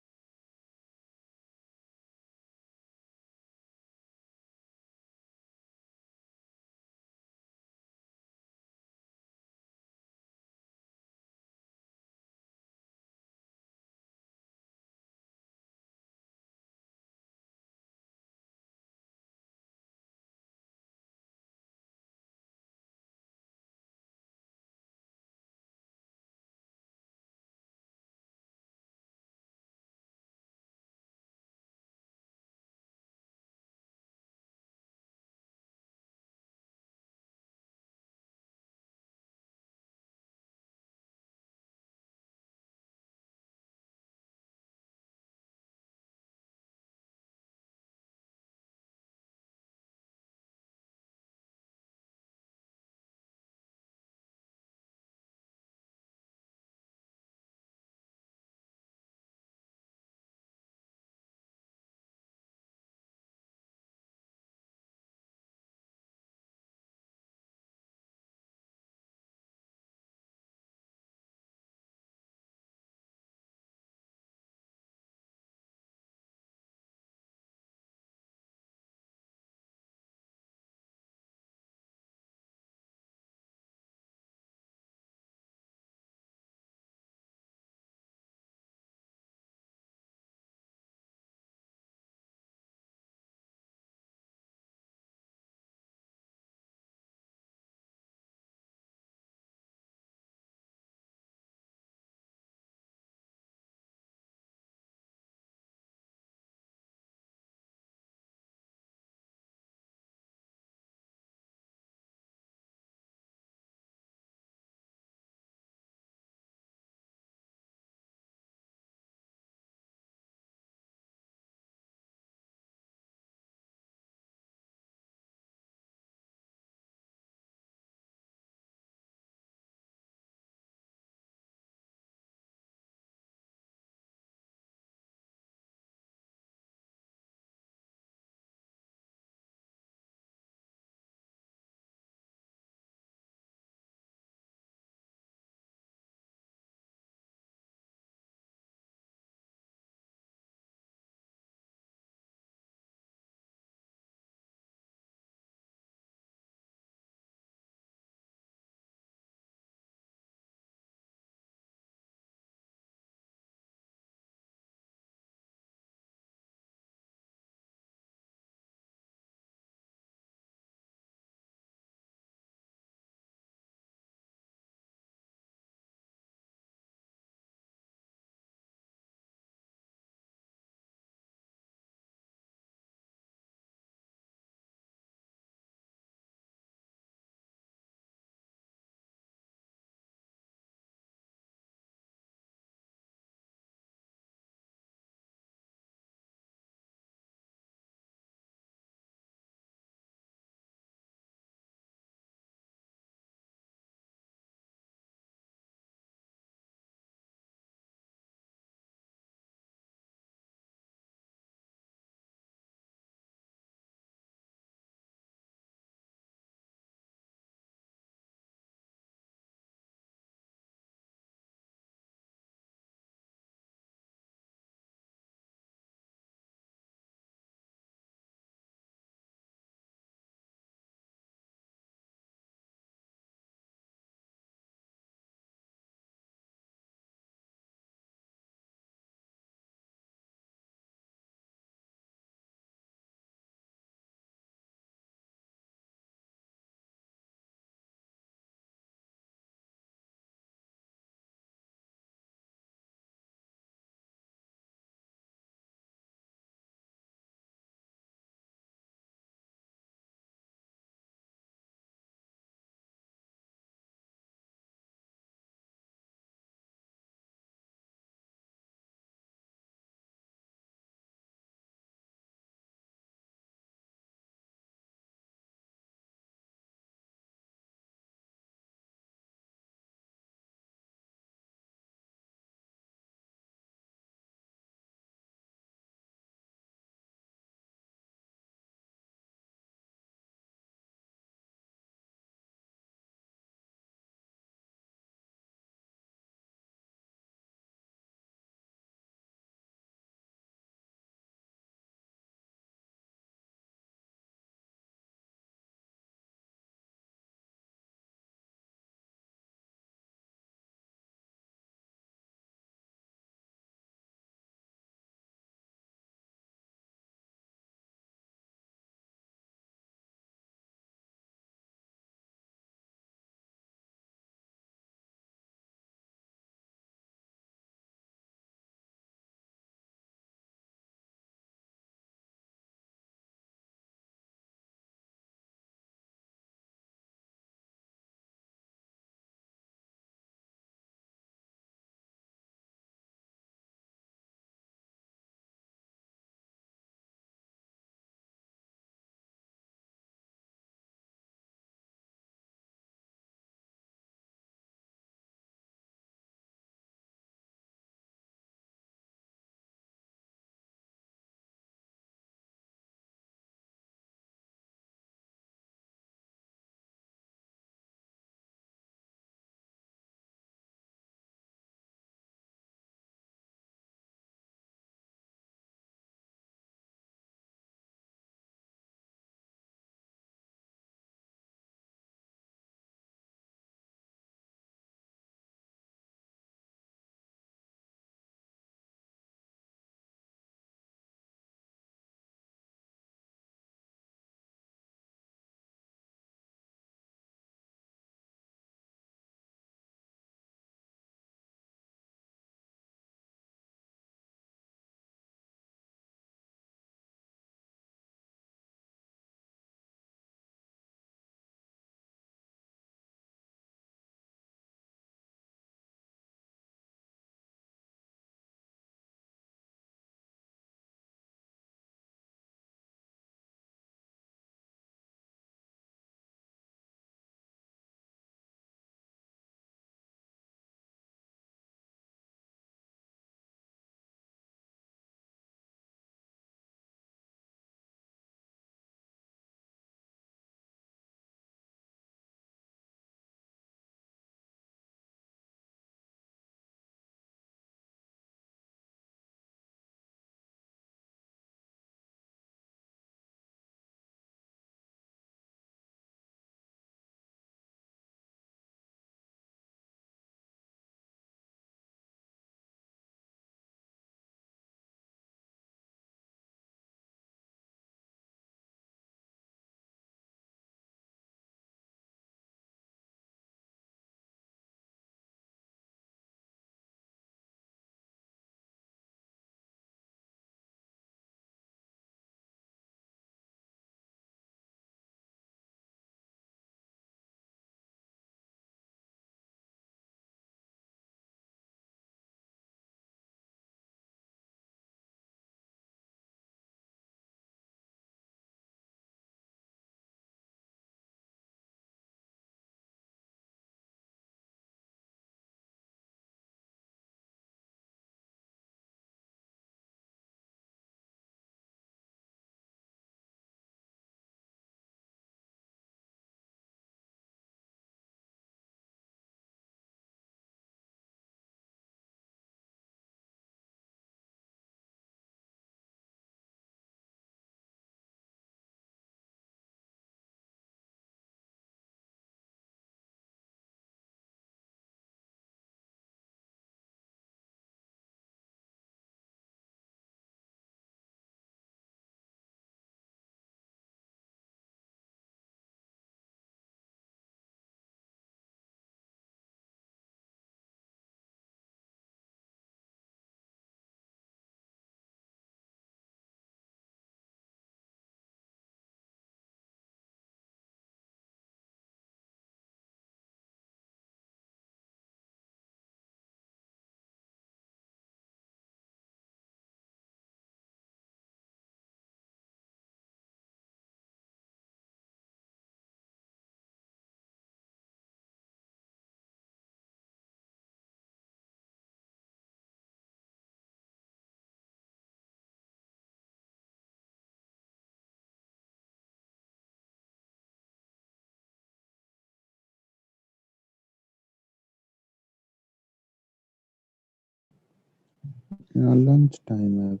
[SPEAKER 14] lunch time.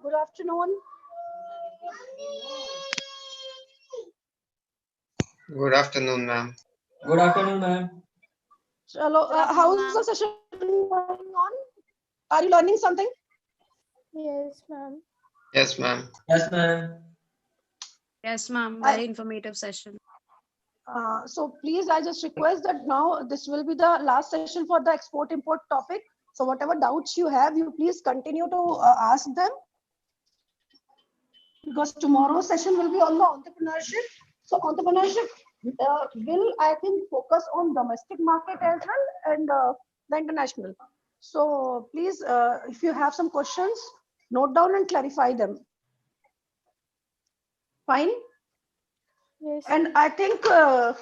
[SPEAKER 12] Good afternoon.
[SPEAKER 14] Good afternoon, ma'am.
[SPEAKER 13] Good afternoon, ma'am.
[SPEAKER 12] Chalo, how is the session going on? Are you learning something?
[SPEAKER 4] Yes, ma'am.
[SPEAKER 14] Yes, ma'am.
[SPEAKER 13] Yes, ma'am.
[SPEAKER 15] Yes, ma'am. Very informative session.
[SPEAKER 12] So please, I just request that now this will be the last session for the export import topic. So whatever doubts you have, you please continue to ask them. Because tomorrow's session will be on the entrepreneurship. So entrepreneurship will, I think, focus on domestic market as well and the international. So please, if you have some questions, note down and clarify them. Fine.
[SPEAKER 4] Yes.
[SPEAKER 12] And I think all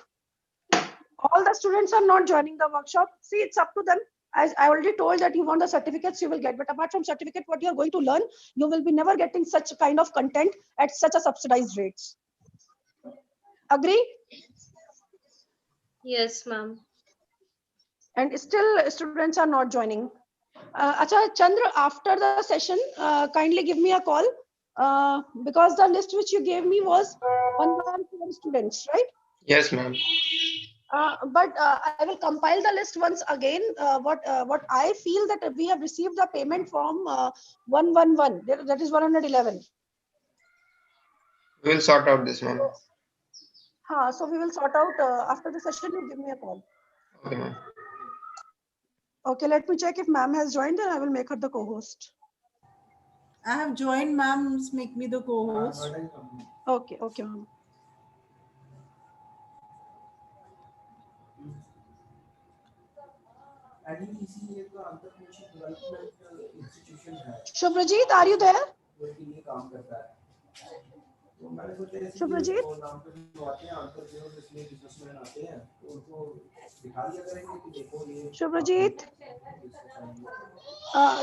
[SPEAKER 12] the students are not joining the workshop. See, it's up to them. As I already told that you want the certificates you will get, but apart from certificate, what you're going to learn, you will be never getting such kind of content at such a subsidized rates. Agree?
[SPEAKER 15] Yes, ma'am.
[SPEAKER 12] And still students are not joining. Acha, Chandra, after the session, kindly give me a call because the list which you gave me was 114 students, right?
[SPEAKER 14] Yes, ma'am.
[SPEAKER 12] But I will compile the list once again. What I feel that we have received the payment from 111, that is 111.
[SPEAKER 14] We will sort out this, ma'am.
[SPEAKER 12] So we will sort out after the session. You give me a call.
[SPEAKER 14] Okay, ma'am.
[SPEAKER 12] Okay, let me check if ma'am has joined, and I will make her the co-host.
[SPEAKER 1] I have joined, ma'am. Make me the co-host.
[SPEAKER 12] Okay, ma'am. Shubhrajit, are you there? Shubhrajit? Shubhrajit?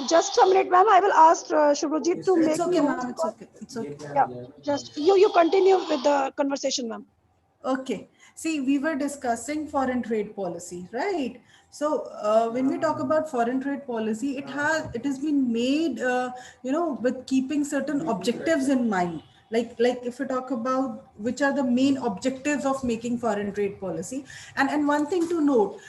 [SPEAKER 12] Just a minute, ma'am. I will ask Shubhrajit to make
[SPEAKER 1] It's okay,
[SPEAKER 12] me
[SPEAKER 1] ma'am. It's okay. It's okay.
[SPEAKER 12] Yeah, just you continue with the conversation, ma'am.
[SPEAKER 1] Okay. See, we were discussing foreign trade policy, right? So when we talk about foreign trade policy, it has been made, with keeping certain objectives in mind. Like if we talk about which are the main objectives of making foreign trade policy, and one thing to note,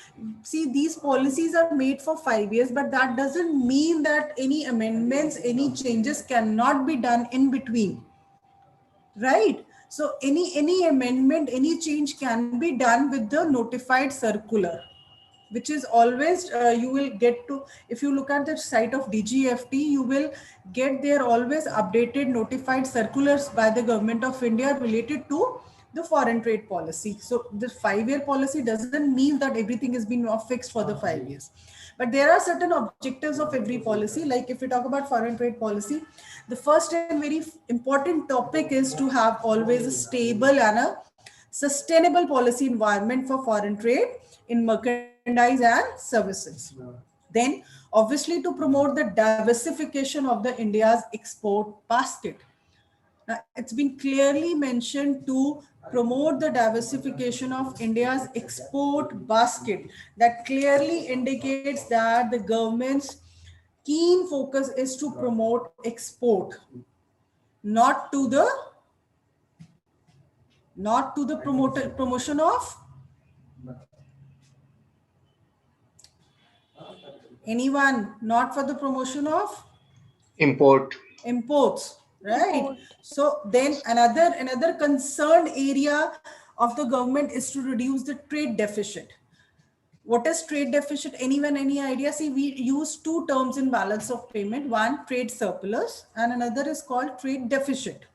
[SPEAKER 1] see, these policies are made for 5 years, but that doesn't mean that any amendments, any changes cannot be done in between, right? So any amendment, any change can be done with the notified circular, which is always you will get to, if you look at the site of DGFT, you will get there always updated notified circulars by the government of India related to the foreign trade policy. So the 5-year policy doesn't mean that everything has been fixed for the 5 years, but there are certain objectives of every policy. Like if we talk about foreign trade policy, the first and very important topic is to have always a stable and a sustainable policy environment for foreign trade in merchandise and services. Then obviously to promote the diversification of the India's export basket. Now, it's been clearly mentioned to promote the diversification of India's export basket. That clearly indicates that the government's keen focus is to promote export, not to the promotion of anyone, not for the promotion of imports, right? So then another concerned area of the government is to reduce the trade deficit. What is trade deficit? Anyone, any idea? See, we use two terms in balance of payment. One, trade surplus, and another is called trade deficit.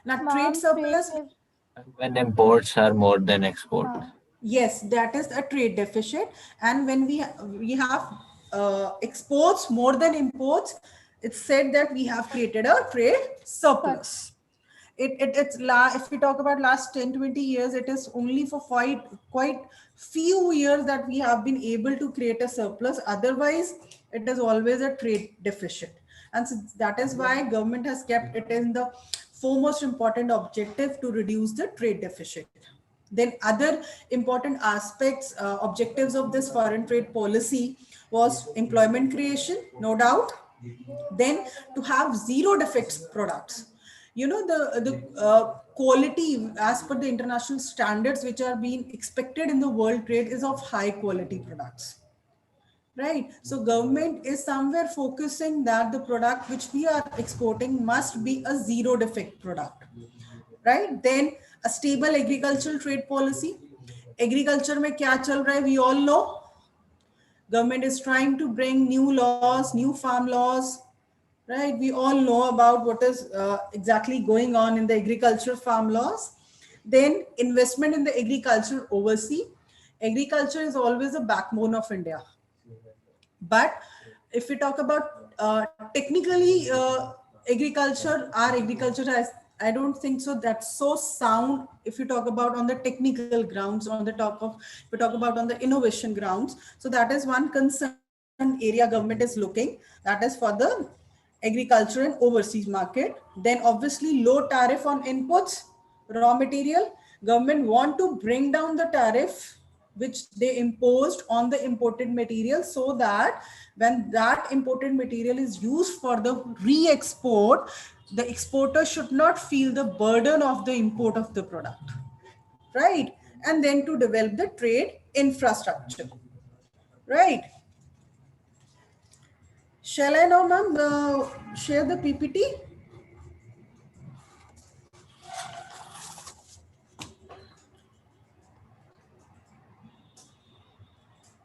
[SPEAKER 1] Now, trade surplus,
[SPEAKER 10] when imports are more than exports.
[SPEAKER 1] yes, that is a trade deficit. And when we have exports more than imports, it's said that we have created a trade surplus. If we talk about last 10-20 years, it is only for quite few years that we have been able to create a surplus. Otherwise, it is always a trade deficit. And so that is why government has kept it in the foremost important objective to reduce the trade deficit. Then other important aspects, objectives of this foreign trade policy was employment creation, no doubt. Then to have zero defects products. The quality as per the international standards which are being expected in the world trade is of high quality products, right? So government is somewhere focusing that the product which we are exporting must be a zero defect product, right? Then a stable agricultural trade policy. Agriculture में क्या चल रहा है, we all know. Government is trying to bring new laws, new farm laws, right? We all know about what is exactly going on in the agriculture farm laws. Then investment in the agriculture overseas. Agriculture is always a backbone of India. But if we talk about technically our agriculture has, I don't think so that's so sound if you talk about on the technical grounds, on the talk of, if we talk about on the innovation grounds. So that is one concern area government is looking, that is for the agriculture and overseas market. Then obviously low tariff on inputs, raw material. Government want to bring down the tariff which they imposed on the imported material, so that when that imported material is used for the re-export, the exporter should not feel the burden of the import of the product, right? And then to develop the trade infrastructure, right? Shall I now, ma'am, share the PPT?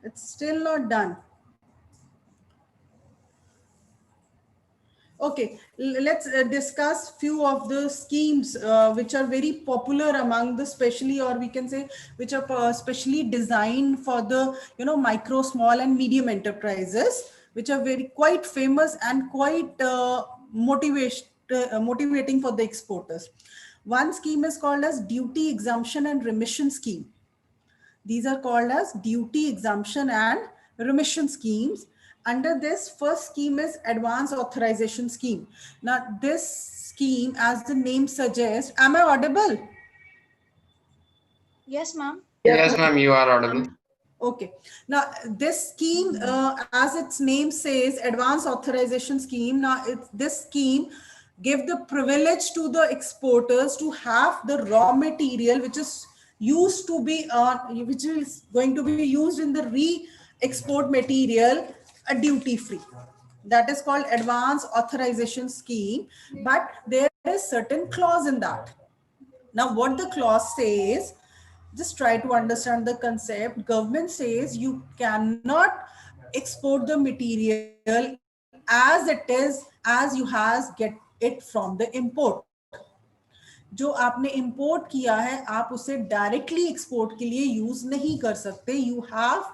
[SPEAKER 1] It's still not done. Okay, let's discuss few of the schemes which are very popular among the specially, or we can say which are specially designed for the micro, small and medium enterprises, which are very quite famous and quite motivating for the exporters. One scheme is called as duty exemption and remission scheme. These are called as duty exemption and remission schemes. Under this, first scheme is advance authorization scheme. Now, this scheme, as the name suggests, am I audible?
[SPEAKER 15] Yes, ma'am.
[SPEAKER 14] Yes, ma'am, you are audible.
[SPEAKER 1] Okay. Now, this scheme, as its name says, advance authorization scheme. Now, this scheme give the privilege to the exporters to have the raw material which is used to be which is going to be used in the re-export material a duty free. That is called advance authorization scheme. But there is certain clause in that. Now, what the clause says, just try to understand the concept. Government says you cannot export the material as it is, as you has get it from the import. जो आपने import किया है, आप उसे directly export के लिए use नहीं कर सकते. You have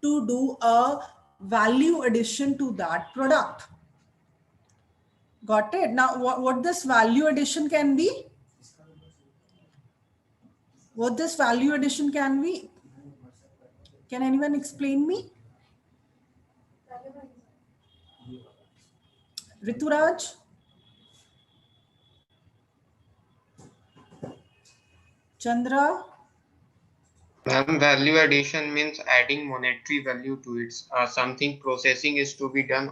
[SPEAKER 1] to do a value addition to that product. Got it? Now, what this value addition can be? What this value addition can be? Can anyone explain me? Rituraj? Chandra?
[SPEAKER 14] Ma'am, value addition means adding monetary value to it. Something processing is to be done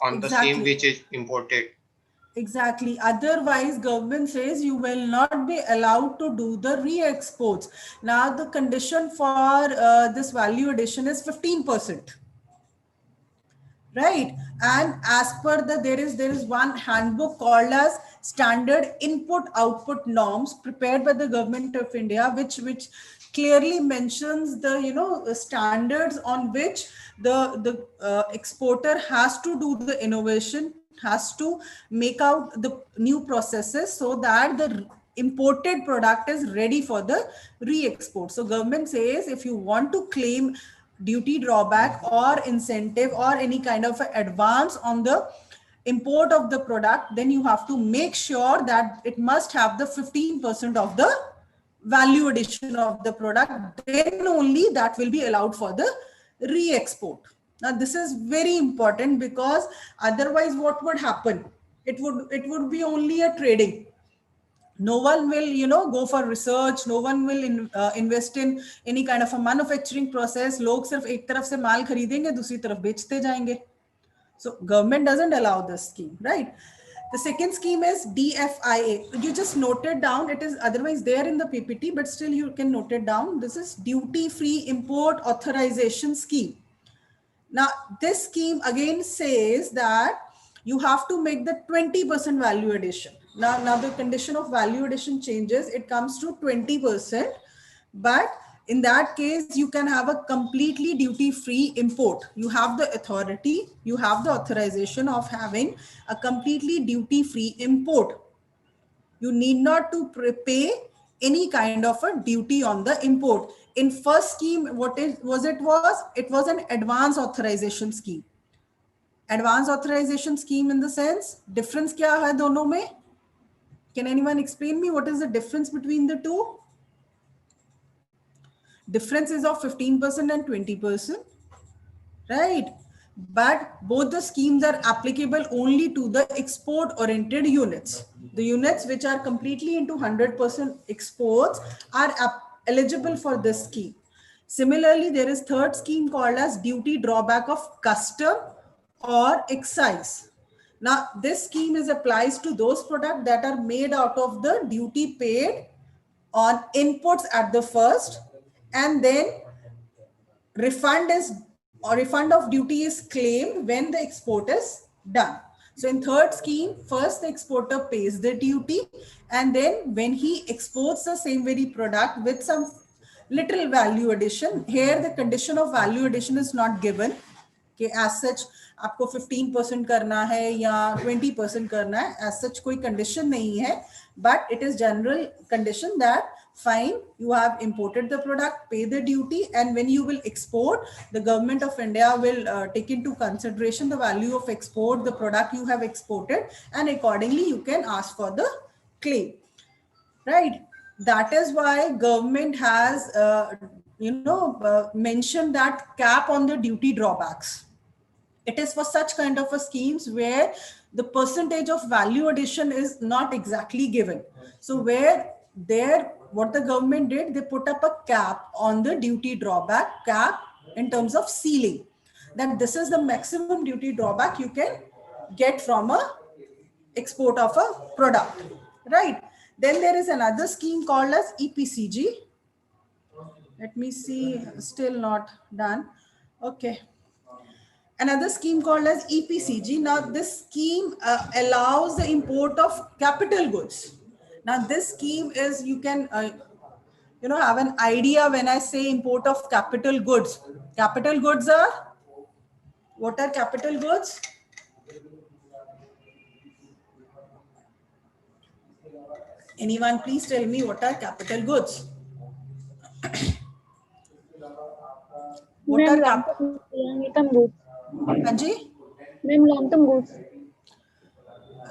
[SPEAKER 14] on the same which is imported.
[SPEAKER 1] Exactly. Otherwise, government says you will not be allowed to do the re-exports. Now, the condition for this value addition is 15%. Right, and as per there is one handbook called as standard input output norms prepared by the government of India, which clearly mentions the standards on which the exporter has to do the innovation, has to make out the new processes so that the imported product is ready for the re-export. So government says if you want to claim duty drawback or incentive or any kind of advance on the import of the product, then you have to make sure that it must have the 15% of the value addition of the product. Then only that will be allowed for the re-export. Now this is very important, because otherwise what would happen? It would be only a trading. No one will go for research, no one will invest in any kind of a manufacturing process. Log sirf ek taraf se maal kharidenge, dusri taraf bechte jayenge. So government doesn't allow this scheme, right? The second scheme is DFIA. You just note it down. It is otherwise there in the PPT, but still you can note it down. This is duty free import authorization scheme. Now, this scheme again says that you have to make the 20% value addition. Now the condition of value addition changes. It comes to 20%, but in that case, you can have a completely duty-free import. You have the authority, you have the authorization of having a completely duty-free import. You need not to pay any kind of a duty on the import. In first scheme, what it was? It was an advance authorization scheme. Advance authorization scheme in the sense, difference kya hai dono mein? Can anyone explain me what is the difference between the two? Difference is of 15% and 20%, right? But both the schemes are applicable only to the export oriented units. The units which are completely into 100% exports are eligible for this scheme. Similarly, there is third scheme called as duty drawback of custom or excise. Now, this scheme is applies to those products that are made out of the duty paid on inputs at the first, and then refund of duty is claimed when the export is done. So in third scheme, first the exporter pays the duty, and then when he exports the same very product with some little value addition, here the condition of value addition is not given कि as such आपको 15% करना है या 20% करना है, as such कोई condition नहीं है, but it is general condition that fine, you have imported the product, pay the duty, and when you will export, the government of India will take into consideration the value of export, the product you have exported, and accordingly you can ask for the claim, right? That is why government has mentioned that cap on the duty drawbacks. It is for such kind of a schemes where the percentage of value addition is not exactly given. So where there, what the government did, they put up a cap on the duty drawback, cap in terms of ceiling, that this is the maximum duty drawback you can get from a export of a product, right? Then there is another scheme called as EPCG. Let me see, still not done. Okay. Another scheme called as EPCG. Now this scheme allows the import of capital goods. Now this scheme is, you can have an idea when I say import of capital goods. Capital goods are, what are capital goods? Anyone please tell me what are capital goods? What are
[SPEAKER 16] long-term goods.
[SPEAKER 1] Anji?
[SPEAKER 16] Ma'am, long-term goods.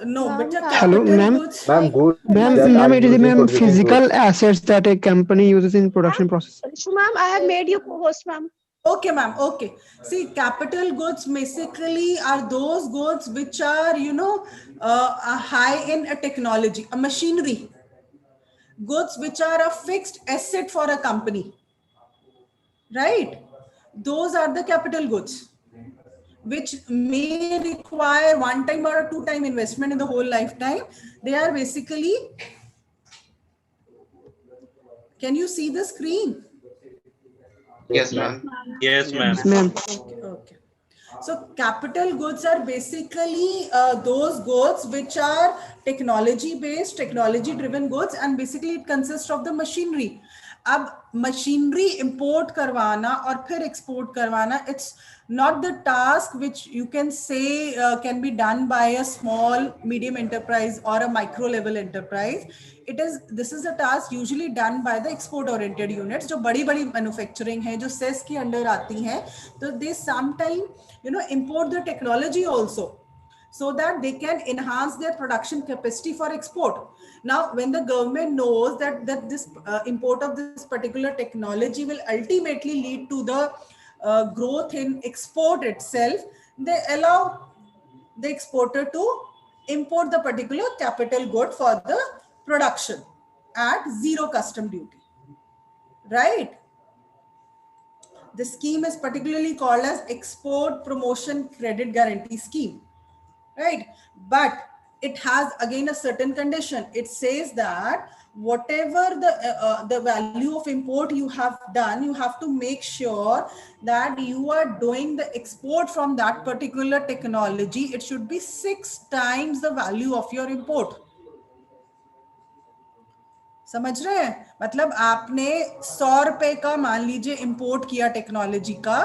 [SPEAKER 1] No, but
[SPEAKER 11] Hello,
[SPEAKER 1] capital
[SPEAKER 11] ma'am.
[SPEAKER 1] goods.
[SPEAKER 11] Ma'am, it is ma'am physical assets that a company uses in production process.
[SPEAKER 12] Ma'am, I have made you co-host, ma'am.
[SPEAKER 1] Okay, ma'am. Okay. See, capital goods basically are those goods which are, high in a technology, a machinery. Goods which are a fixed asset for a company. Right? Those are the capital goods, which may require one-time or a two-time investment in the whole lifetime. They are basically, can you see the screen?
[SPEAKER 14] Yes, ma'am.
[SPEAKER 3] Yes, ma'am.
[SPEAKER 11] Yes, ma'am.
[SPEAKER 1] Okay. So capital goods are basically those goods which are technology based, technology driven goods, and basically it consists of the machinery. अब machinery import करवाना और फिर export करवाना, it's not the task which you can say can be done by a small, medium enterprise or a micro level enterprise. This is a task usually done by the export oriented units, जो बड़ी बड़ी manufacturing है, जो cess के under आती हैं, तो they sometime import the technology also, so that they can enhance their production capacity for export. Now, when the government knows that this import of this particular technology will ultimately lead to the growth in export itself, they allow the exporter to import the particular capital good for the production at zero custom duty, right? The scheme is particularly called as Export Promotion Credit Guarantee Scheme, right? But it has again a certain condition. It says that whatever the value of import you have done, you have to make sure that you are doing the export from that particular technology. It should be 6 times the value of your import. समझ रहे हैं? मतलब आपने 100 रुपए का मान लीजिए import किया टेक्नोलॉजी का,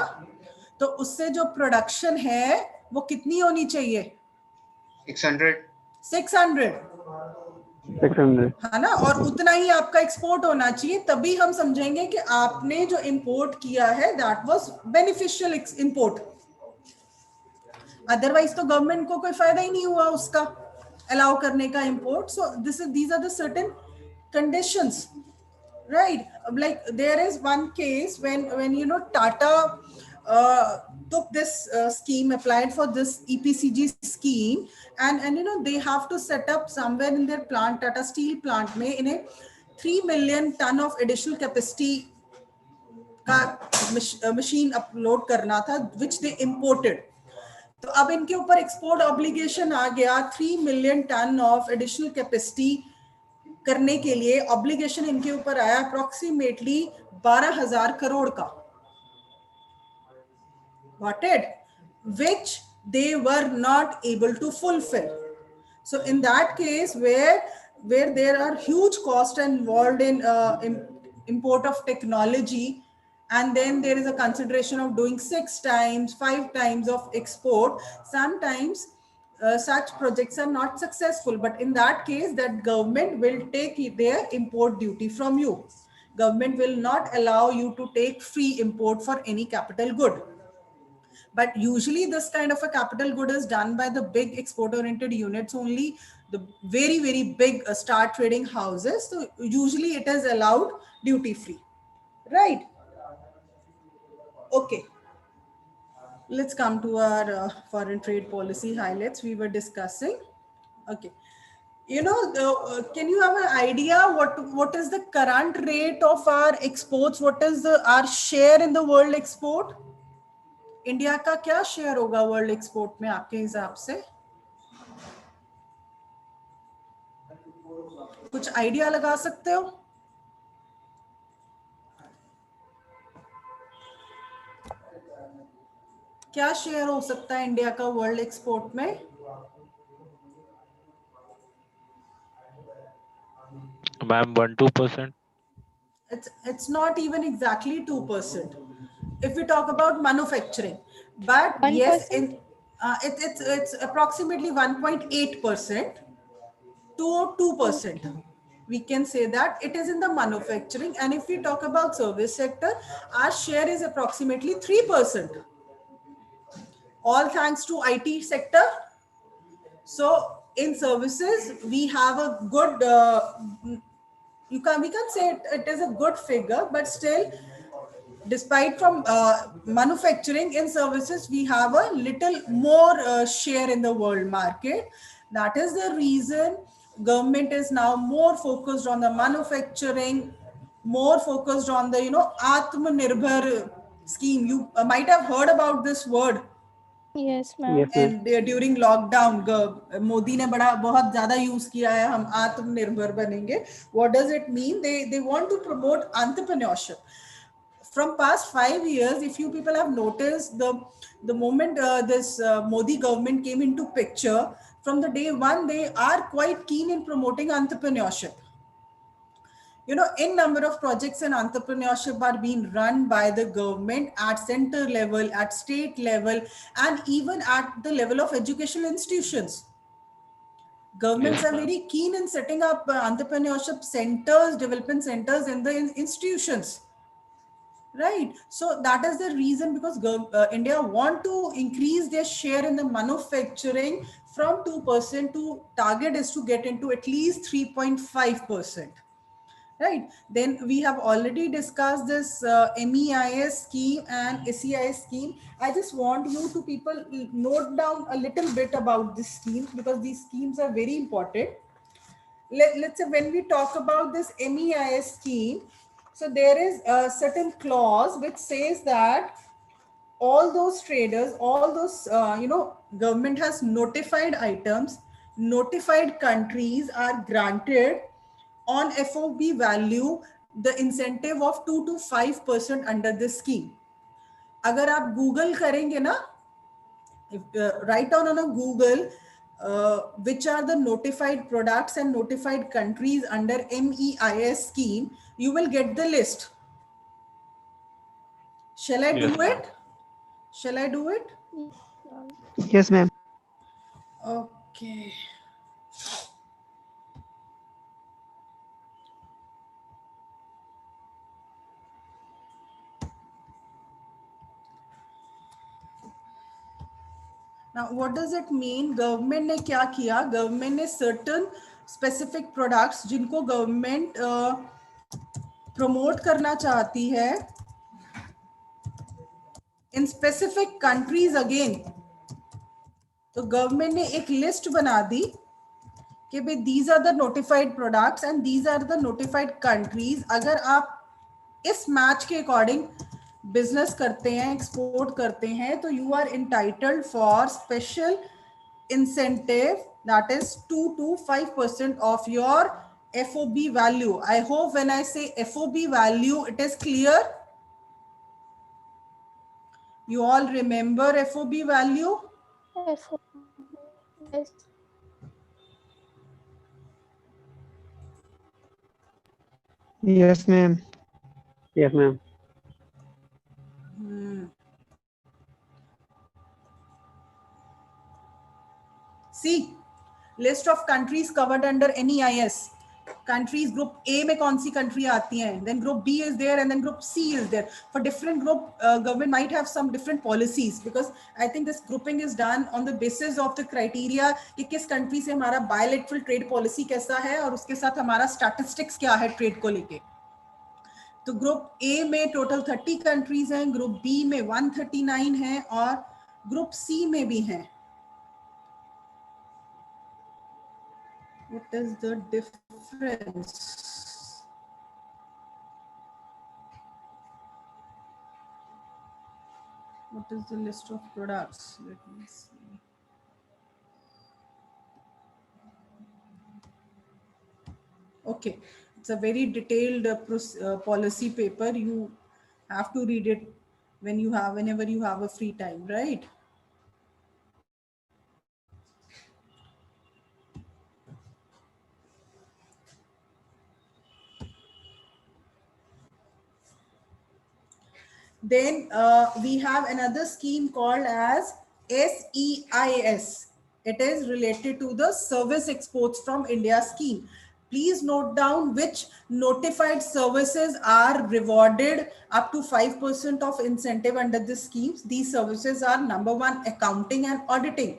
[SPEAKER 1] तो उससे जो प्रोडक्शन है वो कितनी होनी चाहिए?
[SPEAKER 14] 600
[SPEAKER 1] 600
[SPEAKER 11] 600
[SPEAKER 1] है ना, और उतना ही आपका एक्सपोर्ट होना चाहिए, तभी हम समझेंगे कि आपने जो इंपोर्ट किया है that was beneficial import. Otherwise तो गवर्नमेंट को कोई फायदा ही नहीं हुआ उसका अलाउ करने का import. So these are the certain conditions, right? Like there is one case when you know Tata took this scheme, applied for this EPCG scheme, and you know they have to set up somewhere in their plant, Tata Steel plant में इन्हें 3 million ton of additional capacity का machine upload करना था, which they imported. तो अब इनके ऊपर export obligation आ गया. 3 million ton of additional capacity करने के लिए ऑब्लिगेशन इनके ऊपर आया अप्रोक्सीमेटली 12,000 करोड़ का. Got it? Which they were not able to fulfill. So in that case, where there are huge costs involved in import of technology, and then there is a consideration of doing 6 times, 5 times of export, sometimes such projects are not successful. But in that case, that government will take their import duty from you. Government will not allow you to take free import for any capital good. But usually this kind of a capital good is done by the big export oriented units only, the very, very big star trading houses. So usually it is allowed duty free, right? Okay. Let's come to our foreign trade policy highlights we were discussing. Okay. You know, can you have an idea what is the current rate of our exports? What is our share in the world export? India का क्या share होगा world export में आपके हिसाब से? कुछ idea लगा सकते हो? क्या शेयर हो सकता है इंडिया का वर्ल्ड एक्सपोर्ट में?
[SPEAKER 6] Ma'am 1-2%.
[SPEAKER 1] It's not even exactly 2%. If we talk about manufacturing, but
[SPEAKER 4] 1%?
[SPEAKER 1] Yes, it's approximately 1.8% to 2%. We can say that it is in the manufacturing. And if we talk about service sector, our share is approximately 3%. All thanks to IT sector. So in services, we have a good, we can say it is a good figure, but still, despite from manufacturing, in services, we have a little more share in the world market. That is the reason government is now more focused on the manufacturing, more focused on the, you know, Atmanirbhar scheme. You might have heard about this word.
[SPEAKER 4] Yes, ma'am.
[SPEAKER 1] And during lockdown, Modi ने बहुत ज़्यादा use किया है, हम आत्मनिर्भर बनेंगे. What does it mean? They want to promote entrepreneurship. From past 5 years, if you people have noticed, the moment this Modi government came into picture, from the day one, they are quite keen in promoting entrepreneurship. You know, in number of projects in entrepreneurship are being run by the government at center level, at state level, and even at the level of educational institutions. Governments
[SPEAKER 6] Yes,
[SPEAKER 1] are
[SPEAKER 6] ma'am.
[SPEAKER 1] very keen in setting up entrepreneurship centers, development centers in the institutions. Right. So that is the reason, because India want to increase their share in the manufacturing from 2% to target is to get into at least 3.5%. Right. Then we have already discussed this MEIS scheme and SEIS scheme. I just want you to people note down a little bit about these schemes, because these schemes are very important. Let's say when we talk about this MEIS scheme, So there is a certain clause which says that all those traders, all those, government has notified items, notified countries are granted on FOB value the incentive of 2 to 5% under this scheme. अगर आप Google करेंगे ना, write down on a Google which are the notified products and notified countries under MEIS scheme, you will get the list. Shall I do it? Shall I do it?
[SPEAKER 11] Yes, ma'am.
[SPEAKER 1] Okay. Now, what does it mean? Government ने क्या किया? Government ने certain specific products जिनको government promote करना चाहती है in specific countries again. तो government ने एक list बना दी कि भाई these are the notified products and these are the notified countries. अगर आप इस मैच के अकॉर्डिंग बिजनेस करते हैं, एक्सपोर्ट करते हैं, तो you are entitled for special incentive, that is 2 to 5% of your FOB value. I hope when I say FOB value, it is clear. You all remember FOB value?
[SPEAKER 4] Yes.
[SPEAKER 11] Yes, ma'am.
[SPEAKER 8] Yes, ma'am.
[SPEAKER 1] See, list of countries covered under NEIS. Countries group A में कौन सी country आती हैं, then group B is there and then group C is there. For different group, government might have some different policies because I think this grouping is done on the basis of the criteria कि किस country से हमारा bilateral trade policy कैसा है और उसके साथ हमारा statistics क्या है trade को लेके. तो ग्रुप A में टोटल 30 कंट्रीज हैं, ग्रुप B में 139 हैं और ग्रुप C में भी हैं. What is the difference? What is the list of products? Let me see. Okay, it's a very detailed policy paper. You have to read it whenever you have a free time, right? Then we have another scheme called as SEIS. It is related to the service exports from India scheme. Please note down which notified services are rewarded up to 5% of incentive under this schemes. These services are number one, accounting and auditing.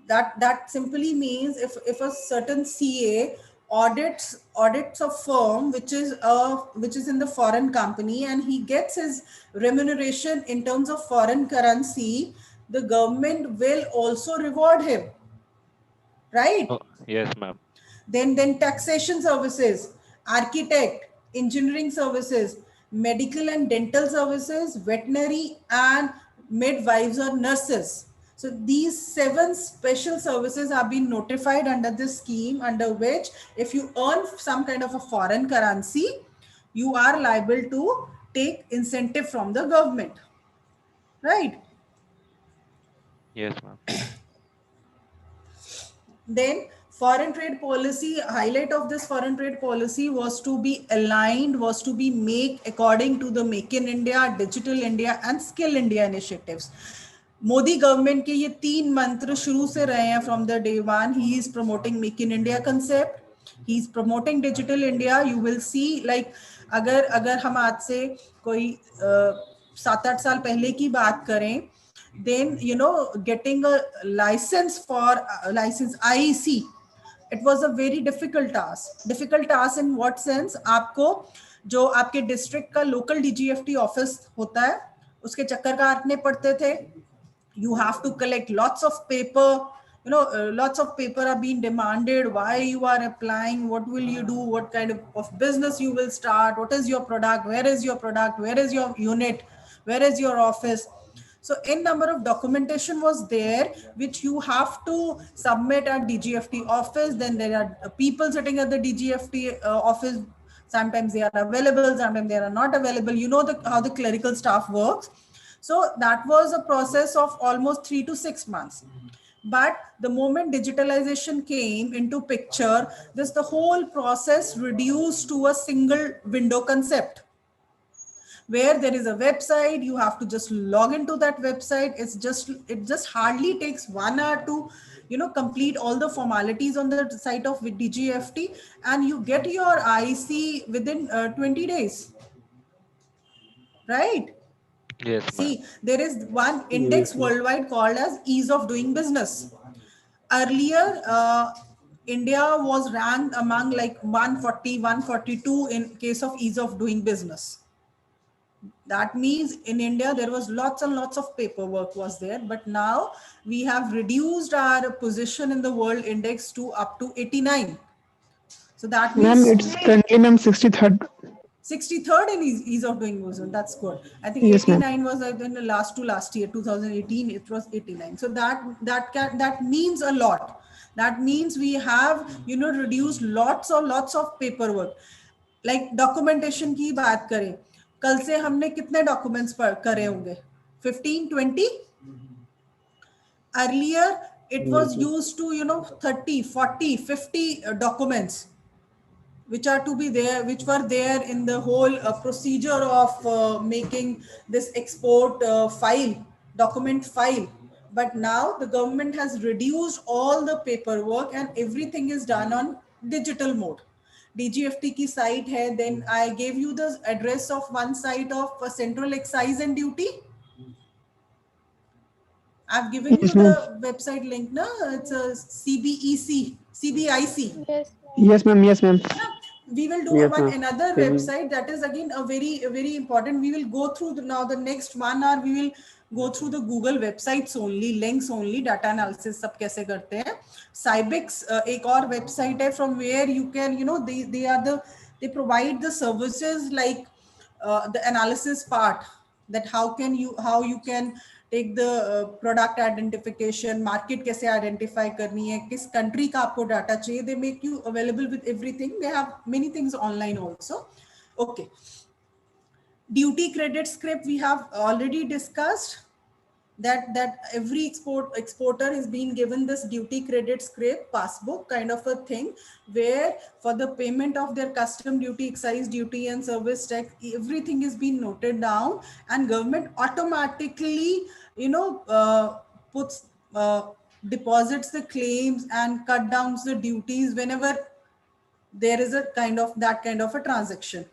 [SPEAKER 1] That simply means if a certain CA audits a firm which is in the foreign company and he gets his remuneration in terms of foreign currency, the government will also reward him, right?
[SPEAKER 6] Oh, yes, ma'am.
[SPEAKER 1] Then taxation services, architect, engineering services, medical and dental services, veterinary and midwives or nurses. So these 7 special services have been notified under this scheme, under which if you earn some kind of a foreign currency, you are liable to take incentive from the government, right?
[SPEAKER 6] Yes, ma'am.
[SPEAKER 1] Then foreign trade policy, highlight of this foreign trade policy was to be aligned, was to be made according to the Make in India, Digital India and Skill India initiatives. Modi government के ये 3 मंत्र शुरू से रहे हैं from the day one. He is promoting make in India concept, he is promoting digital India. You will see like अगर हम आज से कोई 7-8 साल पहले की बात करें, then getting a license for license IEC, it was a very difficult task in what sense? आपको जो आपके डिस्ट्रिक्ट का लोकल DGFT ऑफिस होता है उसके चक्कर काटने पड़ते थे. You have to collect lots of paper, lots of paper are being demanded, why you are applying, what will you do, what kind of business you will start, what is your product, where is your product, where is your unit, where is your office. So n number of documentation was there which you have to submit at DGFT office. Then there are people sitting at the DGFT office. Sometimes they are available, sometimes they are not available. How the clerical staff works. So that was a process of almost 3 to 6 months. But the moment digitalization came into picture, the whole process reduced to a single window concept, where there is a website. You have to just log into that website. It just hardly takes 1 hour to complete all the formalities on the site of DGFT, and you get your IC within 20 days, right?
[SPEAKER 6] Yes, ma'am.
[SPEAKER 1] See, there is one index worldwide called as ease of doing business. Earlier, India was ranked among like 140, 142 in case of ease of doing business. That means in India, there was lots and lots of paperwork was there. But now we have reduced our position in the world index to up to 89. So that
[SPEAKER 11] Ma'am,
[SPEAKER 1] means
[SPEAKER 11] it's currently, ma'am, 63rd.
[SPEAKER 1] 63rd in ease of doing business. That's good. I think
[SPEAKER 11] Yes, ma'am.
[SPEAKER 1] 89 was in the last year, 2018. It was 89. So that means a lot. That means we have reduced lots of paperwork. Like documentation की बात करें, कल से हमने कितने documents करे होंगे? 15, 20? Earlier, it was used to 30, 40, 50 documents which were there in the whole procedure of making this export document file. But now the government has reduced all the paperwork and everything is done on digital mode. DGFT की site है. Then I gave you the address of one site of Central Excise and Duty. I've given you
[SPEAKER 11] Yes, ma'am.
[SPEAKER 1] the website link. No, it's a CBIC.
[SPEAKER 16] Yes.
[SPEAKER 11] Yes, ma'am. Yes, ma'am.
[SPEAKER 1] We will do
[SPEAKER 11] Yes, ma'am.
[SPEAKER 1] another website that is again a very important. We will go through now the next 1 hour. We will go through the Google websites only, links only, data analysis सब कैसे करते हैं. Cybix एक और website है from where you can they provide the services like the analysis part, that how you can take the product identification, market कैसे identify करनी है, किस country का आपको data चाहिए. They make you available with everything. They have many things online also. Okay. Duty credit script we have already discussed. That every exporter is being given this duty credit script passbook kind of a thing, where for the payment of their custom duty, excise duty and service tax, everything is being noted down, and government automatically puts deposits the claims and cut down the duties whenever there is that kind of a transaction.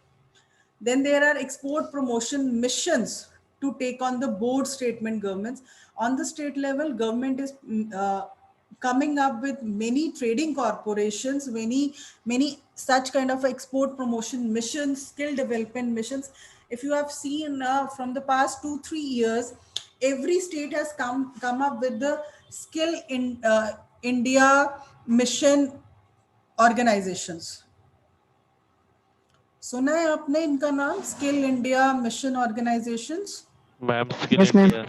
[SPEAKER 1] Then there are export promotion missions to take on the board statement governments. On the state level, government is coming up with many trading corporations, many such kind of export promotion missions, skill development missions. If you have seen from the past 2-3 years, every state has come up with the skill in India mission organizations. सुना है आपने इनका नाम, skill India mission organisations?
[SPEAKER 6] Ma'am skill
[SPEAKER 11] Yes, ma'am.
[SPEAKER 6] India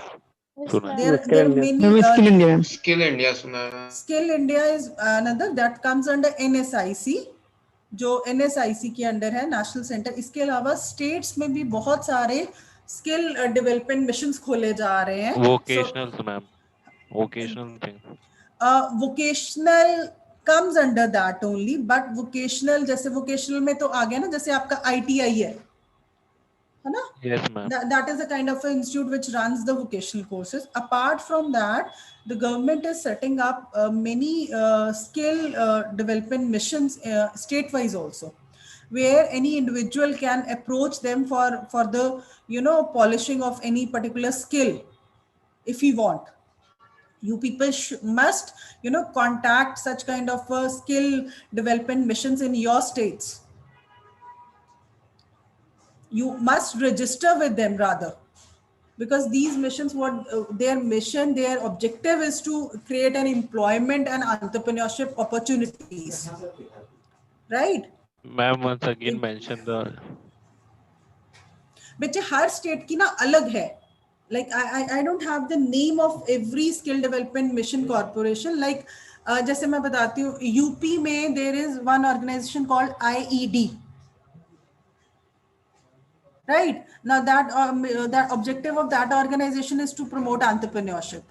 [SPEAKER 6] सुना है.
[SPEAKER 1] There are many.
[SPEAKER 11] Ma'am, it's Skill India, ma'am.
[SPEAKER 14] Skill India सुना है.
[SPEAKER 1] Skill India is another that comes under NSIC, जो NSIC के अंडर है, नेशनल सेंटर. इसके अलावा states में भी बहुत सारे स्किल डेवलपमेंट मिशंस खोले जा रहे हैं.
[SPEAKER 6] Vocational ma'am, vocational thing.
[SPEAKER 1] Vocational comes under that only, but vocational जैसे vocational में तो आ गया ना, जैसे आपका ITI है ना?
[SPEAKER 6] Yes, ma'am.
[SPEAKER 1] That is a kind of an institute which runs the vocational courses. Apart from that, the government is setting up many skill development missions state-wise also, where any individual can approach them for the polishing of any particular skill if he want. You people must contact such kind of skill development missions in your states. You must register with them rather. because these missions, their mission, their objective is to create an employment and entrepreneurship opportunities, right?
[SPEAKER 3] Ma'am, once again mention the.
[SPEAKER 1] बच्चे हर state की ना अलग है. Like I don't have the name of every skill development mission corporation. Like जैसे मैं बताती हूँ, UP में there is one organization called IED. Right now, that objective of that organization is to promote entrepreneurship.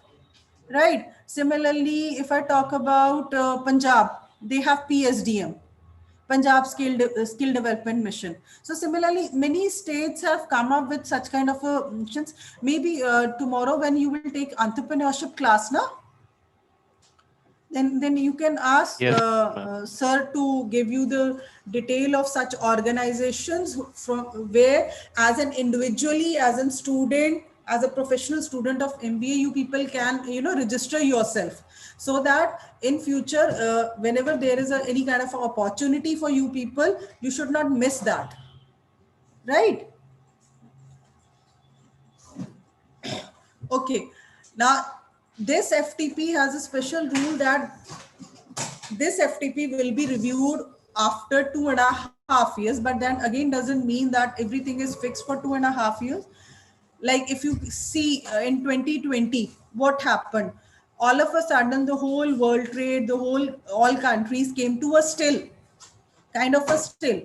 [SPEAKER 1] Right. Similarly, if I talk about Punjab, they have PSDM, Punjab Skill Development Mission. So similarly, many states have come up with such kind of missions. Maybe tomorrow when you will take entrepreneurship class, na, then you can ask
[SPEAKER 3] Yes, ma'am.
[SPEAKER 1] sir to give you the detail of such organizations from where, as an individually, as a student, as a professional student of MBA, you people can register yourself, so that in future whenever there is any kind of opportunity for you people, you should not miss that, right? Okay, now this FTP has a special rule that this FTP will be reviewed after 2.5 years, but then again doesn't mean that everything is fixed for 2.5 years. Like if you see in 2020, what happened? All of a sudden, the whole world trade, all countries came to a still, kind of a still.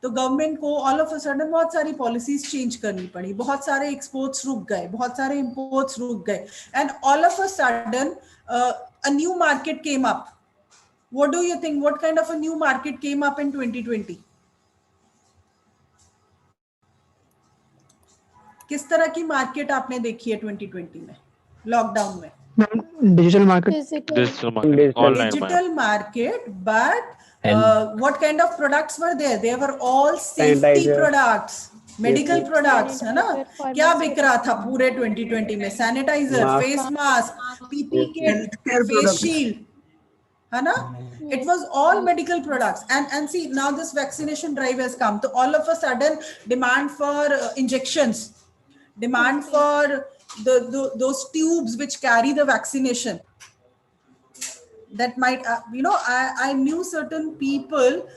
[SPEAKER 1] तो government को all of a sudden बहुत सारी policies change करनी पड़ी, बहुत सारे exports रुक गए, बहुत सारे इंपोर्ट्स रुक गए, and all of a sudden a new market came up. What do you think? What kind of a new market came up in 2020? किस तरह की मार्केट आपने देखी है 2020 में, लॉकडाउन में?
[SPEAKER 11] Digital market.
[SPEAKER 3] Digital marketing, online, ma'am.
[SPEAKER 1] Digital market, but what kind of products were there? They were all safety
[SPEAKER 11] Sanitizer.
[SPEAKER 1] products, medical
[SPEAKER 11] Yes.
[SPEAKER 1] products, है ना? क्या बिक रहा था पूरे 2020 में? Sanitiser,
[SPEAKER 11] Mask.
[SPEAKER 1] Face mask, PP
[SPEAKER 11] Yes.
[SPEAKER 1] Kit,
[SPEAKER 11] Healthcare
[SPEAKER 1] face
[SPEAKER 11] products.
[SPEAKER 1] Shield, है ना? It was all medical products, and see now this vaccination drive has come, so all of a sudden demand for injections, demand for those tubes which carry the vaccination, that might I knew certain people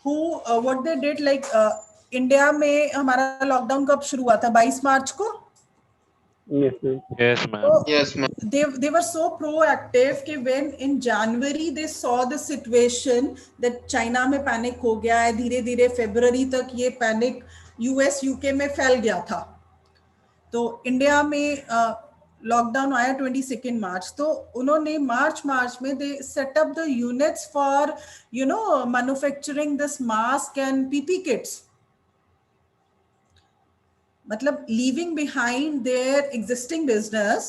[SPEAKER 1] who what they did, like India में हमारा lockdown कब शुरू हुआ था? 22 मार्च को.
[SPEAKER 11] Yes.
[SPEAKER 3] Yes, ma'am.
[SPEAKER 1] So
[SPEAKER 14] Yes, ma'am.
[SPEAKER 1] they were so proactive कि when in January they saw the situation that China में panic हो गया है, धीरे धीरे फरवरी तक ये पैनिक US UK में फैल गया था, तो इंडिया में लॉकडाउन आया 22 मार्च. तो उन्होंने मार्च में they set up the units for manufacturing this mask and PP kits. मतलब leaving behind their existing business,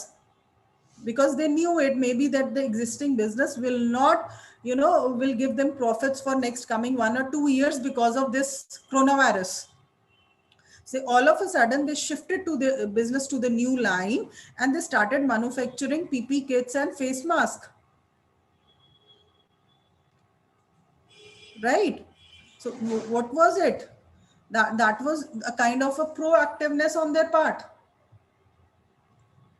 [SPEAKER 1] because they knew it maybe that the existing business will not will give them profits for next coming 1 or 2 years because of this coronavirus. So all of a sudden they shifted to the business to the new line, and they started manufacturing PP kits and face mask, right? So what was it? That was a kind of a proactiveness on their part,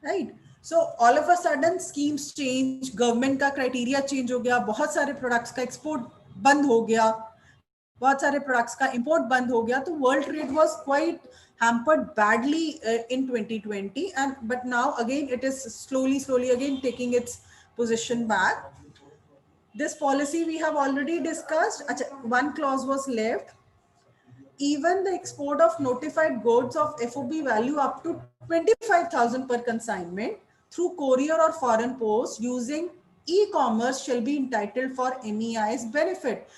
[SPEAKER 1] right? So all of a sudden schemes change, government का criteria change हो गया, बहुत सारे products का export बंद हो गया, बहुत सारे products का import बंद हो गया, तो world trade was quite hampered badly in 2020, and but now again it is slowly again taking its position back. This policy we have already discussed. One clause was left. Even the export of notified goods of FOB value up to 25,000 per consignment through courier or foreign post using e-commerce shall be entitled for MEI's benefit.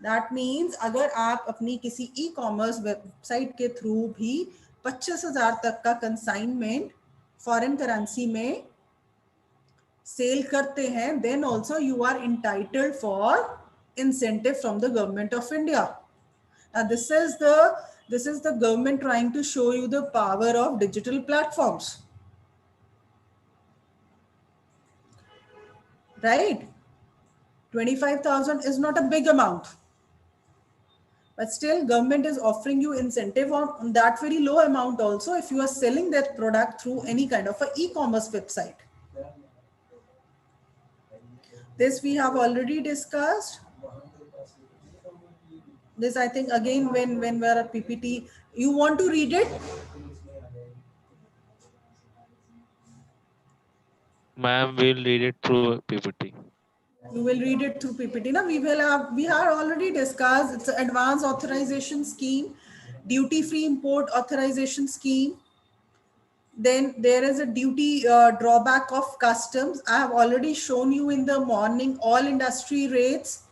[SPEAKER 1] That means अगर आप अपनी किसी e-commerce website के through भी 25,000 तक का consignment foreign currency में sale करते हैं, then also you are entitled for incentive from the government of India. Now this is the government trying to show you the power of digital platforms, right? 25,000 is not a big amount, But still government is offering you incentive on that very low amount also if you are selling that product through any kind of a e-commerce website. This we have already discussed. This I think again when we're at PPT, you want to read it?
[SPEAKER 6] Ma'am, we'll read it through PPT.
[SPEAKER 1] You will read it through PPT. Now we have already discussed it's an advanced authorization scheme, duty-free import authorization scheme. Then there is a duty drawback of customs. I have already shown you in the morning all industry rates.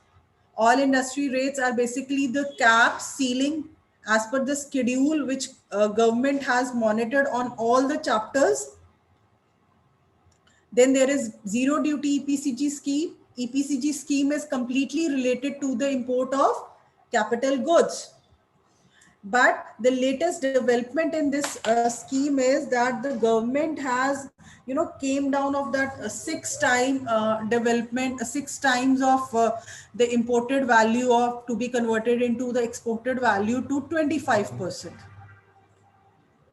[SPEAKER 1] All industry rates are basically the cap ceiling as per the schedule which government has monitored on all the chapters. Then there is zero duty EPCG scheme. EPCG scheme is completely related to the import of capital goods. But the latest development in this scheme is that the government has, came down of that 6 time development, 6 times of the imported value of to be converted into the exported value to 25%.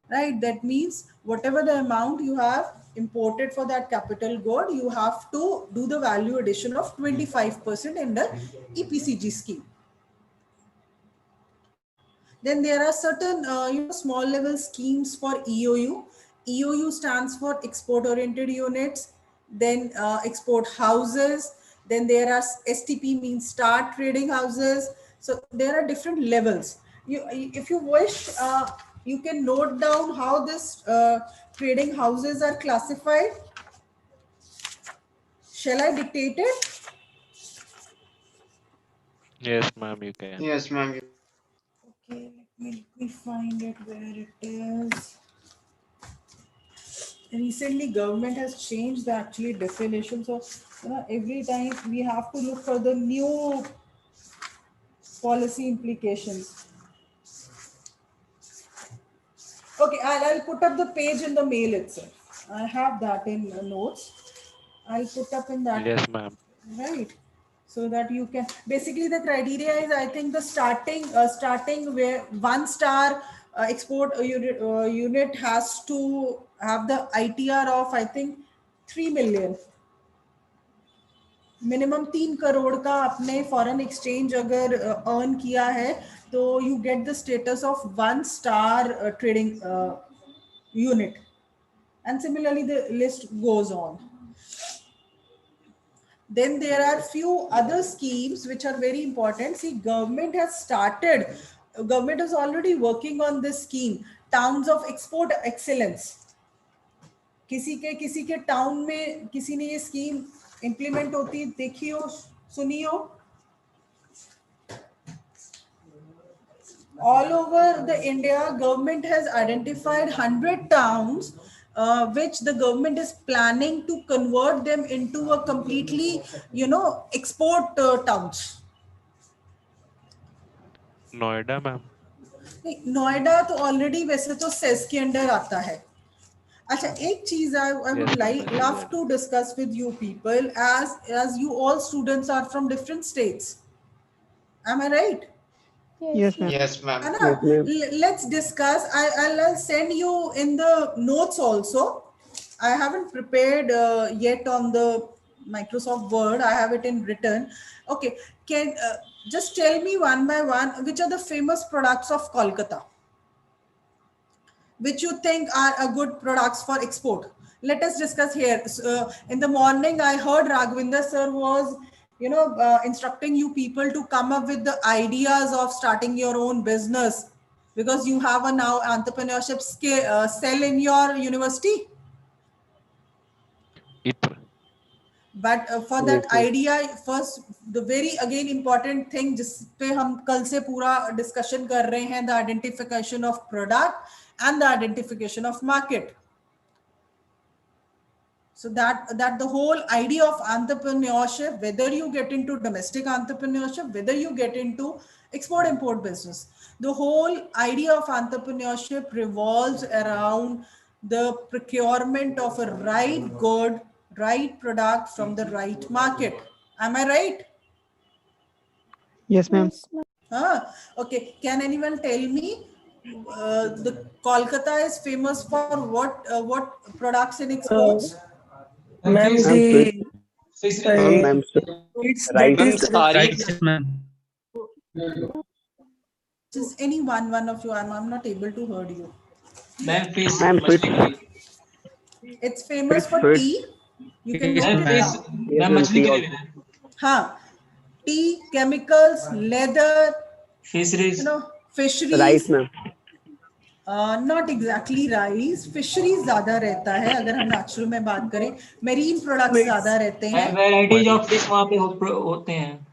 [SPEAKER 1] Right? That means whatever the amount you have imported for that capital good, you have to do the value addition of 25% in the EPCG scheme. Then there are certain, small level schemes for EOU. EOU stands for export oriented units. Then export houses. Then there are STP means start trading houses. So there are different levels. If you wish, you can note down how this trading houses are classified. Shall I dictate it?
[SPEAKER 6] Yes, ma'am, you can.
[SPEAKER 14] Yes, ma'am.
[SPEAKER 1] Okay, let me find it where it is. Recently government has changed the actually definition, so every time we have to look for the new policy implications. Okay, I'll put up the page in the mail itself. I have that in notes. I'll put up in that.
[SPEAKER 6] Yes, ma'am.
[SPEAKER 1] Right, so that you can basically the criteria is I think the starting where 1 star export unit has to have the ITR of I think 3 million. Minimum 3 crore का अपने foreign exchange अगर earn किया है तो you get the status of 1 star trading unit and similarly the list goes on. Then there are few other schemes which are very important. See, government is already working on this scheme, towns of export excellence. किसी के town में किसी ने ये scheme implement होती देखी हो सुनी हो? All over the India, government has identified 100 towns which the government is planning to convert them into a completely, export towns.
[SPEAKER 6] Noida ma'am.
[SPEAKER 1] Noida तो ऑलरेडी वैसे तो सेस के अंडर आता है. अच्छा, एक चीज I would love to discuss with you people as you all students are from different states. Am I right?
[SPEAKER 11] Yes, ma'am.
[SPEAKER 14] Yes, ma'am.
[SPEAKER 1] Let's discuss. I'll send you in the notes also. I haven't prepared yet on the Microsoft Word. I have it in written. Okay, can just tell me one by one which are the famous products of Kolkata, which you think are a good products for export. Let us discuss here. In the morning, I heard Raghavinder sir was, instructing you people to come up with the ideas of starting your own business because you have a now entrepreneurship cell in your university. But for that idea, first, the very again important thing जिस पे हम कल से पूरा discussion कर रहे हैं, the identification of product and the identification of market. So that the whole idea of entrepreneurship, whether you get into domestic entrepreneurship, whether you get into export import business, the whole idea of entrepreneurship revolves around the procurement of a right good, right product from the right market. Am I right?
[SPEAKER 11] Yes, ma'am.
[SPEAKER 1] Okay, can anyone tell me the Kolkata is famous for what products and exports?
[SPEAKER 13] Ma'am,
[SPEAKER 5] Ma'am, sweet.
[SPEAKER 13] ma'am,
[SPEAKER 1] It's
[SPEAKER 5] Rice.
[SPEAKER 13] ma'am,
[SPEAKER 1] the
[SPEAKER 13] sari.
[SPEAKER 1] just any one of you. I'm not able to hear you.
[SPEAKER 13] Ma'am, fish,
[SPEAKER 5] Ma'am, sweet.
[SPEAKER 13] machine curry.
[SPEAKER 1] It's famous for
[SPEAKER 5] Sweet.
[SPEAKER 1] tea. You can
[SPEAKER 13] Ma'am,
[SPEAKER 1] note it
[SPEAKER 13] fish,
[SPEAKER 1] down.
[SPEAKER 5] Yes,
[SPEAKER 13] ma'am,
[SPEAKER 5] ma'am.
[SPEAKER 13] मछली
[SPEAKER 5] Tea
[SPEAKER 13] के लिए
[SPEAKER 5] also.
[SPEAKER 13] ma'am.
[SPEAKER 1] हाँ, tea, chemicals, leather,
[SPEAKER 13] Fisheries.
[SPEAKER 1] fisheries.
[SPEAKER 5] Rice, ma'am.
[SPEAKER 1] Not exactly rice, fisheries ज्यादा रहता है अगर हम natural में बात करें, मेरीन प्रोडक्ट्स ज्यादा रहते हैं.
[SPEAKER 13] Ma'am, varieties of fish वहाँ पे होते हैं.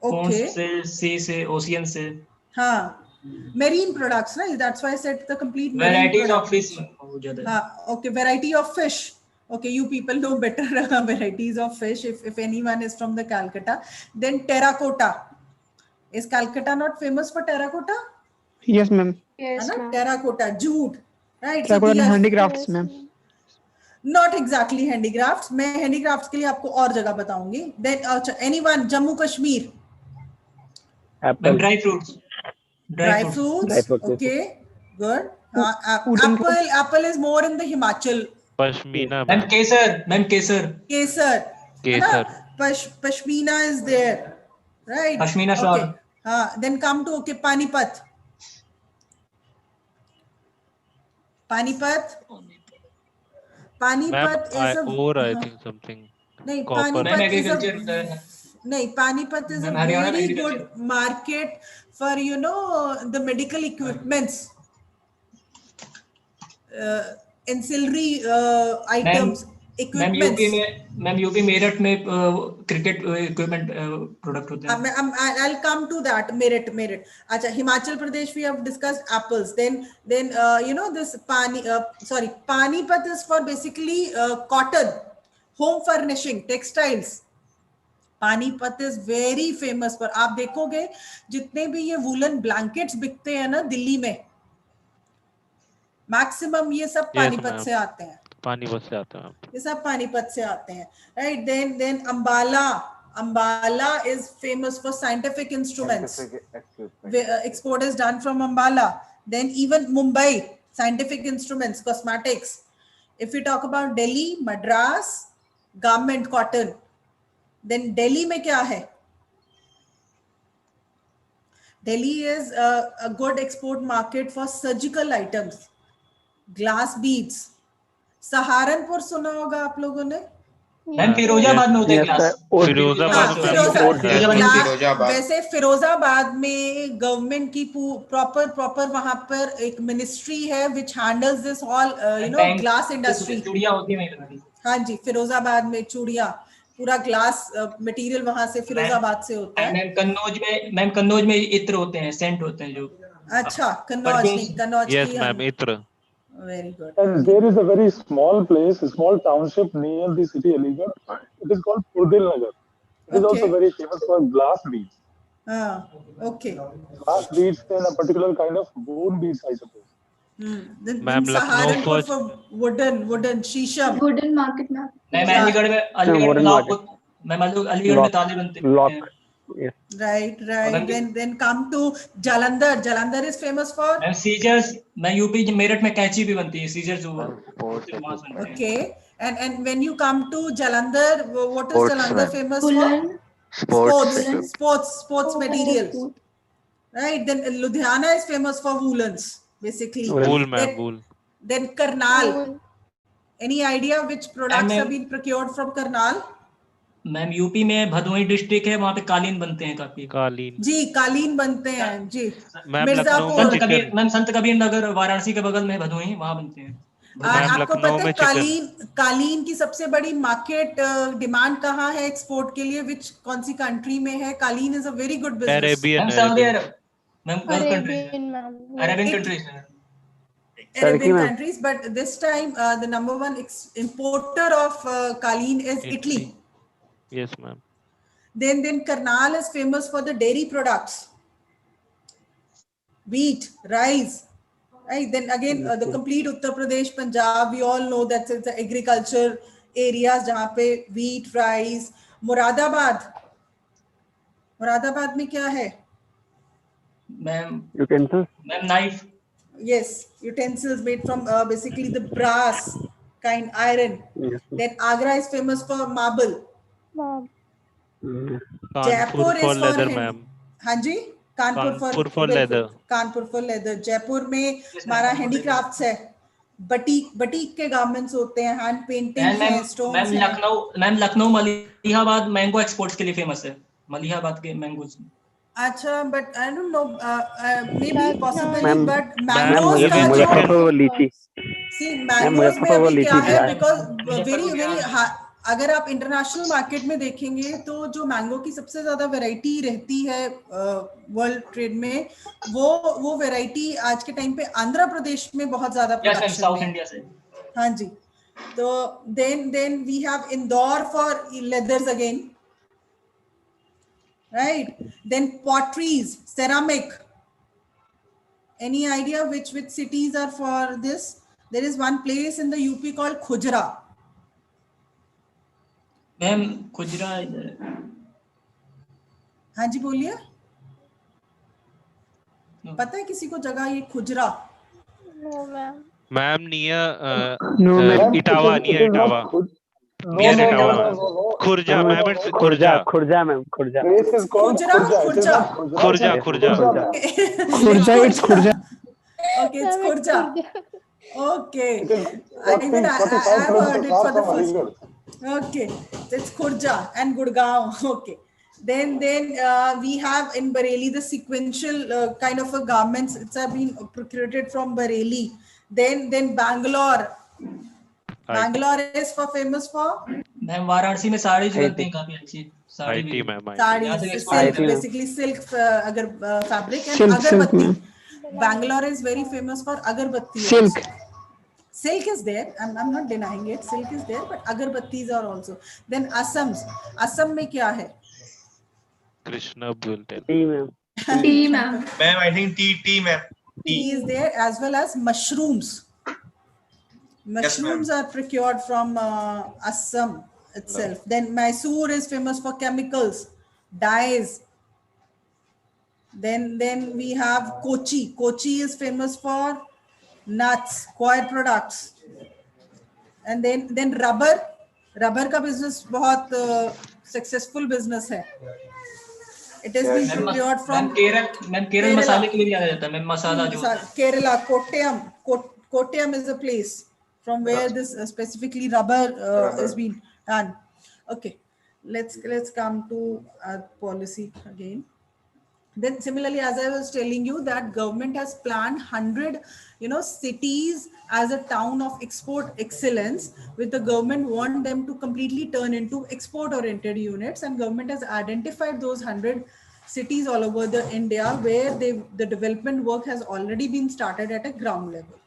[SPEAKER 1] ओके,
[SPEAKER 13] Ponds से, sea से, ocean से.
[SPEAKER 1] हाँ, मेरीन प्रोडक्ट्स ना, that's why I said the complete marine
[SPEAKER 13] Varieties of fish
[SPEAKER 1] products.
[SPEAKER 13] बहुत ज़्यादा है.
[SPEAKER 1] हाँ, okay, variety of fish. Okay, you people know better varieties of fish if anyone is from the Calcutta. Then terracotta. Is Calcutta not famous for terracotta?
[SPEAKER 11] Yes, ma'am.
[SPEAKER 4] Yes,
[SPEAKER 1] है ना,
[SPEAKER 4] ma'am.
[SPEAKER 1] terracotta, jute, right? So
[SPEAKER 11] Terracotta
[SPEAKER 1] these
[SPEAKER 11] and
[SPEAKER 1] are
[SPEAKER 11] handicrafts, ma'am.
[SPEAKER 1] not exactly handicrafts. मैं handicrafts के लिए आपको और जगह बताऊंगी. Then anyone, Jammu Kashmir,
[SPEAKER 13] Ma'am,
[SPEAKER 5] Apple.
[SPEAKER 13] dry fruits.
[SPEAKER 1] dry
[SPEAKER 5] Dry
[SPEAKER 1] fruits.
[SPEAKER 5] fruits. Yes,
[SPEAKER 1] Okay, good.
[SPEAKER 11] Wooden
[SPEAKER 1] Apple is more in the Himachal.
[SPEAKER 3] Pashmina,
[SPEAKER 13] Ma'am,
[SPEAKER 3] ma'am.
[SPEAKER 13] ma'am, kesar.
[SPEAKER 1] Kesar, है ना,
[SPEAKER 3] Kesar.
[SPEAKER 1] Pashmina is there, right?
[SPEAKER 13] Pashmina
[SPEAKER 1] Okay.
[SPEAKER 13] shawl.
[SPEAKER 1] Then come to Panipat. Panipat.
[SPEAKER 3] Ma'am,
[SPEAKER 1] Panipat is a
[SPEAKER 3] I think something.
[SPEAKER 1] नहीं,
[SPEAKER 3] Copper.
[SPEAKER 13] Ma'am,
[SPEAKER 1] Panipat is a
[SPEAKER 13] agriculture होता है.
[SPEAKER 1] नहीं, Panipat is a
[SPEAKER 13] Ma'am, Haryana में
[SPEAKER 1] very
[SPEAKER 13] agriculture.
[SPEAKER 1] good market for the medical equipments, ancillary items,
[SPEAKER 13] ma'am UP
[SPEAKER 1] equipments.
[SPEAKER 13] में ma'am UP Meerut में cricket equipment product होते हैं.
[SPEAKER 1] I'll come to that. Merit. Acha, Himachal Pradesh, we have discussed apples. Then this Panipat is for basically cotton, home furnishing, textiles. Panipat is very famous पर आप देखोगे जितने भी ये वूलन ब्लैंकेट्स बिकते हैं ना दिल्ली में, मैक्सिमम ये सब पानीपत से आते हैं.
[SPEAKER 3] पानीपत से आते हैं.
[SPEAKER 1] ये सब पानीपत से आते हैं, right? Then Ambala is famous for scientific instruments. Export is done from Ambala. Then even Mumbai, scientific instruments, cosmetics. If you talk about Delhi, Madras, garment, cotton. Then Delhi में क्या है? Delhi is a good export market for surgical items, glass beads. Saharanpur सुना होगा आप लोगों ने?
[SPEAKER 13] Ma'am Firozabad में होते हैं क्लास.
[SPEAKER 1] फिरोजाबाद. वैसे फिरोजाबाद में गवर्नमेंट की प्रॉपर वहां पर एक मिनिस्ट्री है which handles this all glass industry.
[SPEAKER 13] चूड़ियां होती हैं.
[SPEAKER 1] हाँ जी, फिरोजाबाद में चूड़ियां, पूरा ग्लास मटेरियल वहां से फिरोजाबाद से होता है.
[SPEAKER 13] मैम कन्नौज में इत्र होते हैं, सेंट होते हैं जो.
[SPEAKER 1] अच्छा, कन्नौज
[SPEAKER 3] yes
[SPEAKER 1] की.
[SPEAKER 3] ma'am, इत्र.
[SPEAKER 1] Very good.
[SPEAKER 2] And there is a very small place, a small township near the city Aligarh. It is called Purdil Nagar. It is also very famous for glass beads.
[SPEAKER 1] Okay.
[SPEAKER 2] Glass beads and a particular kind of bone beads, I suppose.
[SPEAKER 1] Ma'am, Saharanpur for wooden शीशम.
[SPEAKER 16] Wooden market, ma'am.
[SPEAKER 13] Ma'am Aligarh में ताले बनते हैं.
[SPEAKER 1] Right. Then come to Jalandhar. Jalandhar is famous for.
[SPEAKER 13] And scissors. मैं UP Meerut में कैंची भी बनती है, scissors जो.
[SPEAKER 1] Okay. And when you come to Jalandhar, what is Jalandhar famous for? Sports material. Right. Then Ludhiana is famous for woolens, basically.
[SPEAKER 3] Wool, ma'am, wool.
[SPEAKER 1] Then Karnal. Any idea which products have been procured from Karnal?
[SPEAKER 13] Ma'am UP में Bhadohi district है, वहाँ पे कालीन बनते हैं काफी.
[SPEAKER 1] कालीन बनते हैं जी.
[SPEAKER 13] मिर्जापुर. मैम संत कबीर नगर वाराणसी के बगल में भदोही, वहाँ बनते हैं.
[SPEAKER 1] आपको पता है कालीन की सबसे बड़ी मार्केट डिमांड कहाँ है एक्सपोर्ट के लिए? विच कौन सी कंट्री में है? कालीन is a very good business. Arabian countries, but this time the number one importer of kaleen is Italy.
[SPEAKER 3] Yes, ma'am.
[SPEAKER 1] Then Karnal is famous for the dairy products, wheat, rice. Right. Then again, the complete Uttar Pradesh, Punjab, we all know that it's the agriculture areas जहाँ पे wheat, rice. Moradabad में क्या है?
[SPEAKER 13] Ma'am,
[SPEAKER 17] Utensils.
[SPEAKER 13] ma'am, knife.
[SPEAKER 1] Yes, utensils made from basically the brass kind iron.
[SPEAKER 17] Yes.
[SPEAKER 1] Then Agra is famous for marble.
[SPEAKER 17] Yes.
[SPEAKER 6] Kanpur
[SPEAKER 1] Jaipur
[SPEAKER 6] for
[SPEAKER 1] is for
[SPEAKER 6] leather,
[SPEAKER 1] Hind.
[SPEAKER 6] ma'am.
[SPEAKER 1] हाँ जी, Kanpur
[SPEAKER 6] Kanpur
[SPEAKER 1] for
[SPEAKER 6] for
[SPEAKER 1] बिल्कुल
[SPEAKER 6] leather.
[SPEAKER 1] Kanpur for leather. Jaipur में
[SPEAKER 13] Yes,
[SPEAKER 1] हमारा
[SPEAKER 13] ma'am,
[SPEAKER 1] handicrafts है, बटीक के garments होते हैं, hand paintings
[SPEAKER 13] ma'am
[SPEAKER 1] हैं, stones हैं.
[SPEAKER 13] लखनऊ मलिहाबाद मैंगो एक्सपोर्ट्स के लिए फेमस है। मलिहाबाद के मैंगोज।
[SPEAKER 1] अच्छा, but I don't know, maybe possibly,
[SPEAKER 17] ma'am
[SPEAKER 1] but
[SPEAKER 6] Ma'am,
[SPEAKER 1] mangoes का
[SPEAKER 6] even
[SPEAKER 1] जो
[SPEAKER 6] chicken.
[SPEAKER 17] मुजफ्फरपुर वो लीची।
[SPEAKER 1] सी
[SPEAKER 17] मैम
[SPEAKER 1] मैंगोज में
[SPEAKER 17] मुजफ्फरपुर वो
[SPEAKER 1] अभी क्या
[SPEAKER 17] लीची
[SPEAKER 1] है,
[SPEAKER 17] Bihar.
[SPEAKER 1] Because very
[SPEAKER 13] Muzaffarpur
[SPEAKER 1] very
[SPEAKER 13] Bihar.
[SPEAKER 1] अगर आप इंटरनेशनल मार्केट में देखेंगे तो जो मैंगो की सबसे ज्यादा वैरायटी रहती है वर्ल्ड ट्रेड में, वो वैरायटी आज के टाइम पे आंध्र प्रदेश में बहुत ज्यादा
[SPEAKER 13] यस मैम,
[SPEAKER 1] प्रोडक्शन
[SPEAKER 13] साउथ
[SPEAKER 1] में
[SPEAKER 13] इंडिया से।
[SPEAKER 1] है. हाँ जी. तो then we have Indore for leathers again, right. Then potteries, ceramic. Any idea which cities are for this? There is one place in the UP called Khujra.
[SPEAKER 13] Ma'am Khujra इधर है।
[SPEAKER 1] हाँ जी बोलिए, पता है किसी को जगह ये खुजरा?
[SPEAKER 6] Ma'am, near
[SPEAKER 11] No, ma'am.
[SPEAKER 6] Itawa, near Itawa. Near Itawa, ma'am. Khurja, ma'am, it's Khurja.
[SPEAKER 17] Khurja ma'am Khurja.
[SPEAKER 2] Place is called
[SPEAKER 1] Khujra,
[SPEAKER 2] Khurja. It is
[SPEAKER 1] Khurja.
[SPEAKER 2] not Khurja.
[SPEAKER 6] Khurja.
[SPEAKER 11] Khurja, it's Khurja.
[SPEAKER 1] Okay, it's Khurja. Okay.
[SPEAKER 2] It is
[SPEAKER 1] Even I
[SPEAKER 2] 45
[SPEAKER 1] have heard
[SPEAKER 2] kilometers
[SPEAKER 1] it for
[SPEAKER 2] far
[SPEAKER 1] the
[SPEAKER 2] from
[SPEAKER 1] first.
[SPEAKER 2] Aligarh.
[SPEAKER 1] Okay, it's Khurja and Gurgaon. Okay. Then we have in Bareilly the sequential kind of a garments. It's been procured from Bareilly. Then Bangalore. Bangalore is famous for
[SPEAKER 13] ma'am Varanasi में साड़ी जो बनती हैं काफी अच्छी साड़ी भी।
[SPEAKER 6] IT, ma'am.
[SPEAKER 1] sarees, silk, basically silk fabric and
[SPEAKER 11] Silk,
[SPEAKER 1] agarbatti.
[SPEAKER 11] ma'am.
[SPEAKER 1] Bangalore is very famous for agarbatti.
[SPEAKER 11] Silk.
[SPEAKER 1] Also. Silk is there. I'm not denying it. Silk is there, but agarbattis are also. Then Assam में क्या है?
[SPEAKER 6] Krishna will tell.
[SPEAKER 17] T ma'am.
[SPEAKER 16] Tea, ma'am.
[SPEAKER 18] Ma'am, I think tea, ma'am.
[SPEAKER 1] Tea is there as well as mushrooms. Mushrooms are procured from Assam itself. Then Mysore is famous for chemicals, dyes. Then we have Kochi. Kochi is famous for nuts, coir products. And then rubber. Rubber का business बहुत successful business है. It has been procured from
[SPEAKER 13] Kerala मसाले के लिए जाना जाता है। Ma'am मसाला जो
[SPEAKER 1] Kerala, Kottayam. Kottayam is a place from where this specifically rubber is being done. Okay, let's come to policy again. Then similarly, as I was telling you, that government has planned 100 cities as a town of export excellence, with the government want them to completely turn into export oriented units, and government has identified those 100 cities all over the India where the development work has already been started at a ground level.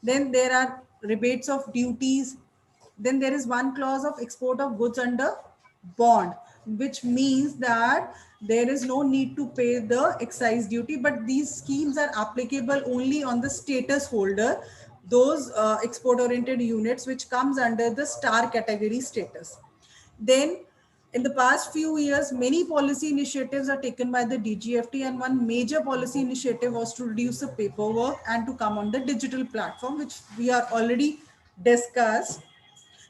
[SPEAKER 1] Then there are rebates of duties. Then there is one clause of export of goods under bond, which means that there is no need to pay the excise duty, but these schemes are applicable only on the status holder, those export oriented units which comes under the star category status. Then in the past few years, many policy initiatives are taken by the DGFT, and one major policy initiative was to reduce the paperwork and to come on the digital platform, which we are already discussed.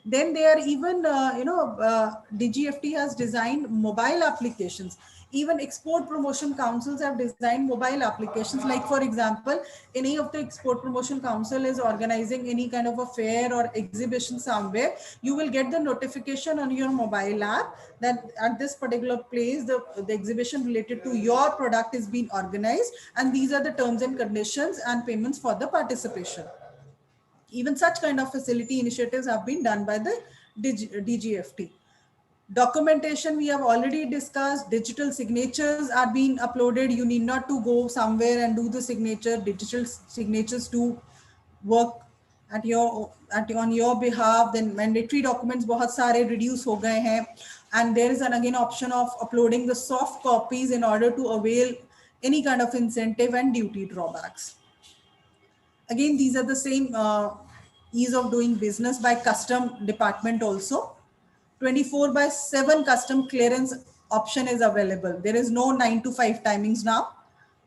[SPEAKER 1] Then they are even, DGFT has designed mobile applications. Even export promotion councils have designed mobile applications. Like for example, any of the export promotion council is organizing any kind of a fair or exhibition somewhere, you will get the notification on your mobile app that at this particular place, the exhibition related to your product is being organized, and these are the terms and conditions and payments for the participation. Even such kind of facility initiatives have been done by the DGFT. Documentation we have already discussed. Digital signatures are being uploaded. You need not to go somewhere and do the signature. Digital signatures do work on your behalf. Then mandatory documents बहुत सारे reduce हो गए हैं, and there is an again option of uploading the soft copies in order to avail any kind of incentive and duty drawbacks. Again, these are the same ease of doing business by custom department also. 24/7 custom clearance option is available. There is no 9 to 5 timings now.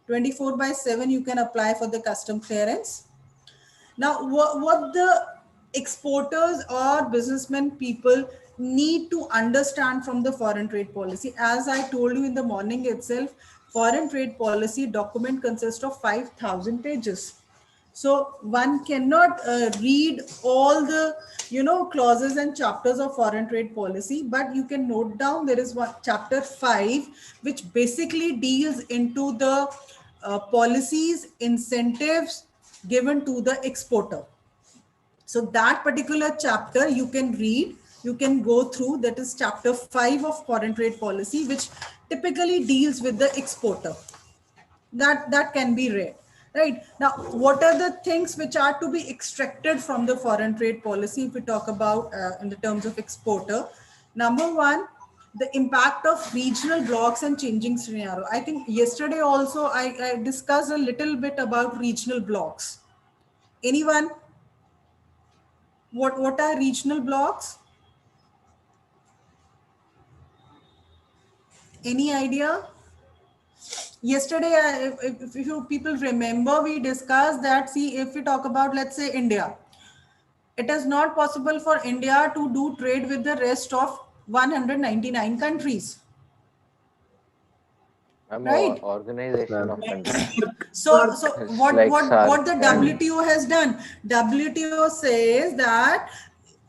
[SPEAKER 1] 24/7 you can apply for the custom clearance. Now, what the exporters or businessmen people need to understand from the foreign trade policy, as I told you in the morning itself, foreign trade policy document consists of 5,000 pages. So one cannot read all the clauses and chapters of foreign trade policy, but you can note down there is one chapter 5 which basically deals into the policies, incentives given to the exporter. So that particular chapter you can read, you can go through. That is chapter 5 of foreign trade policy, which typically deals with the exporter. That can be read. Right now, what are the things which are to be extracted from the foreign trade policy if we talk about in the terms of exporter? Number one, the impact of regional blocks and changing scenario. I think yesterday also I discussed a little bit about regional blocks. Anyone? What are regional blocks? Any idea? Yesterday, if you people remember, we discussed that, see, if we talk about, let's say, India, it is not possible for India to do trade with the rest of 199 countries. Right?
[SPEAKER 10] Organization of countries.
[SPEAKER 1] So
[SPEAKER 10] It's
[SPEAKER 1] what
[SPEAKER 10] like
[SPEAKER 1] what the
[SPEAKER 10] SAARC and
[SPEAKER 1] WTO has done? WTO says that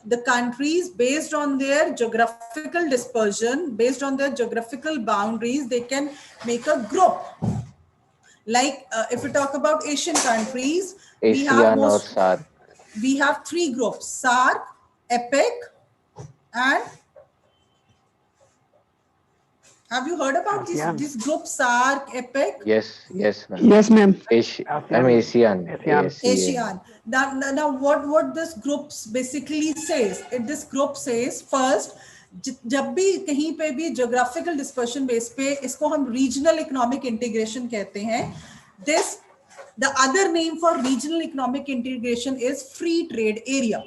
[SPEAKER 1] the countries, based on their geographical dispersion, based on their geographical boundaries, they can make a group. Like if we talk about Asian countries,
[SPEAKER 10] ASEAN or SAARC.
[SPEAKER 1] we have 3 groups: SAARC, EPIC, and have you heard about this group, SAARC, EPIC?
[SPEAKER 10] Yes, ma'am.
[SPEAKER 11] Yes, ma'am.
[SPEAKER 10] ASEAN.
[SPEAKER 1] ASEAN. Now what this group basically says? This group says, first, जब भी कहीं पे भी geographical dispersion base पे, इसको हम regional economic integration कहते हैं. The other name for regional economic integration is free trade area.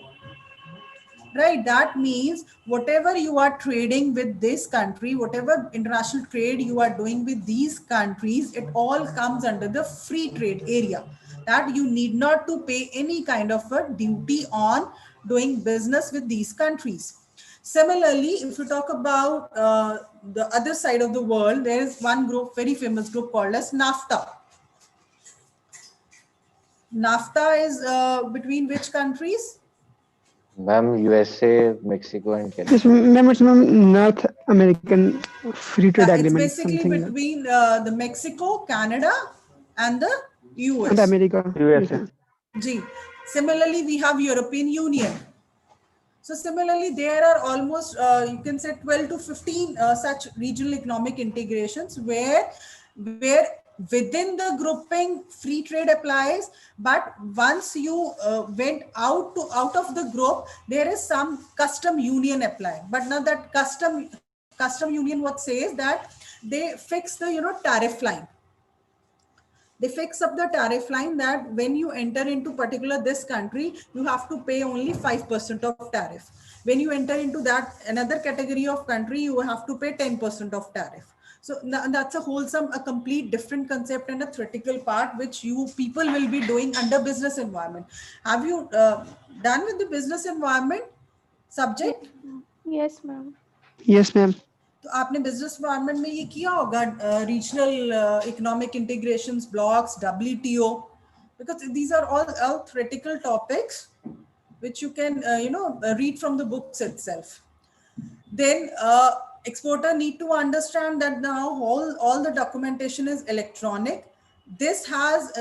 [SPEAKER 1] Right, that means whatever you are trading with this country, whatever international trade you are doing with these countries, it all comes under the free trade area, that you need not to pay any kind of a duty on doing business with these countries. Similarly, if you talk about the other side of the world, there is one group, very famous group called as NAFTA. NAFTA is between which countries?
[SPEAKER 10] Ma'am, USA, Mexico, and Canada.
[SPEAKER 11] Yes, ma'am, it's North American Free Trade
[SPEAKER 1] It's
[SPEAKER 11] Agreement.
[SPEAKER 1] basically between the Mexico, Canada, and the US.
[SPEAKER 11] And America.
[SPEAKER 17] USA.
[SPEAKER 1] G. Similarly, we have European Union. So similarly, there are almost, you can say 12 to 15 such regional economic integrations where within the grouping free trade applies, but once you went out of the group, there is some custom union applying. But now that custom union what says that they fix the tariff line. They fix up the tariff line that when you enter into particular this country, you have to pay only 5% of tariff. When you enter into that another category of country, you have to pay 10% of tariff. So that's a complete different concept and a theoretical part which you people will be doing under business environment. Have you done with the business environment subject?
[SPEAKER 4] Yes, ma'am.
[SPEAKER 11] Yes, ma'am.
[SPEAKER 1] तो आपने business environment में ये किया होगा regional economic integrations blocks WTO, because these are all theoretical topics which you can read from the books itself. Then exporter need to understand that now all the documentation is electronic. This has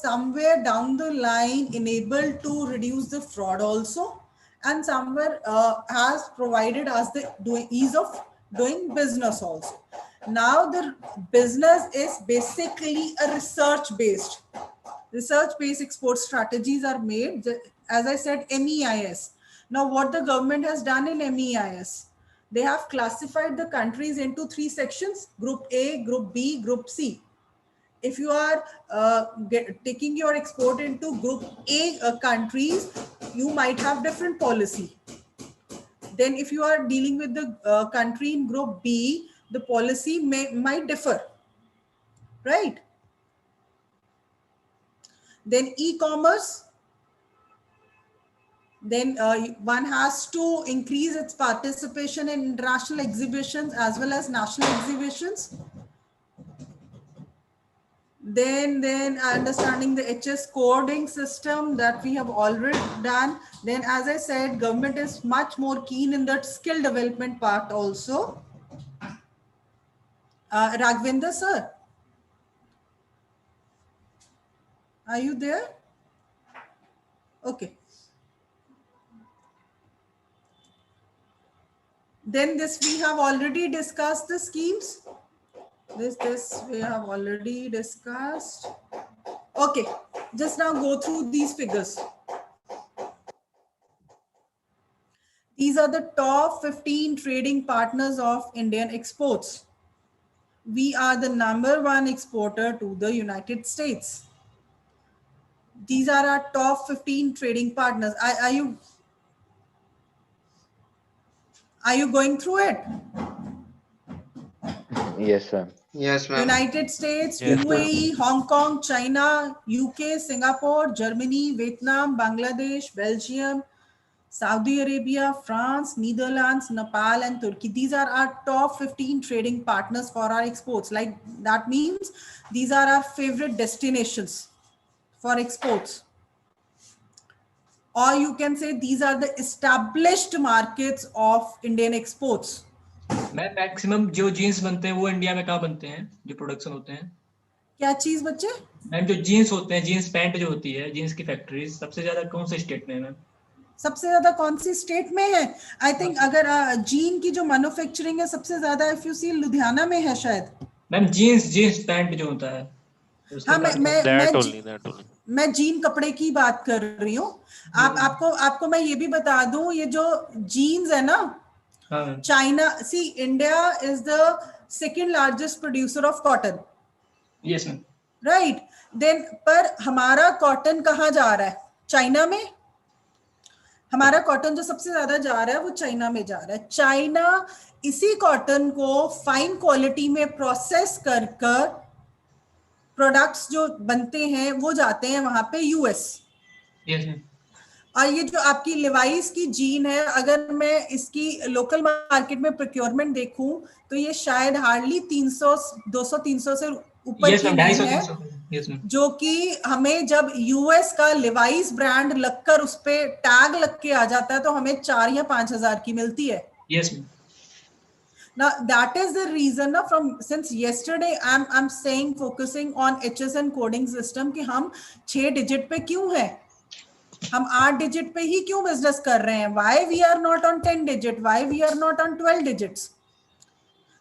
[SPEAKER 1] somewhere down the line enabled to reduce the fraud also, and somewhere has provided us the ease of doing business also. Now the business is basically a research based export strategies are made, as I said, MEIS. Now what the government has done in MEIS, they have classified the countries into 3 sections: group A, group B, group C. If you are taking your export into group A countries, you might have different policy. Then if you are dealing with the country in group B, the policy might differ, right? Then e-commerce. Then one has to increase its participation in international exhibitions as well as national exhibitions. Then understanding the HS coding system that we have already done. Then, as I said, government is much more keen in that skill development part also. Raghavendra sir, are you there? Okay. Then this we have already discussed the schemes. This we have already discussed. Okay, just now go through these figures. These are the top 15 trading partners of Indian exports. We are the #1 exporter to the United States. These are our top 15 trading partners. Are you going through it?
[SPEAKER 10] Yes, ma'am.
[SPEAKER 14] Yes, ma'am.
[SPEAKER 1] United States,
[SPEAKER 3] Yes, ma'am.
[SPEAKER 1] UAE, Hong Kong, China, UK, Singapore, Germany, Vietnam, Bangladesh, Belgium, Saudi Arabia, France, Netherlands, Nepal, and Turkey. These are our top 15 trading partners for our exports. Like that means these are our favorite destinations for exports. Or you can say these are the established markets of Indian exports.
[SPEAKER 13] मैं maximum जो jeans बनते हैं वो India में कहाँ बनते हैं, जो प्रोडक्शन होते हैं?
[SPEAKER 1] क्या चीज बच्चे?
[SPEAKER 13] मैम जो जीन्स होते हैं, जीन्स पैंट जो होती है, जीन्स की फैक्ट्रीज सबसे ज्यादा कौन से स्टेट में है मैम?
[SPEAKER 1] सबसे ज्यादा कौन सी स्टेट में है? आई थिंक अगर जीन की जो मैन्युफैक्चरिंग है सबसे ज्यादा इफ यू सी लुधियाना में है शायद.
[SPEAKER 13] मैम जीन्स पैंट जो होता है.
[SPEAKER 1] हाँ मैं जीन कपड़े की बात कर रही हूँ. आपको मैं ये भी बता दूं, ये जो जीन्स है ना, China, see India is the second largest producer of cotton.
[SPEAKER 13] Yes ma'am.
[SPEAKER 1] Right. Then पर हमारा कॉटन कहाँ जा रहा है? चाइना में. हमारा कॉटन जो सबसे ज्यादा जा रहा है वो चाइना में जा रहा है. चाइना इसी कॉटन को फाइन क्वालिटी में प्रोसेस कर प्रोडक्ट्स जो बनते हैं वो जाते हैं वहां पे यूएस. और ये जो आपकी लिवाइस की जीन है, अगर मैं इसकी लोकल मार्केट में प्रोक्योरमेंट देखूं तो ये शायद हार्डली 200-300 से ऊपर की नहीं है, जो कि हमें जब यूएस का लिवाइस ब्रांड लगकर उस पे टैग लग के आ जाता है तो हमें 4 या 5 हजार की मिलती है.
[SPEAKER 13] Yes.
[SPEAKER 1] Now that is the reason ना, from since yesterday I'm saying focusing on HSN coding system कि हम 6 डिजिट पे क्यों हैं, हम 8 डिजिट पे ही क्यों बिजनेस कर रहे हैं. Why we are not on 10 digit, why we are not on 12 digits?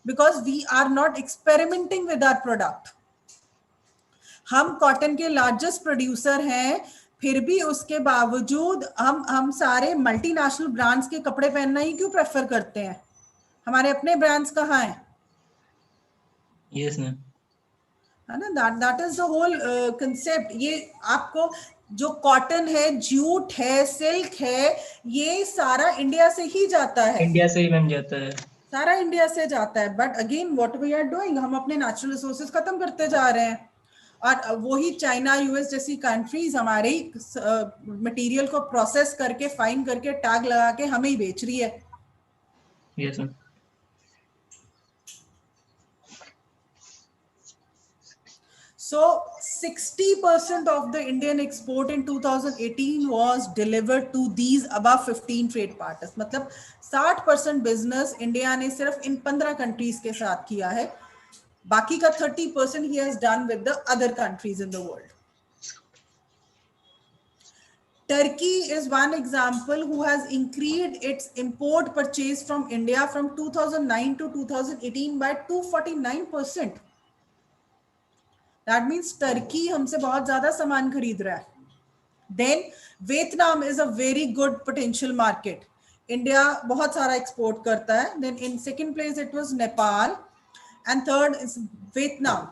[SPEAKER 1] Because we are not experimenting with our product. हम कॉटन के लार्जेस्ट प्रोड्यूसर हैं, फिर भी उसके बावजूद हम सारे मल्टीनेशनल ब्रांड्स के कपड़े पहनना ही क्यों प्रेफर करते हैं? हमारे अपने ब्रांड्स कहाँ हैं?
[SPEAKER 13] Yes ma'am.
[SPEAKER 1] है ना, that is the whole concept. ये आपको जो कॉटन है, जूट है, सिल्क है, ये सारा इंडिया से ही जाता है.
[SPEAKER 13] इंडिया से ही मैम जाता है,
[SPEAKER 1] सारा इंडिया से जाता है. But again what we are doing, हम अपने नेचुरल रिसोर्सेज खत्म करते जा रहे हैं और वही चाइना, यूएस जैसी कंट्रीज हमारे मटेरियल को प्रोसेस करके फाइन करके टैग लगा के हमें ही बेच रही है.
[SPEAKER 13] Yes ma'am.
[SPEAKER 1] So 60% of the Indian export in 2018 was delivered to these above 15 trade partners. मतलब 60% बिजनेस इंडिया ने सिर्फ इन 15 कंट्रीज के साथ किया है. बाकी का 30% he has done with the other countries in the world. Turkey is one example who has increased its import purchase from India from 2009 to 2018 by 249%. That means Turkey हमसे बहुत ज्यादा सामान खरीद रहा है. Then Vietnam is a very good potential market. India बहुत सारा export करता है. Then in second place it was Nepal, and third is Vietnam,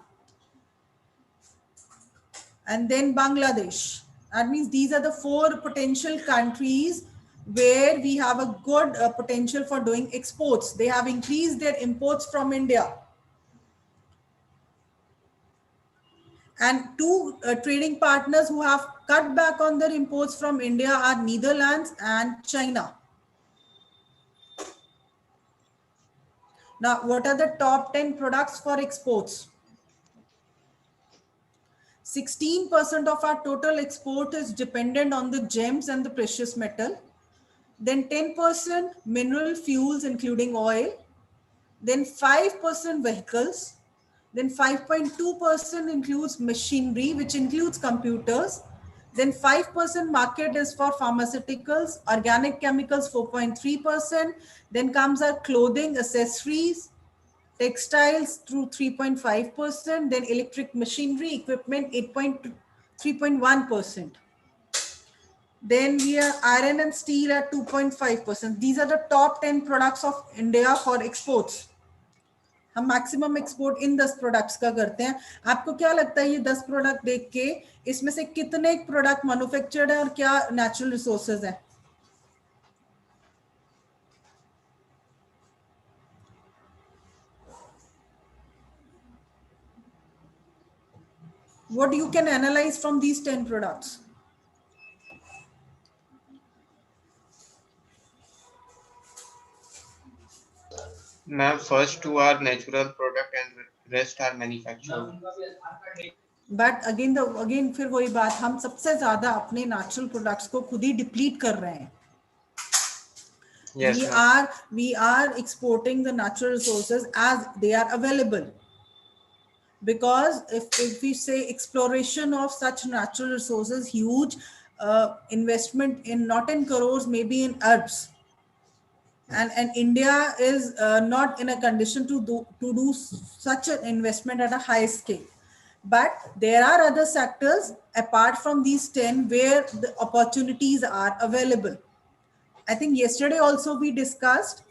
[SPEAKER 1] and then Bangladesh. That means these are the 4 potential countries where we have a good potential for doing exports. They have increased their imports from India. And two trading partners who have cut back on their imports from India are Netherlands and China. Now, what are the top 10 products for exports? 16% of our total export is dependent on the gems and the precious metal. Then 10% mineral fuels, including oil. Then 5% vehicles. Then 5.2% includes machinery, which includes computers. Then 5% market is for pharmaceuticals, organic chemicals 4.3%. Then comes our clothing, accessories, textiles through 3.5%. Then electric machinery, equipment 3.1%. Then we are iron and steel at 2.5%. These are the top 10 products of India for exports. हम maximum export इन 10 products का करते हैं. आपको क्या लगता है ये 10 product देख के इसमें से कितने प्रोडक्ट मैन्युफैक्चर्ड है और क्या नेचुरल रिसोर्सेज है? What you can analyze from these 10 products?
[SPEAKER 14] Ma'am, first two are natural product and rest are manufactured.
[SPEAKER 1] But again फिर वही बात, हम सबसे ज्यादा अपने नेचुरल प्रोडक्ट्स को खुद ही डिप्लीट कर रहे हैं.
[SPEAKER 14] Yes,
[SPEAKER 1] we are exporting the natural resources as they are available. Because if we say exploration of such natural resources, huge investment in not in crores, maybe in arabs. And India is not in a condition to do such an investment at a high scale. But there are other sectors apart from these 10 where the opportunities are available. I think yesterday also we discussed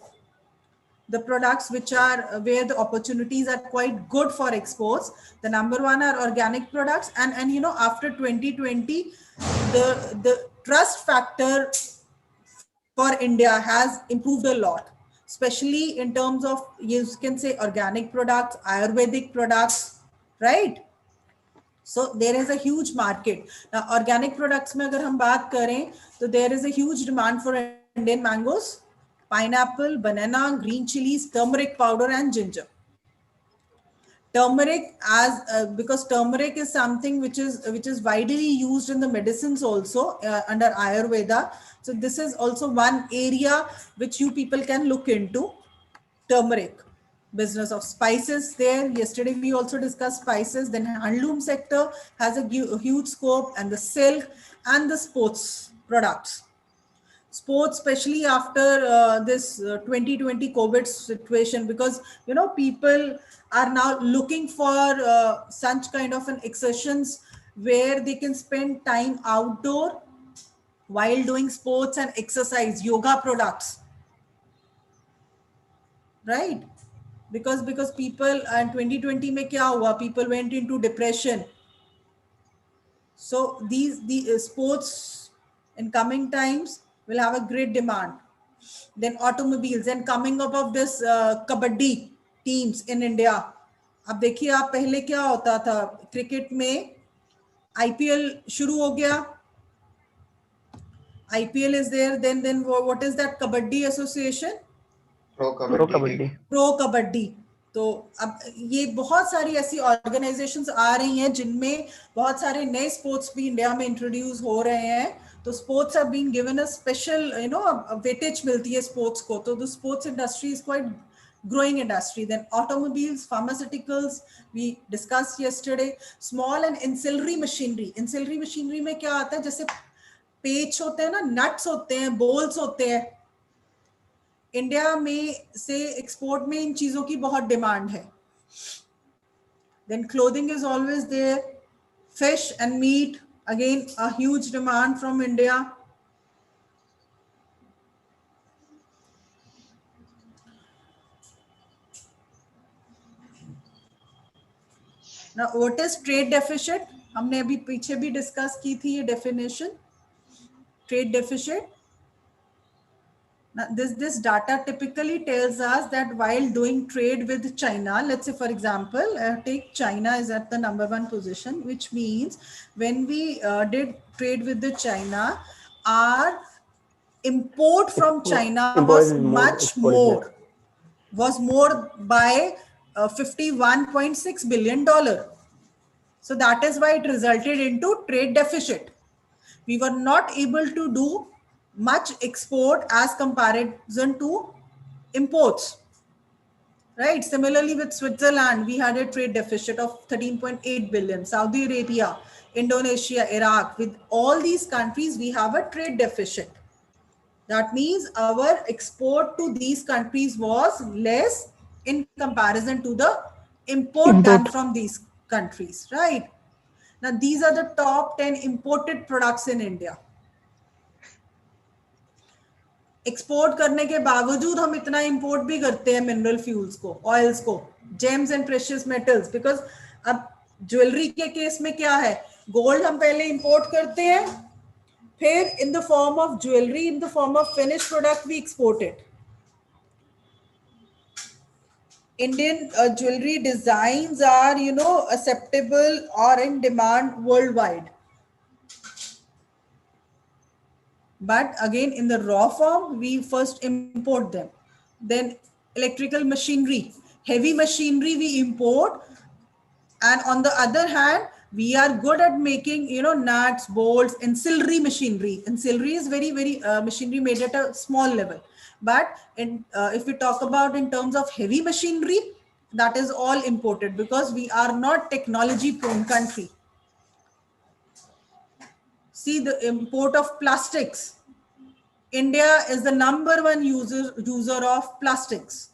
[SPEAKER 1] the products which are where the opportunities are quite good for exports. The number one are organic products, and you know, after 2020 the trust factor for India has improved a lot, especially in terms of, you can say, organic products, Ayurvedic products, right? So there is a huge market. Now, organic products mein agar hum baat kare, so there is a huge demand for Indian mangoes, pineapple, banana, green chilies, turmeric powder, and ginger. Turmeric, as because turmeric is something which is widely used in the medicines also under Ayurveda. So this is also one area which you people can look into. Turmeric, business of spices there. Yesterday we also discussed spices. Then handloom sector has a huge scope, and the silk and the sports products. Sports, especially after this 2020 COVID situation, because you know, people are now looking for such kind of an exertions where they can spend time outdoor while doing sports and exercise, yoga products, right? Because people, and 2020 mein kya hua, people went into depression. So the sports in coming times will have a great demand. Then automobiles, and coming up of this kabaddi teams in India. अब देखिए आप, पहले क्या होता था cricket में, IPL शुरू हो गया, IPL is there, then what is that kabaddi association?
[SPEAKER 14] Pro
[SPEAKER 1] Kabaddi. तो अब ये बहुत सारी ऐसी ऑर्गेनाइजेशंस आ रही हैं जिनमें बहुत सारे नए स्पोर्ट्स भी इंडिया में इंट्रोड्यूस हो रहे हैं. तो sports are being given a special, you know, weightage मिलती है स्पोर्ट्स को. तो the sports industry is quite growing industry. Then automobiles, pharmaceuticals, we discussed yesterday. Small and ancillary machinery. Ancillary machinery में क्या आता है, जैसे पेच होते हैं ना, नट्स होते हैं, बोल्स होते हैं. इंडिया में से एक्सपोर्ट में इन चीजों की बहुत डिमांड है. Then clothing is always there. Fish and meat, again a huge demand from India. Now what is trade deficit? हमने अभी पीछे भी डिस्कस की थी ये definition. Trade deficit, Now, this data typically tells us that while doing trade with China, let's say for example, take China is at the #1 position, which means when we did trade with the China, our import from China
[SPEAKER 17] Import
[SPEAKER 1] was
[SPEAKER 17] is more,
[SPEAKER 1] much
[SPEAKER 17] export is less.
[SPEAKER 1] more by $51.6 billion. So that is why it resulted into trade deficit. We were not able to do much export as comparison to imports. Right. Similarly, with Switzerland, we had a trade deficit of 13.8 billion. Saudi Arabia, Indonesia, Iraq, with all these countries, we have a trade deficit. That means our export to these countries was less in comparison to the import done from these countries, right? Now, these are the top 10 imported products in India. Export करने के बावजूद हम इतना import भी करते हैं mineral fuels को, oils को, James and precious metals, because अब ज्वेलरी के केस में क्या है, गोल्ड हम पहले इंपोर्ट करते हैं, फिर in the form of jewellery, in the form of finish product we export it. Indian jewelry designs are, acceptable or in demand worldwide. But again, in the raw form, we first import them. Then electrical machinery, heavy machinery we import. And on the other hand, we are good at making, nuts, bolts, ancillary machinery. Ancillary is very, very machinery made at a small level. But if we talk about in terms of heavy machinery, that is all imported because we are not technology prone country. See the import of plastics. India is the #1 user of plastics.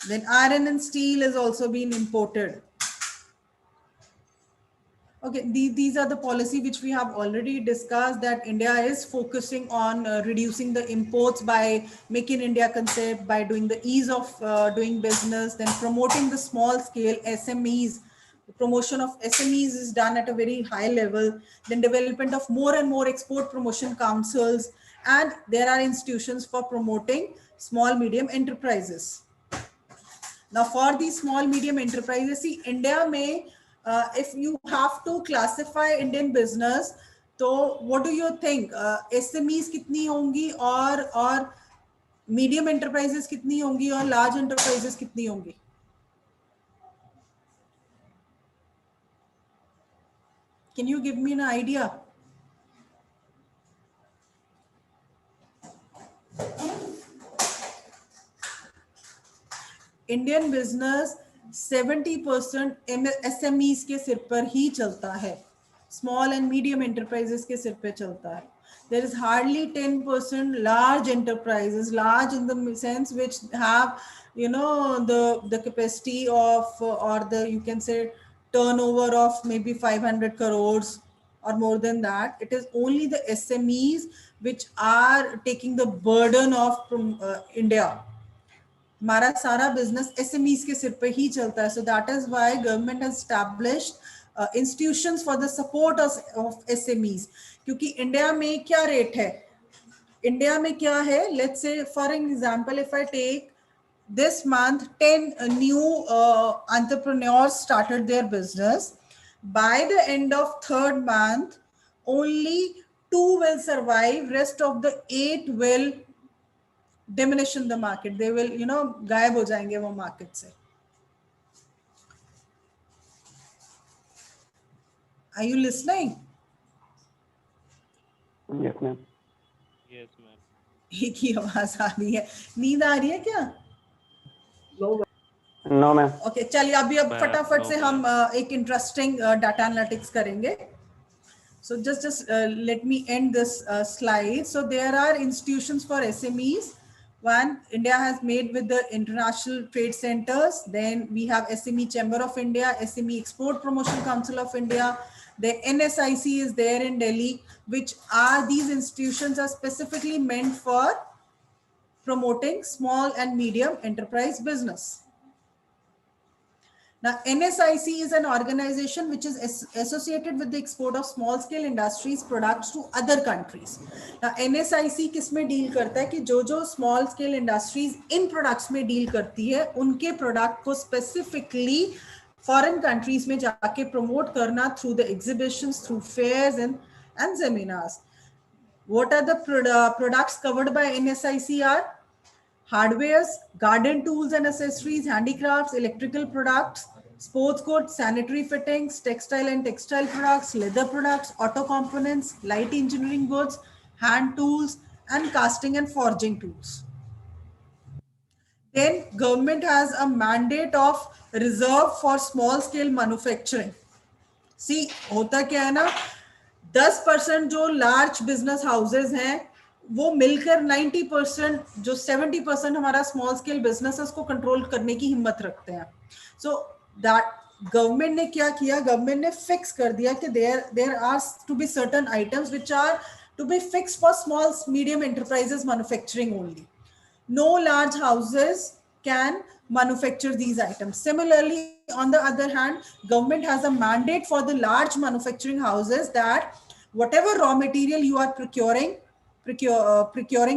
[SPEAKER 1] Then iron and steel is also being imported. Okay, these are the policy which we have already discussed, that India is focusing on reducing the imports by Make in India concept, by doing the ease of doing business, then promoting the small scale SMEs. The promotion of SMEs is done at a very high level. Then development of more and more export promotion councils, and there are institutions for promoting small medium enterprises. Now, for these small medium enterprises, see, India may, if you have to classify Indian business, so what do you think? SMEs कितनी होंगी और medium enterprises कितनी होंगी और large enterprises कितनी होंगी? Can you give me an idea? Indian business 70% SMEs के सिर पर ही चलता है, small and medium enterprises के सिर पे चलता है. There is hardly 10% large enterprises, large in the sense which have, the capacity of, or you can say turnover of maybe 500 crores or more than that. It is only the SMEs which are taking the burden of India. हमारा सारा business SMEs के सिर पे ही चलता है. So that is why government has established institutions for the support of SMEs. क्योंकि India में क्या रेट है, इंडिया में क्या है, let's say for example, if I take this month 10 new entrepreneurs started their business. By the end of 3rd month, only 2 will survive, rest of the 8 will diminish in the market. They will, गायब हो जाएंगे वो market से. Are you listening?
[SPEAKER 17] Yes, ma'am.
[SPEAKER 3] Yes, ma'am.
[SPEAKER 1] एक ही आवाज आ रही है. नींद आ रही है क्या?
[SPEAKER 17] No, ma'am.
[SPEAKER 1] Okay, चलिए अभी अब फटाफट से हम एक interesting data analytics करेंगे. So just let me end this slide. So there are institutions for SMEs. One, India has made with the international trade centers. Then we have SME Chamber of India, SME Export Promotion Council of India. The NSIC is there in Delhi, which are these institutions are specifically meant for promoting small and medium enterprise business. Now, NSIC is an organization which is associated with the export of small scale industries products to other countries. Now, NSIC किसमें deal करता है कि जो small scale industries इन products में deal करती है उनके product को specifically foreign countries में जाके promote करना through the exhibitions, through fairs and seminars. What are the products covered by NSIC are hardwares, garden tools and accessories, handicrafts, electrical products, sports goods, sanitary fittings, textile and textile products, leather products, auto components, light engineering goods, hand tools, and casting and forging tools. Then government has a mandate of reserve for small scale manufacturing. See, होता क्या है ना, 10% जो large business houses हैं वो मिलकर 90% जो 70% हमारा स्मॉल स्केल बिजनेसेस को कंट्रोल करने की हिम्मत रखते हैं. सो दैट गवर्नमेंट ने क्या किया, गवर्नमेंट ने फिक्स कर दिया कि there are to be certain items which are to be fixed for small medium enterprises manufacturing only. No large houses can manufacture these items. Similarly, on the other hand, government has a mandate for the large manufacturing houses that whatever raw material you are procuring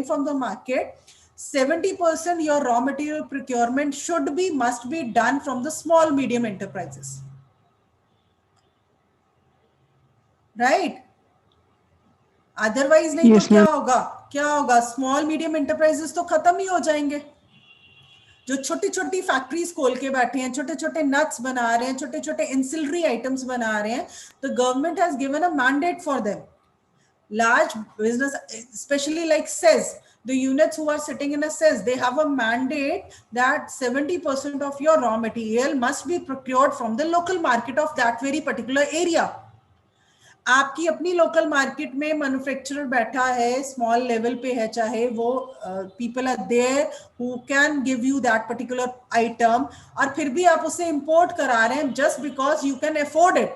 [SPEAKER 1] from the market, 70% your raw material procurement must be done from the small medium enterprises. Right? Otherwise नहीं
[SPEAKER 11] Yes,
[SPEAKER 1] तो
[SPEAKER 11] ma'am.
[SPEAKER 1] क्या होगा, small medium enterprises तो खत्म ही हो जाएंगे. जो छोटी छोटी फैक्ट्रीज खोल के बैठे हैं, छोटे छोटे नट्स बना रहे हैं, छोटे छोटे इंसिलरी आइटम्स बना रहे हैं, तो government has given a mandate for them. Large business, especially like CES, the units who are sitting in a CES, they have a mandate that 70% of your raw material must be procured from the local market of that very particular area. आपकी अपनी local market में manufacturer बैठा है, small level पे है, चाहे वो people are there who can give you that particular item, और फिर भी आप उसे इंपोर्ट करा रहे हैं just because you can afford it.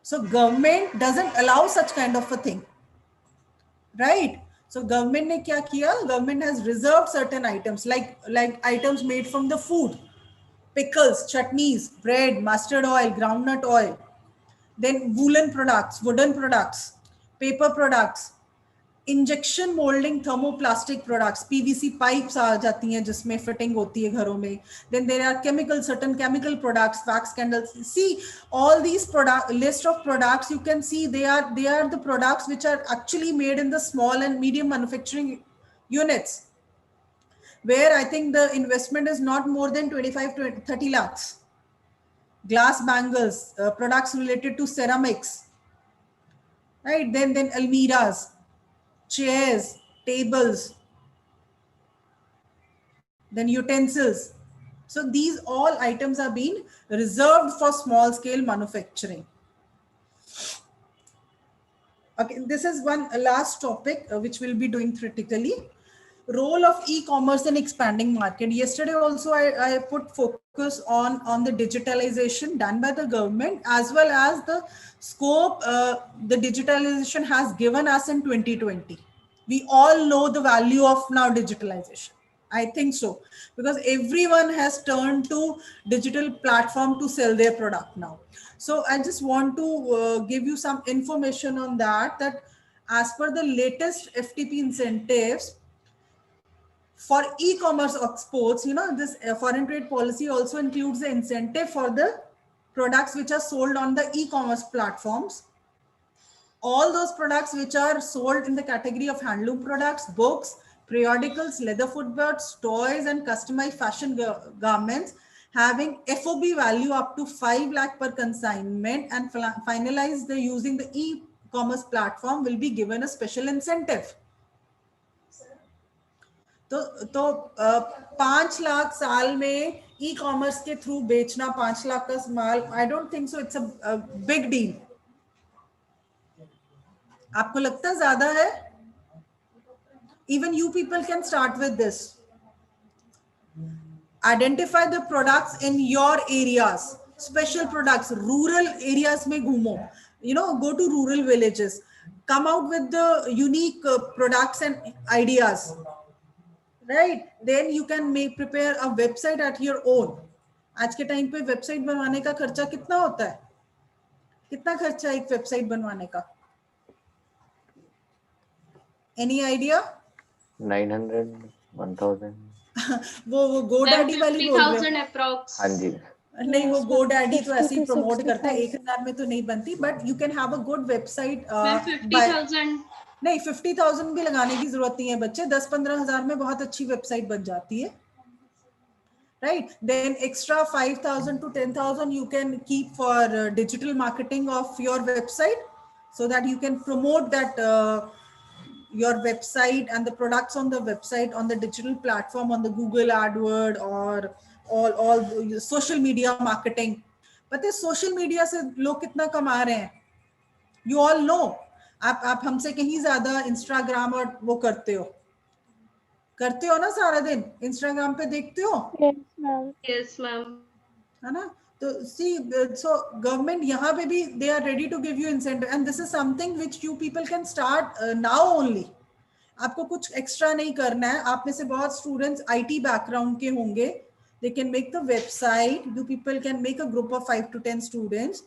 [SPEAKER 1] So government doesn't allow such kind of a thing, right? So government ने क्या किया, government has reserved certain items like items made from the food, pickles, chutneys, bread, mustard oil, groundnut oil. Then woolen products, wooden products, paper products, injection molding thermoplastic products, PVC pipes आ जाती हैं जिसमें fitting होती है घरों में. Then there are certain chemical products, wax candles. See all these list of products, you can see they are the products which are actually made in the small and medium manufacturing units, where I think the investment is not more than 25 to 30 lakhs. Glass bangles, products related to ceramics, right? Then almiras, chairs, tables, then utensils. So these all items are being reserved for small scale manufacturing. Okay, this is one last topic which we'll be doing critically. Role of e-commerce in expanding market. Yesterday also I put focus on the digitalization done by the government, as well as the scope the digitalization has given us in 2020. We all know the value of now digitalization. I think so, because everyone has turned to digital platform to sell their product now. So I just want to give you some information on that as per the latest FTP incentives, for e-commerce exports, this foreign trade policy also includes the incentive for the products which are sold on the e-commerce platforms. All those products which are sold in the category of handloom products, books, periodicals, leather footwears, toys, and customized fashion garments having FOB value up to 5 lakh per consignment and finalize using the e-commerce platform will be given a special incentive. तो 5 लाख साल में e commerce के through बेचना 5 लाख का माल, I don't think so it's a big deal. आपको लगता है ज्यादा है? Even you people can start with this. Identify the products in your areas, special products. Rural areas में घूमो, go to rural villages, come out with the unique products and ideas. right? Then you can prepare a website at your own. आज के time पे website बनवाने का खर्चा कितना होता है? कितना खर्चा एक वेबसाइट बनवाने का? Any idea?
[SPEAKER 10] 900, 1000.
[SPEAKER 1] वो GoDaddy वाली बोल रहे हो?
[SPEAKER 15] 50,000 approx.
[SPEAKER 10] हाँ जी.
[SPEAKER 1] नहीं, वो GoDaddy तो
[SPEAKER 4] 50
[SPEAKER 1] ऐसे ही
[SPEAKER 4] to
[SPEAKER 1] प्रमोट करते हैं,
[SPEAKER 4] 60,000.
[SPEAKER 1] 1,000 में तो नहीं बनती, but you can have a good website.
[SPEAKER 15] 50,000.
[SPEAKER 1] नहीं, 50,000 भी लगाने की जरूरत नहीं है बच्चे, 10-15,000 में बहुत अच्छी वेबसाइट बन जाती है, right? Then extra 5,000 to 10,000 you can keep for digital marketing of your website, so that you can promote that your website and the products on the website on the digital platform, on the Google AdWord or all social media marketing. पता है social media से लोग कितना कमा रहे हैं? You all know. आप हमसे कहीं ज्यादा इंस्टाग्राम और वो करते हो ना, सारा दिन इंस्टाग्राम पे देखते हो?
[SPEAKER 16] Yes, ma'am.
[SPEAKER 15] Yes, ma'am.
[SPEAKER 1] है ना? तो see, so government यहाँ पे भी they are ready to give you incentive, and this is something which you people can start now only. आपको कुछ एक्स्ट्रा नहीं करना है. आप में से बहुत स्टूडेंट्स आईटी बैकग्राउंड के होंगे. They can make the website. You people can make a group of 5 to 10 students,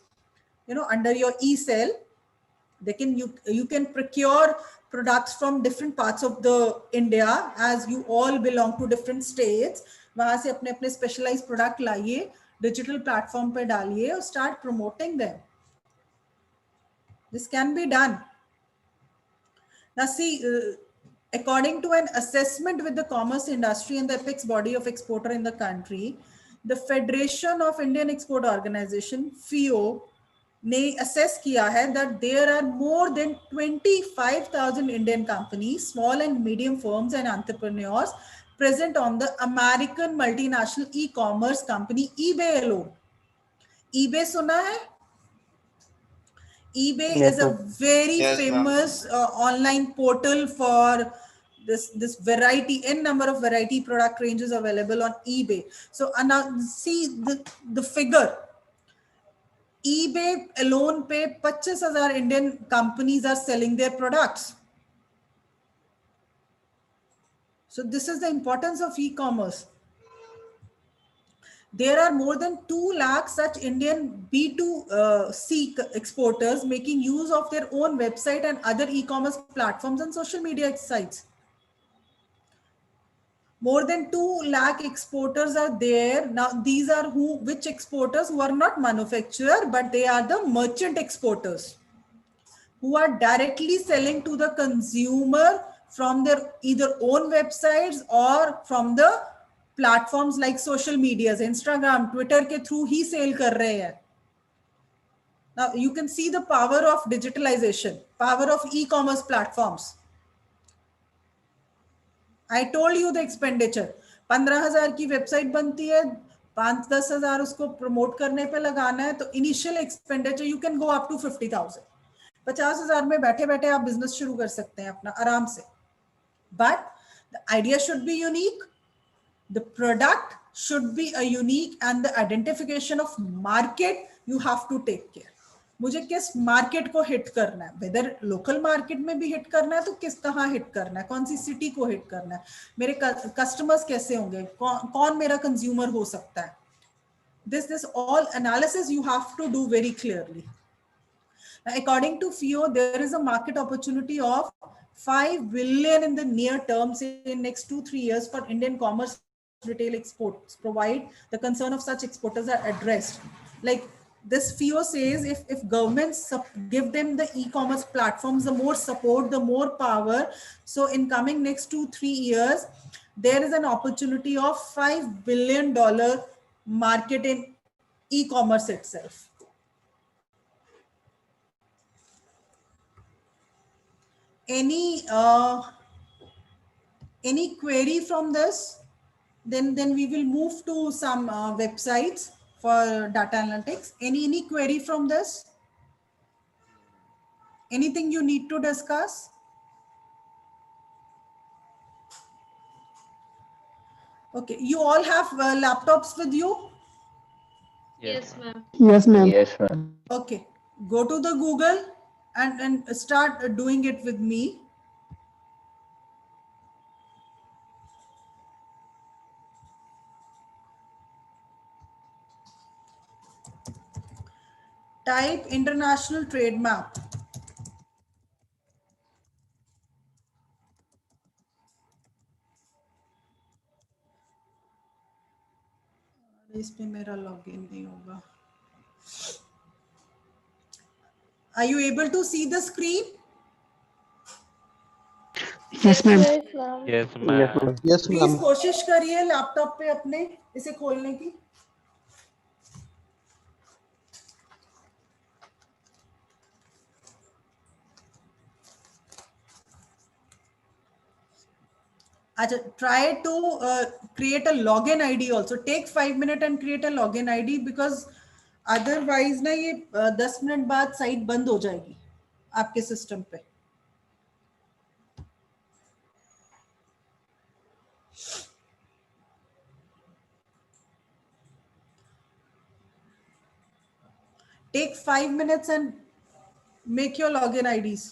[SPEAKER 1] under your e-cell. They can you can procure products from different parts of the India, as you all belong to different states. वहां से अपने अपने specialized product लाइए, digital platform पे डालिए और start promoting them. This can be done. Now see, according to an assessment with the commerce industry and the apex body of exporter in the country, the Federation of Indian Export Organization, FIO, ने assess किया है that there are more than 25,000 Indian companies, small and medium firms and entrepreneurs present on the American multinational e-commerce company eBay alone. eBay सुना है? eBay
[SPEAKER 17] Yes,
[SPEAKER 1] is a
[SPEAKER 17] ma'am.
[SPEAKER 1] very
[SPEAKER 14] Yes, ma'am.
[SPEAKER 1] famous online portal for this variety, n number of variety product ranges available on eBay. So now see the figure. eBay alone पे 25,000 Indian companies are selling their products. So this is the importance of e-commerce. There are more than 2 lakh such Indian B2C exporters making use of their own website and other e-commerce platforms and social media sites. More than 2 lakh exporters are there. Now, these are which exporters? Who are not manufacturer, but they are the merchant exporters, who are directly selling to the consumer from their either own websites or from the platforms like social medias, Instagram, Twitter के through ही sale कर रहे हैं. Now you can see the power of digitalization, power of e-commerce platforms. I told you the expenditure. 15,000 की website बनती है, 5-10 हजार उसको promote करने पे लगाना है, तो initial expenditure you can go up to 50,000. 50,000 में बैठे बैठे आप बिजनेस शुरू कर सकते हैं अपना आराम से. But the idea should be unique. The product should be a unique, and the identification of market you have to take care. मुझे किस मार्केट को हिट करना है, वेदर लोकल मार्केट में भी हिट करना है तो किस कहाँ हिट करना है, कौन सी सिटी को हिट करना है, मेरे कस्टमर्स कैसे होंगे, कौन मेरा कंज्यूमर हो सकता है. This all analysis you have to do very clearly. Now, according to FIO, there is a market opportunity of 5 billion in the near term, say in next 2-3 years, for Indian commerce retail exports, provide the concern of such exporters are addressed. Like this FIO says, if governments give them the e-commerce platforms, the more support, the more power. So in coming next 2-3 years, there is an opportunity of $5 billion market in e-commerce itself. Any query from this? Then we will move to some websites for data analytics. Any query from this? Anything you need to discuss? Okay, you all have laptops with you?
[SPEAKER 15] Yes, ma'am.
[SPEAKER 11] Yes, ma'am.
[SPEAKER 10] Yes, ma'am.
[SPEAKER 1] Okay, go to the Google and start doing it with me. Type international trade map. इस पे मेरा login नहीं होगा. Are you able to see the screen?
[SPEAKER 11] Yes, ma'am.
[SPEAKER 16] Yes, ma'am.
[SPEAKER 3] Yes,
[SPEAKER 17] Yes,
[SPEAKER 3] ma'am.
[SPEAKER 17] ma'am.
[SPEAKER 11] Yes,
[SPEAKER 1] Please
[SPEAKER 11] ma'am.
[SPEAKER 1] कोशिश करिए laptop पे अपने इसे खोलने की. Try to create a login ID also. Take 5 minutes and create a login ID because otherwise ना ये 10 minute बाद साइट बंद हो जाएगी आपके सिस्टम पे. Take 5 minutes and make your login IDs.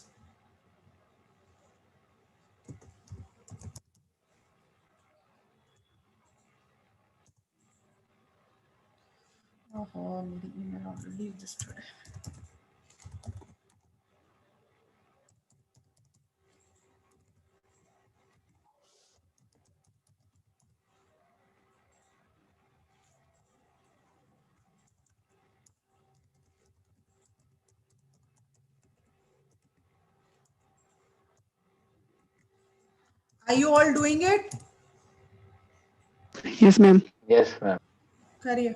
[SPEAKER 1] Oh, मेरी email already registered. Are you all doing it?
[SPEAKER 11] Yes, ma'am.
[SPEAKER 10] Yes, ma'am.
[SPEAKER 1] करिए.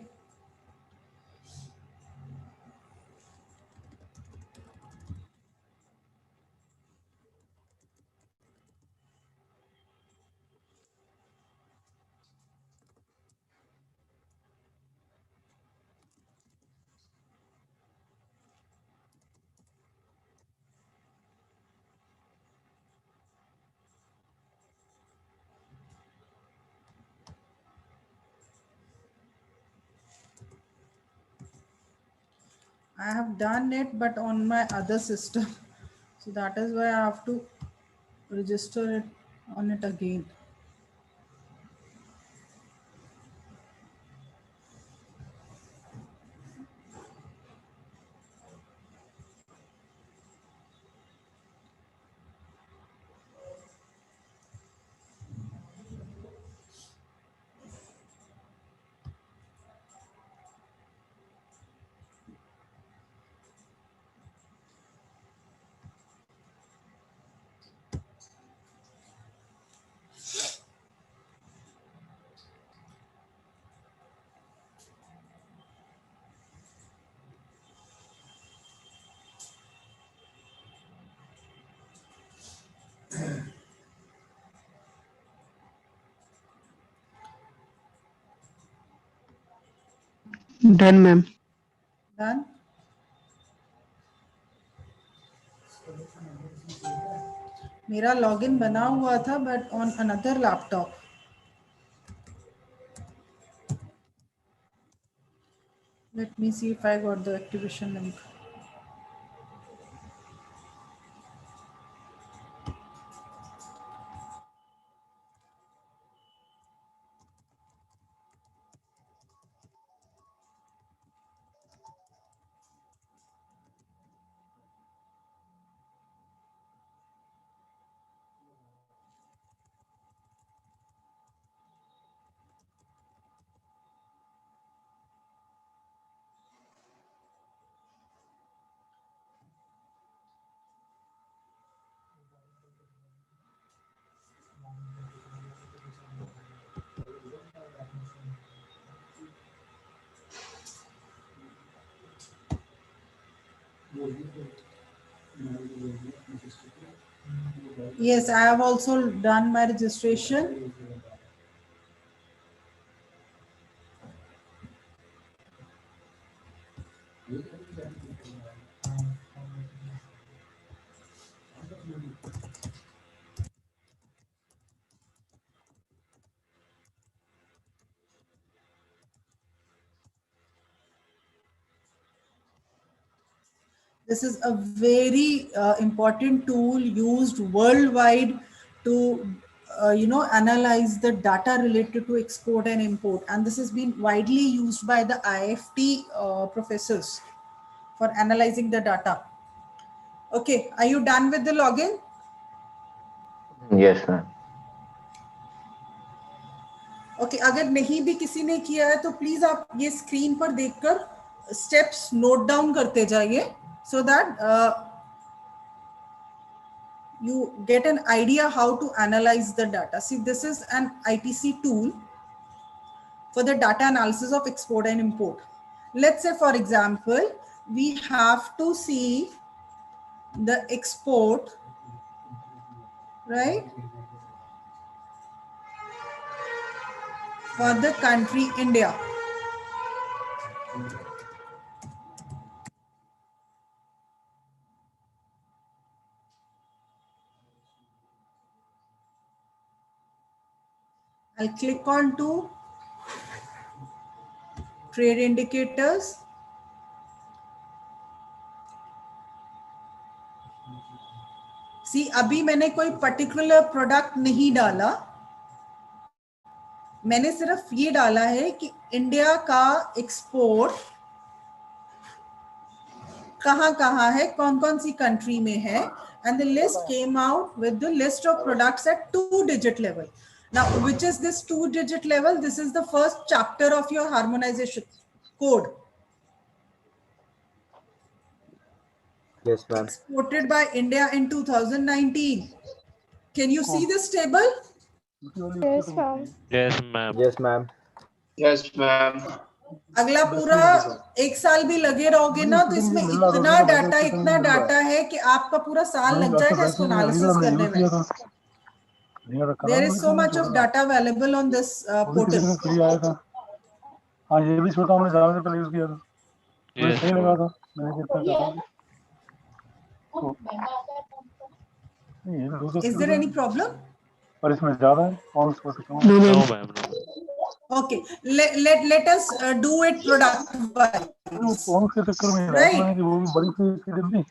[SPEAKER 1] I have done it, but on my other system. So that is why I have to register it on it again.
[SPEAKER 11] Done, ma'am.
[SPEAKER 1] Done. मेरा login बना हुआ था, but on another laptop. Let me see if I got the activation link. Yes, I have also done my registration. This is a very important tool used worldwide to analyze the data related to export and import, and this has been widely used by the IFT professors. for analyzing the data. Okay, are you done with the login?
[SPEAKER 10] Yes, ma'am.
[SPEAKER 1] Okay, अगर नहीं भी किसी ने किया है तो please आप ये स्क्रीन पर देखकर स्टेप्स नोट डाउन करते जाइए so that you get an idea how to analyze the data. See, this is an ITC tool for the data analysis of export and import. Let's say, for example, we have to see the export, right, for the country India. I'll click on to trade indicators. See, अभी मैंने कोई particular product नहीं डाला, मैंने सिर्फ ये डाला है कि इंडिया का एक्सपोर्ट कहाँ कहाँ है, कौन कौन सी कंट्री में है, and the list came out with the list of products at 2-digit level. Now, which is this 2-digit level? This is the first chapter of your harmonization code.
[SPEAKER 7] Yes, ma'am.
[SPEAKER 1] Exported by India in 2019. Can you see this table?
[SPEAKER 4] Yes, ma'am.
[SPEAKER 6] Yes, ma'am.
[SPEAKER 7] Yes, ma'am.
[SPEAKER 14] Yes, ma'am.
[SPEAKER 1] अगला पूरा एक साल भी लगे रहोगे ना तो इसमें इतना डाटा है कि आपका पूरा साल लग जाएगा इसको एनालिसिस करने में. There is so much of data available on this portal.
[SPEAKER 2] हाँ, ये भी छोटा हमने ज़्यादा पहले यूज किया था, मुझे सही लगा था, मैंने किया था.
[SPEAKER 1] Is there any problem?
[SPEAKER 2] पर इसमें ज़्यादा है, कौन सा कौन?
[SPEAKER 6] No, ma'am.
[SPEAKER 1] Okay, let us do it product wise.
[SPEAKER 2] कौन से चक्कर में
[SPEAKER 1] Right.
[SPEAKER 2] कि वो भी बड़ी सी डिब्बी.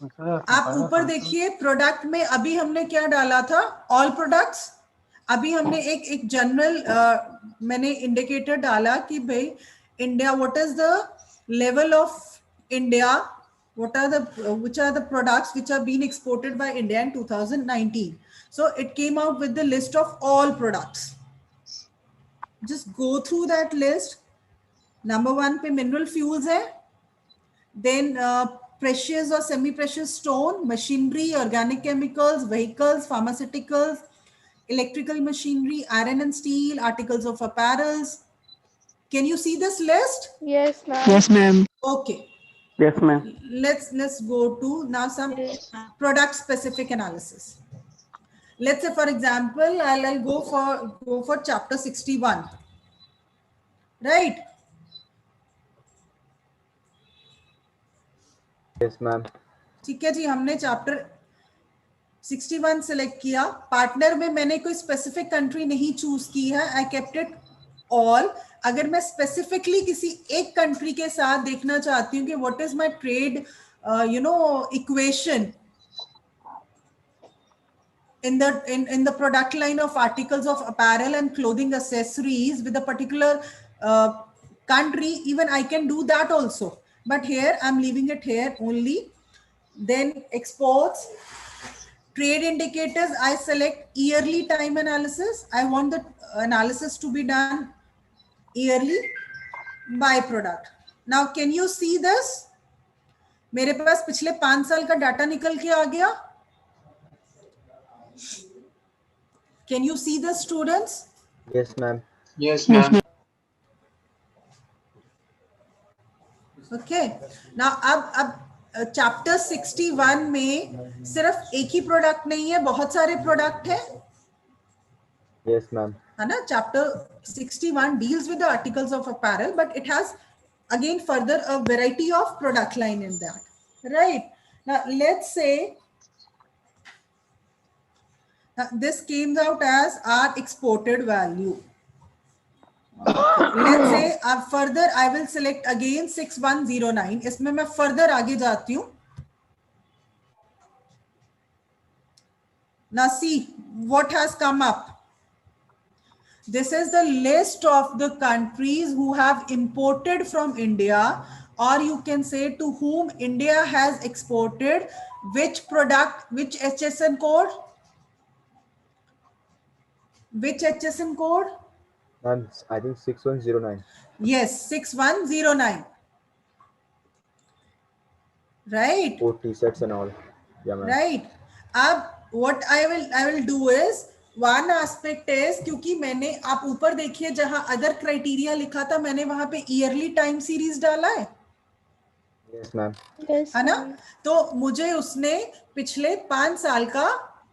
[SPEAKER 1] आप ऊपर देखिए प्रोडक्ट में अभी हमने क्या डाला था, ऑल प्रोडक्ट्स. अभी हमने एक जनरल मैंने इंडिकेटर डाला कि भाई India, what is the level of India, what are the which are the products which are being exported by India in 2019. So it came out with the list of all products. Just go through that list. Number 1 पे mineral fuels है, then precious or semi-precious stone, machinery, organic chemicals, vehicles, pharmaceuticals, electrical machinery, iron and steel, articles of apparels. Can you see this list?
[SPEAKER 4] Yes, ma'am.
[SPEAKER 11] Yes, ma'am.
[SPEAKER 1] Okay.
[SPEAKER 17] Yes, ma'am.
[SPEAKER 1] Let's go to now some product specific analysis. Let's say, for example, I'll go for chapter 61, right?
[SPEAKER 7] Yes, ma'am.
[SPEAKER 1] ठीक है जी, हमने chapter 61 select किया. Partner में मैंने कोई specific country नहीं choose की है, आई केप्ट इट ऑल. अगर मैं स्पेसिफिकली किसी एक कंट्री के साथ देखना चाहती हूँ कि what is my trade equation in the product line of articles of apparel and clothing accessories with a particular country, even I can do that also, but here I'm leaving it here only. Then exports, trade indicators, I select yearly time analysis. I want the analysis to be done yearly by product. Now can you see this? मेरे पास पिछले 5 साल का data निकल के आ गया. Can you see the students?
[SPEAKER 7] Yes, ma'am.
[SPEAKER 14] Yes, ma'am.
[SPEAKER 1] Okay. Now अब chapter 61 में सिर्फ एक ही प्रोडक्ट नहीं है, बहुत सारे प्रोडक्ट है.
[SPEAKER 7] Yes, ma'am.
[SPEAKER 1] है ना. Chapter 61 deals with the articles of apparel, but it has again further a variety of product line in that. Right. Now let's say this came out as our exported value. Let's say further I will select again 6109. इसमें मैं further आगे जाती हूँ. Now see what has come up. This is the list of the countries who have imported from India or you can say to whom India has exported which product, which HSN code, which HSN code?
[SPEAKER 7] Ma'am, I think 6109.
[SPEAKER 1] Yes, 6109. Right?
[SPEAKER 7] 4 T-sets and all. Yeah, ma'am.
[SPEAKER 1] Right. अब what I will do is one aspect is क्योंकि मैंने आप ऊपर देखिए जहां other criteria लिखा था मैंने वहां पे ईयरली टाइम सीरीज डाला है
[SPEAKER 7] Yes, ma'am.
[SPEAKER 1] है ना तो मुझे उसने पिछले 5 साल का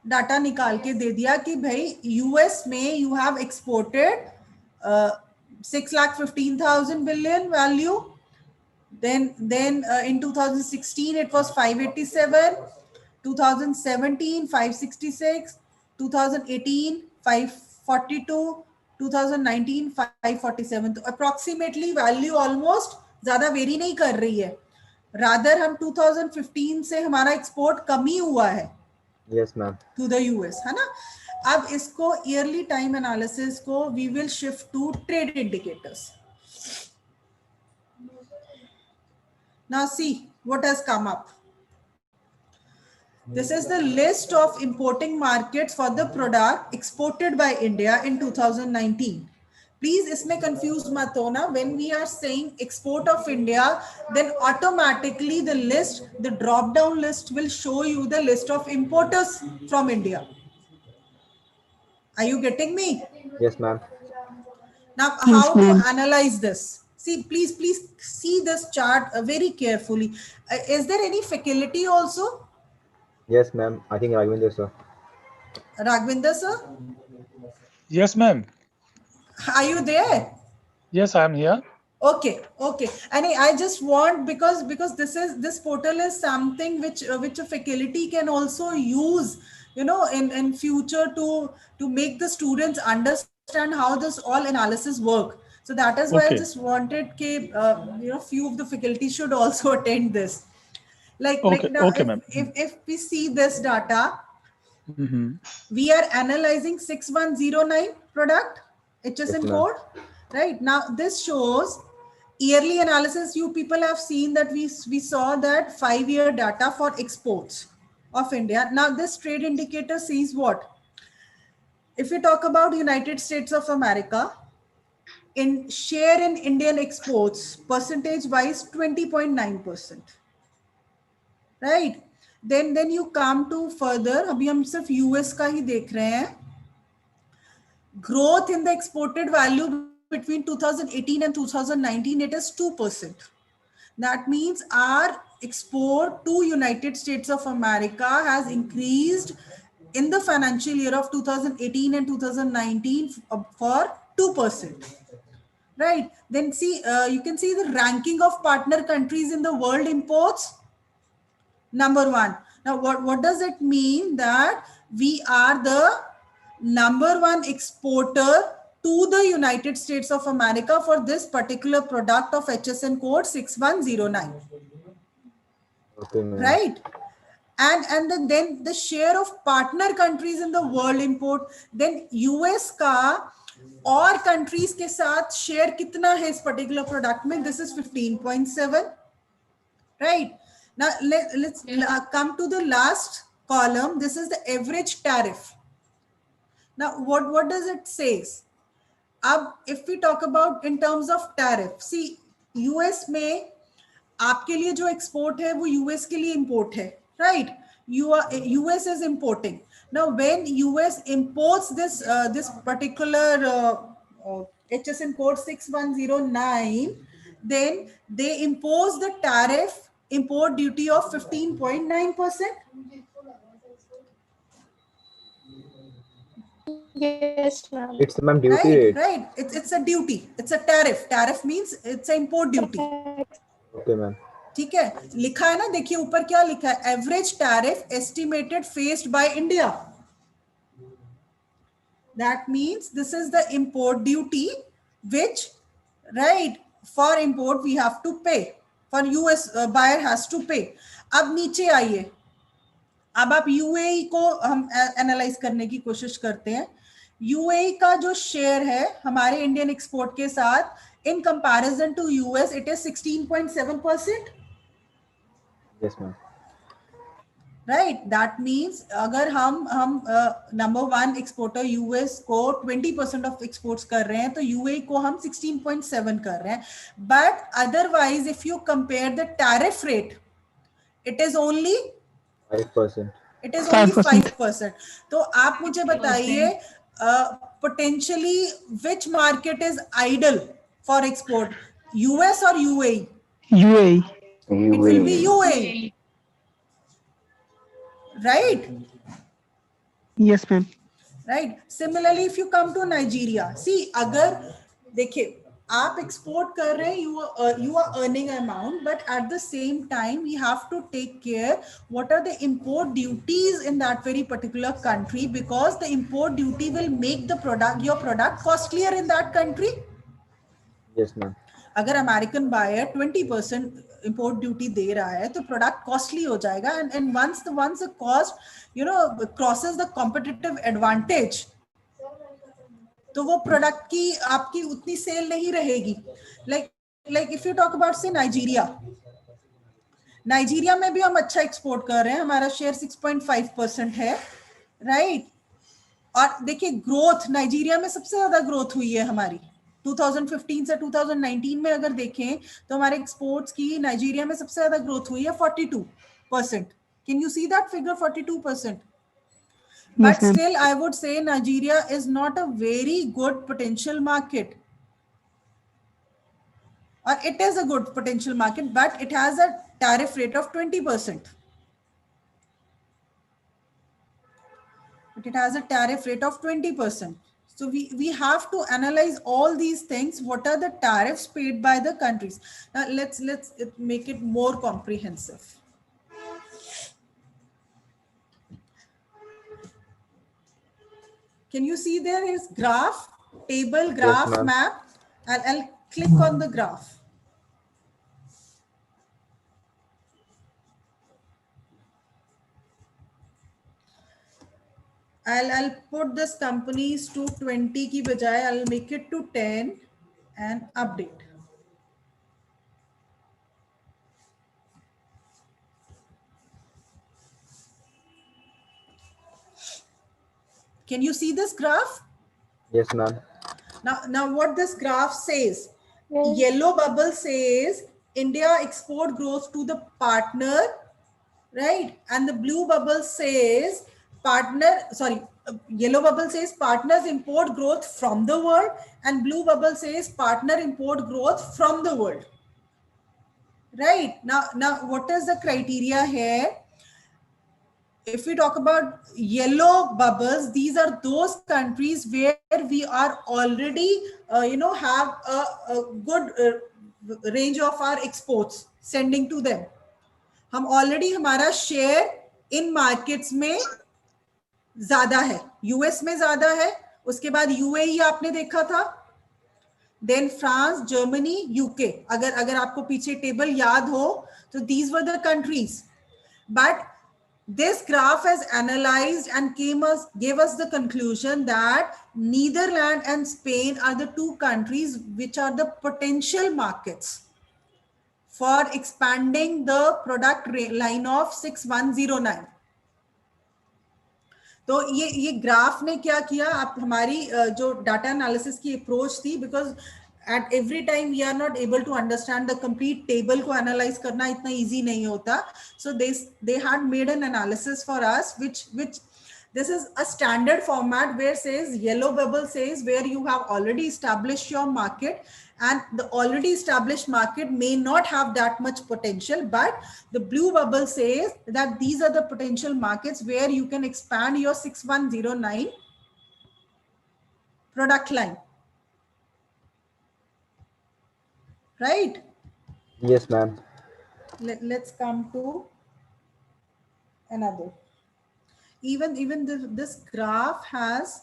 [SPEAKER 1] डाटा निकाल के दे दिया कि भाई यूएस में you have exported 6,15,000 billion value. Then in 2016 it was 587, 2017 566, 2018 542, 2019 547. तो approximately value almost ज्यादा वेरी नहीं कर रही है. Rather हम 2015 से हमारा एक्सपोर्ट कमी हुआ है.
[SPEAKER 7] Yes, ma'am.
[SPEAKER 1] To the US, है ना. अब इसको ईयरली टाइम एनालिसिस को we will shift to trade indicators. Now see what has come up. This is the list of importing markets for the product exported by India in 2019. Please इसमें confuse मत होना. When we are saying export of India, then automatically the list, the drop down list will show you the list of importers from India. Are you getting me?
[SPEAKER 7] Yes, ma'am.
[SPEAKER 1] Now, how to analyze this? See, please see this chart very carefully. Is there any faculty also?
[SPEAKER 7] Yes, ma'am. I think Raghavendra, sir.
[SPEAKER 1] Raghavendra, sir?
[SPEAKER 2] Yes, ma'am.
[SPEAKER 1] Are you there?
[SPEAKER 2] Yes, I am here.
[SPEAKER 1] Okay. And I just want, because this portal is something which a faculty can also use, in future to make the students understand how this all analysis work. So that is why I just wanted few of the faculty should also attend this. Like now,
[SPEAKER 2] ma'am.
[SPEAKER 1] if we see this data, we are analyzing 6109 product HSN code. Right now, this shows yearly analysis. You people have seen that we saw that 5-year data for exports of India. Now, this trade indicator sees what? If we talk about United States of America, in share in Indian exports, percentage wise 20.9%. Right? Then you come to further. अभी हम सिर्फ US का ही देख रहे हैं. Growth in the exported value between 2018 and 2019, it is 2%. That means our export to United States of America has increased in the financial year of 2018 and 2019 for 2%. Right? Then see, you can see the ranking of partner countries in the world imports. Number 1. Now, what does it mean? That we are the number 1 exporter to the United States of America for this particular product of HSN code 6109.
[SPEAKER 7] Okay,
[SPEAKER 1] right? And then the share of partner countries in the world import, then US का और countries के साथ share कितना है इस particular product में? This is 15.7, right? Now let's come to the last column. This is the average tariff. Now what does it say? अब if we talk about in terms of tariff, see US में आपके लिए जो export है वो US के लिए import है, right? US is importing. Now when US imports this particular HSN code 6109, then they impose the tariff import duty of 15.9%.
[SPEAKER 16] Yes, ma'am.
[SPEAKER 7] It's ma'am duty rate.
[SPEAKER 1] Right. It's a duty. It's a tariff. Tariff means it's an import duty.
[SPEAKER 7] Okay, ma'am.
[SPEAKER 1] ठीक है, लिखा है ना, देखिए ऊपर क्या लिखा है? Average tariff estimated faced by India. That means this is the import duty which, right, for import we have to pay, for US buyer has to pay. अब नीचे आइए, अब आप यूएई को हम एनालाइज करने की कोशिश करते हैं. यूएई का जो शेयर है हमारे इंडियन एक्सपोर्ट के साथ, In comparison to US, it is 16.7%.
[SPEAKER 7] Yes, ma'am.
[SPEAKER 1] Right, that means अगर हम नंबर वन एक्सपोर्टर यूएस को 20% ऑफ एक्सपोर्ट्स कर रहे हैं तो यूए को हम 16.7 कर रहे हैं, but otherwise if you compare the tariff rate it is only
[SPEAKER 7] 5%.
[SPEAKER 1] It is only
[SPEAKER 11] 5%.
[SPEAKER 1] 5%. तो आप मुझे बताइए potentially which market is ideal for export, US और UAE?
[SPEAKER 11] UAE.
[SPEAKER 1] It will be UAE, right?
[SPEAKER 11] Yes, ma'am.
[SPEAKER 1] Right. Similarly, if you come to Nigeria, see, अगर देखिए आप export कर रहे हैं, you are earning amount, but at the same time we have to take care what are the import duties in that very particular country, because the import duty will make the product, your product costlier in that country.
[SPEAKER 7] Yes, ma'am.
[SPEAKER 1] अगर American buyer 20% import duty दे रहा है तो product costly हो जाएगा, and once the cost crosses the competitive advantage, तो वो product की आपकी उतनी सेल नहीं रहेगी. Like if you talk about say Nigeria में भी हम अच्छा एक्सपोर्ट कर रहे हैं, हमारा शेयर 6.5% है, राइट. और देखिए ग्रोथ नाइजीरिया में सबसे ज्यादा ग्रोथ हुई है हमारी 2015 से 2019 में अगर देखें तो हमारे एक्सपोर्ट्स की नाइजीरिया में सबसे ज्यादा ग्रोथ हुई है 42%. Can you see that figure 42%? But still I would say Nigeria is not a very good potential market, or it is a good potential market, but it has a tariff rate of 20%. It has a tariff rate of 20%. So we have to analyze all these things. What are the tariffs paid by the countries? Now let's make it more comprehensive. Can you see there is graph, table, graph,
[SPEAKER 7] Yes,
[SPEAKER 1] map? I'll click on the graph. I'll put this companies to 20 ki bajaye, I'll make it to 10 and update. Can you see this graph?
[SPEAKER 7] Yes, ma'am.
[SPEAKER 1] Now what this graph says, yellow bubble says India export growth to the partner, right? And the blue bubble says yellow bubble says partners import growth from the world, and blue bubble says partner import growth from the world. Right. Now what is the criteria here? If we talk about yellow bubbles, these are those countries where we are already, have a good range of our exports sending to them. हम already हमारा share in markets में ज़्यादा है, US में ज़्यादा है, उसके बाद UAE आपने देखा था, then France, Germany, UK. अगर आपको पीछे टेबल याद हो तो these were the countries. But this graph has analyzed and gave us the conclusion that Netherlands and Spain are the two countries which are the potential markets for expanding the product line of 6109. तो ये graph ने क्या किया, आप हमारी जो data analysis की approach थी, because at every time we are not able to understand the complete table को analyze करना इतना easy नहीं होता. So they had made an analysis for us, which this is a standard format where says yellow bubble says where you have already established your market, and the already established market may not have that much potential, but the blue bubble says that these are the potential markets where you can expand your 6109 product line. Right?
[SPEAKER 7] Yes, ma'am.
[SPEAKER 1] Let's come to another. Even this graph has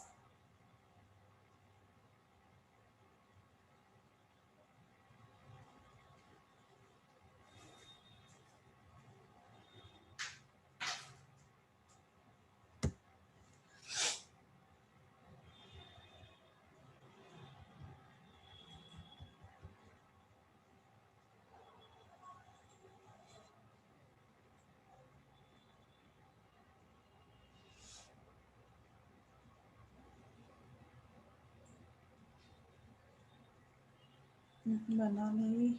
[SPEAKER 1] बना नहीं.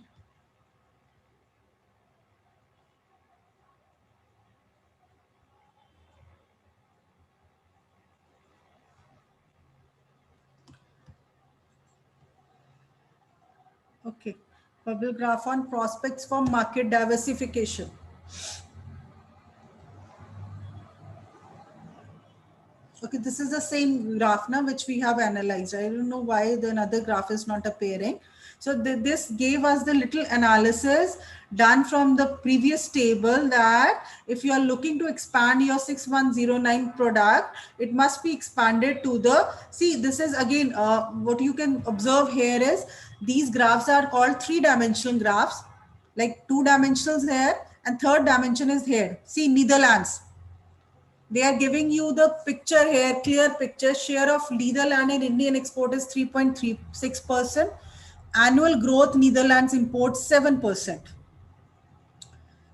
[SPEAKER 1] Okay, bubble graph on prospects for market diversification. Okay, this is the same graph now which we have analyzed. I don't know why the another graph is not appearing. So this gave us the little analysis done from the previous table that if you are looking to expand your 6109 product, it must be expanded to the, see, this is again, what you can observe here is these graphs are called three-dimensional graphs, like two dimensionals here and third dimension is here. See, Netherlands. They are giving you the picture here, clear picture. Share of Netherlands in Indian export is 3.36%. Annual growth, Netherlands imports 7%.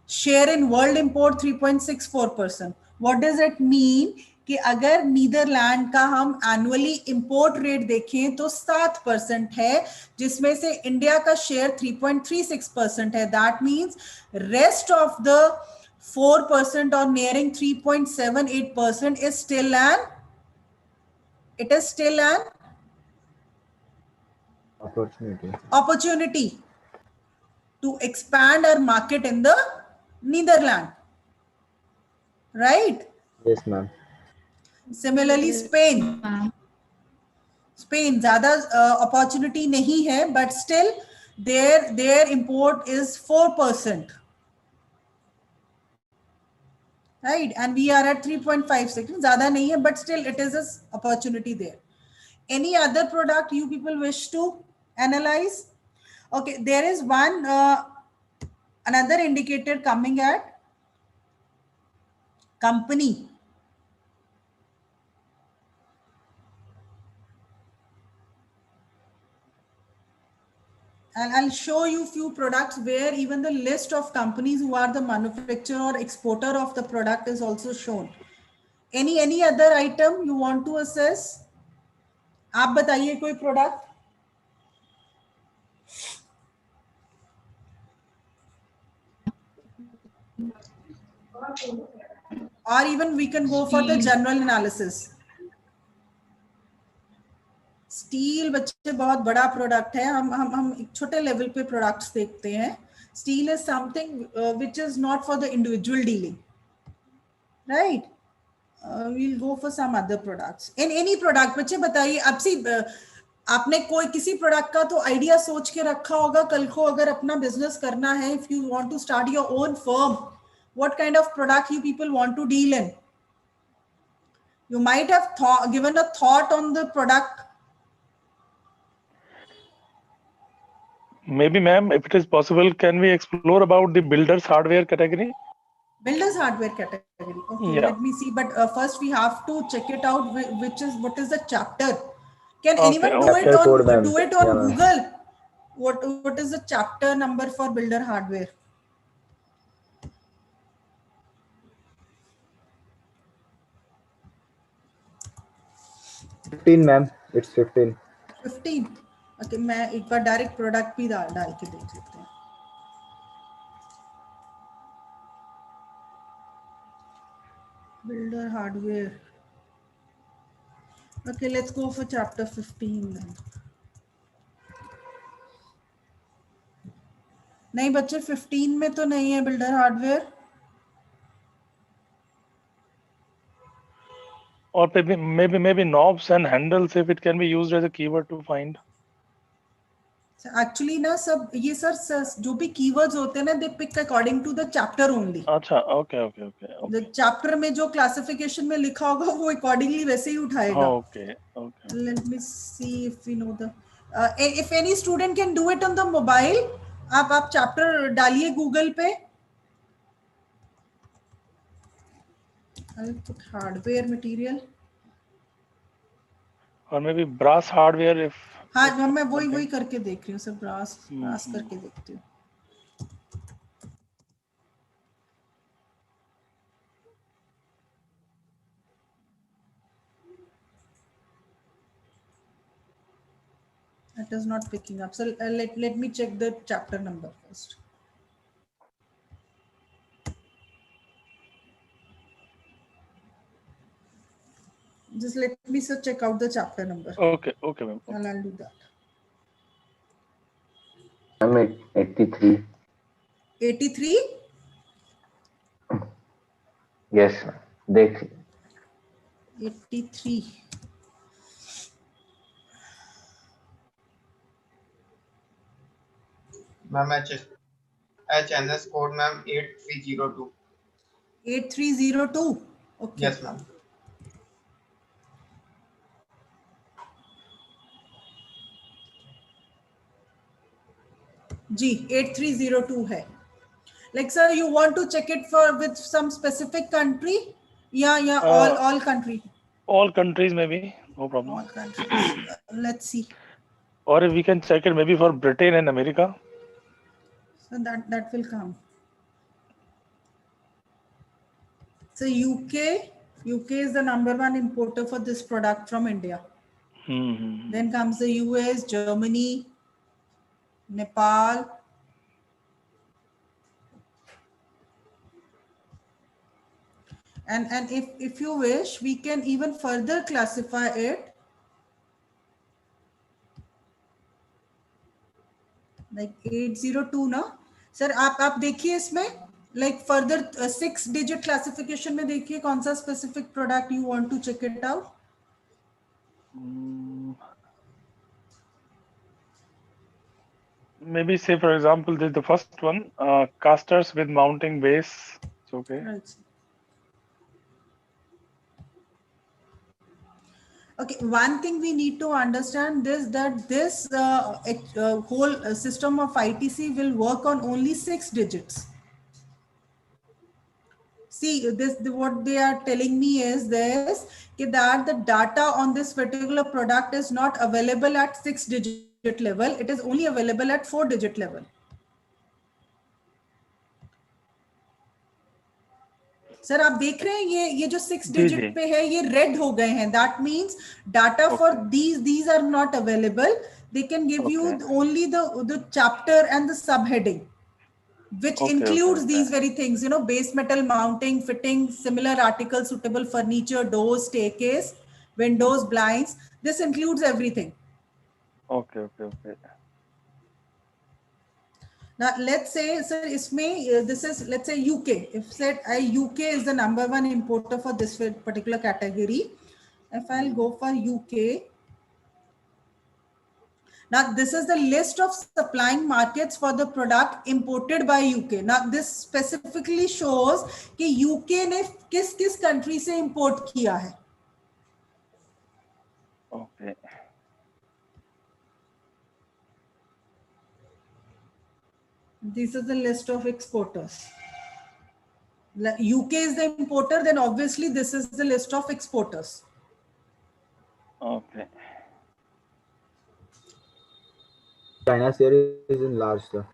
[SPEAKER 1] Share in world import 3.64%. What does it mean? कि अगर Netherlands का हम annually import rate देखें तो 7% है, जिसमें से India का शेयर 3.36% है. That means rest of the 4% or nearing 3.78% is still an opportunity to expand our market in the Netherlands, right?
[SPEAKER 7] Yes, ma'am.
[SPEAKER 1] Similarly, Spain ज़्यादा opportunity नहीं है, but still their import is 4%, right? And we are at 3.56. ज़्यादा नहीं है, but still it is an opportunity there. Any other product you people wish to analyze? Okay, there is one another indicator coming at company. And I'll show you few products where even the list of companies who are the manufacturer or exporter of the product is also shown. Any other item you want to assess? आप बताइए कोई product? Or even we can go for the general analysis. Steel बच्चे बहुत बड़ा product है. हम एक छोटे लेवल पे प्रोडक्ट्स देखते हैं. Steel is something which is not for the individual dealing, right? we'll go for some other products. In any product, बच्चे बताइए. आपने कोई किसी प्रोडक्ट का तो आइडिया सोच के रखा होगा. कल को अगर अपना बिजनेस करना है, if you want to start your own firm, what kind of product you people want to deal in? You might have given a thought on the product.
[SPEAKER 2] Maybe, ma'am, if it is possible, can we explore about the builders hardware category?
[SPEAKER 1] Builders hardware category. Okay,
[SPEAKER 2] Yeah.
[SPEAKER 1] let me see. But first we have to check it out. What is the chapter? Can
[SPEAKER 2] Okay,
[SPEAKER 1] anyone do
[SPEAKER 2] okay.
[SPEAKER 1] it on
[SPEAKER 7] Code, ma'am. Yeah, ma'am.
[SPEAKER 1] Google? What is the chapter number for builder hardware?
[SPEAKER 7] Ma'am. It's 15.
[SPEAKER 1] 15. Okay, मैं एक बार direct product भी डाल के देख लेते हैं. Builder hardware. Okay, let's go for chapter 15 then. नहीं बच्चे, 15 में तो नहीं है builder hardware.
[SPEAKER 2] Or maybe knobs and handles, if it can be used as a keyword to find.
[SPEAKER 1] Actually ना सब ये सर जो भी कीवर्ड्स होते हैं ना, they pick according to the chapter only.
[SPEAKER 2] अच्छा, ओके.
[SPEAKER 1] द चैप्टर में जो क्लासिफिकेशन में लिखा होगा वो अकॉर्डिंगली वैसे ही उठाएगा.
[SPEAKER 2] Okay.
[SPEAKER 1] Let me see if we know the if any student can do it on the mobile. आप चैप्टर डालिए गूगल पे. Hardware material,
[SPEAKER 2] Or maybe brass hardware, if.
[SPEAKER 1] हाँ मैं वही करके देख रही हूँ सर. ब्रास करके देखती हूँ. It is not picking up. So let me check the chapter number first. Just let me check out the chapter number.
[SPEAKER 2] Okay, okay, ma'am.
[SPEAKER 1] And I'll do that.
[SPEAKER 10] I'm at 83.
[SPEAKER 1] 83?
[SPEAKER 10] Yes, ma'am. Dekh.
[SPEAKER 1] 83.
[SPEAKER 14] Ma'am, HNS code, ma'am, 8302.
[SPEAKER 1] 8302. Okay.
[SPEAKER 14] Yes, ma'am.
[SPEAKER 1] G 8302 hai. Like, sir, you want to check it for with some specific country? Yeah, all country.
[SPEAKER 2] All countries maybe, no problem.
[SPEAKER 1] All countries. Let's see.
[SPEAKER 2] Or if we can check it maybe for Britain and America.
[SPEAKER 1] So that will come. So UK is the #1 importer for this product from India. Then comes the US, Germany, Nepal. And if you wish, we can even further classify it. Like 802 ना sir आप देखिए इसमें like further 6-digit classification में देखिए कौन सा specific product you want to check it out.
[SPEAKER 2] Maybe say for example this is the first one, casters with mounting base. It's okay.
[SPEAKER 1] Right. Okay, one thing we need to understand is that this whole system of ITC will work on only 6 digits. See, what they are telling me is this, that the data on this particular product is not available at 6-digit level. It is only available at 4-digit level. Sir आप देख रहे हैं ये जो 6 digit पे है ये red हो गए हैं. That means data for these are not available. They can give you only the chapter and the subheading, which includes these very things, you know, base metal mounting, fitting, similar articles, suitable furniture, doors, staircase, windows, blinds. This includes everything.
[SPEAKER 2] Okay.
[SPEAKER 1] Now, let's say, sir, this is, let's say UK. If said UK is the #1 importer for this particular category, if I'll go for UK, now this is the list of supplying markets for the product imported by UK. Now this specifically shows कि UK ने किस country से import किया है.
[SPEAKER 2] Okay.
[SPEAKER 1] This is the list of exporters. UK is the importer, then obviously this is the list of exporters.
[SPEAKER 2] Okay.
[SPEAKER 7] China share is in large, sir.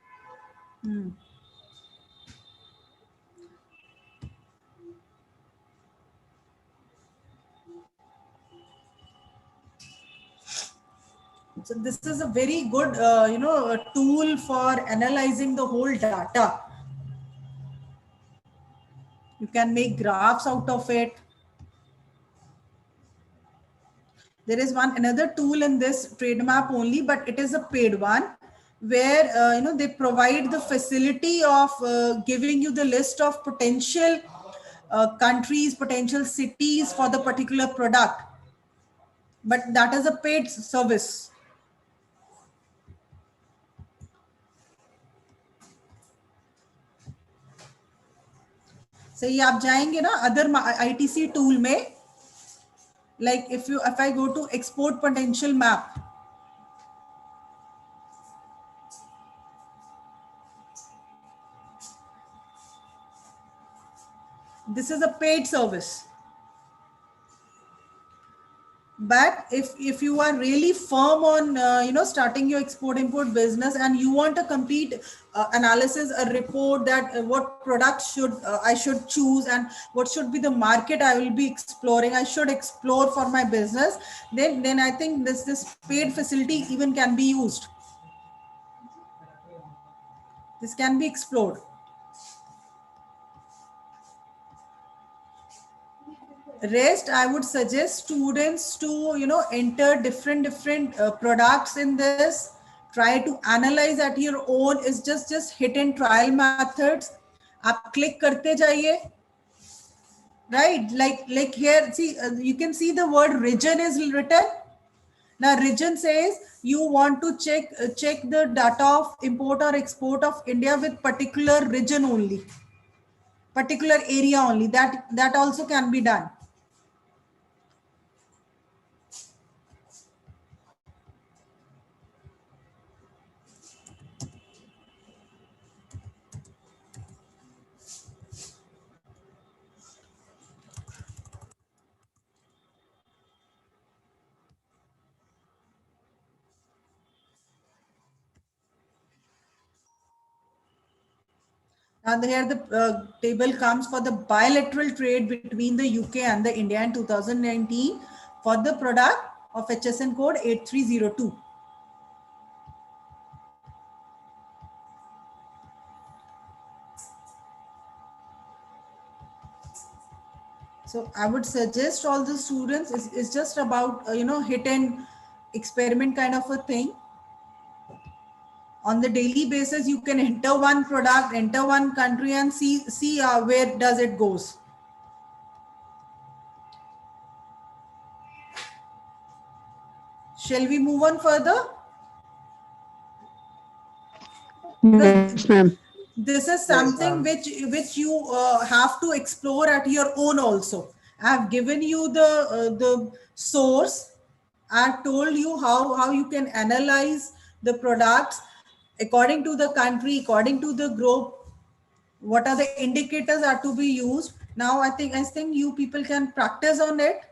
[SPEAKER 1] So this is a very good, tool for analyzing the whole data. You can make graphs out of it. There is another tool in this trade map only, but it is a paid one, where they provide the facility of giving you the list of potential countries, potential cities for the particular product. But that is a paid service. So ये आप जाएंगे ना other ITC tool में, like if I go to export potential map, this is a paid service. But if you are really firm on starting your export import business, and you want a complete analysis, a report that what products should I should choose, and what should be the market I will be exploring, I should explore for my business, then I think this paid facility even can be used. This can be explored. Rest, I would suggest students to enter different products in this, try to analyze at your own. Is just hit and trial methods. Aap click karte jaiye, right? Like here, see, you can see the word region is written. Now region says you want to check the data of import or export of India with particular region only, particular area only. That also can be done. And here the table comes for the bilateral trade between the UK and the India in 2019 for the product of HSN code 8302. So I would suggest all the students, is just about hit and experiment kind of a thing. On the daily basis, you can enter one product, enter one country, and see where does it goes. Shall we move on further?
[SPEAKER 11] Yes, ma'am.
[SPEAKER 1] This is something which you have to explore at your own also. I have given you the source. I have told you how you can analyze the products according to the country, according to the group. What are the indicators are to be used? Now I think you people can practice on it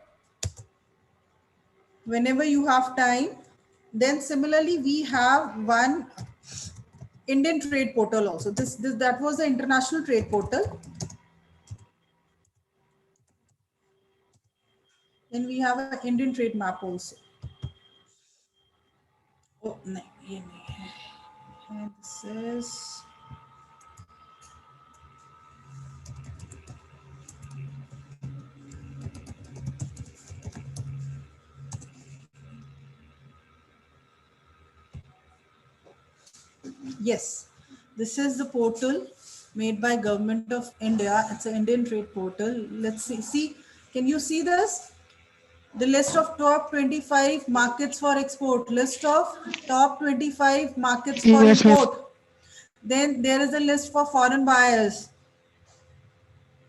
[SPEAKER 1] whenever you have time. Then similarly, we have one Indian trade portal also. This that was the international trade portal. Then we have an Indian trade map also. Oh, no, and this is yes. This is the portal made by Government of India. It's an Indian trade portal. Let's see. See, can you see this? The list of top 25 markets for export, list of top 25 markets for
[SPEAKER 11] Yes, ma'am.
[SPEAKER 1] import. Then there is a list for foreign buyers.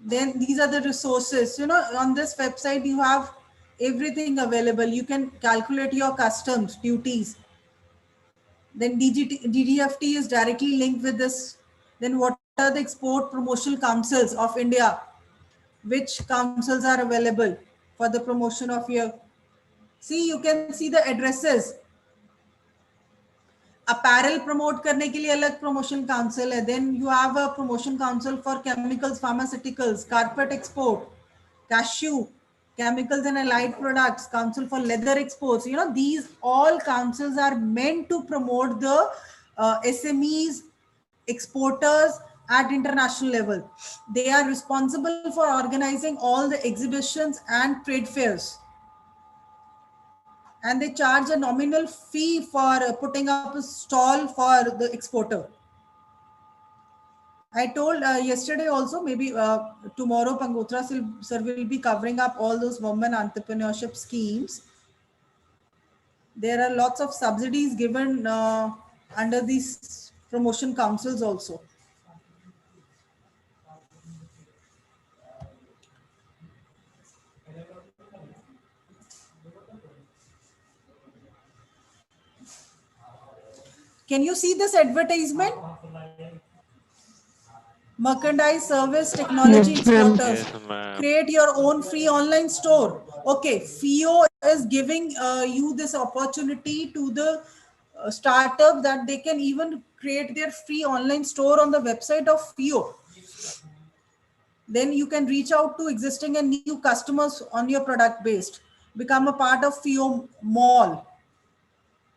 [SPEAKER 1] Then these are the resources. On this website, you have everything available. You can calculate your customs duties. Then DDFT is directly linked with this. Then what are the export promotional councils of India? Which councils are available for the promotion of your... See, you can see the addresses. Apparel promote करने के लिए अलग promotion council है. Then you have a promotion council for chemicals, pharmaceuticals, carpet export, cashew, chemicals and allied products, council for leather exports. These all councils are meant to promote the SMEs, exporters at international level. They are responsible for organizing all the exhibitions and trade fairs. And they charge a nominal fee for putting up a stall for the exporter. I told yesterday also, maybe tomorrow Pangotra sir will be covering up all those women entrepreneurship schemes. There are lots of subsidies given under these promotion councils also. Can you see this advertisement? Merchandise, service, technology
[SPEAKER 11] Yes, ma'am.
[SPEAKER 1] exporters.
[SPEAKER 6] Yes, ma'am.
[SPEAKER 1] Create your own free online store. Okay, FIO is giving you this opportunity to the startup that they can even create their free online store on the website of FIO. Then you can reach out to existing and new customers on your product based, become a part of FIO mall.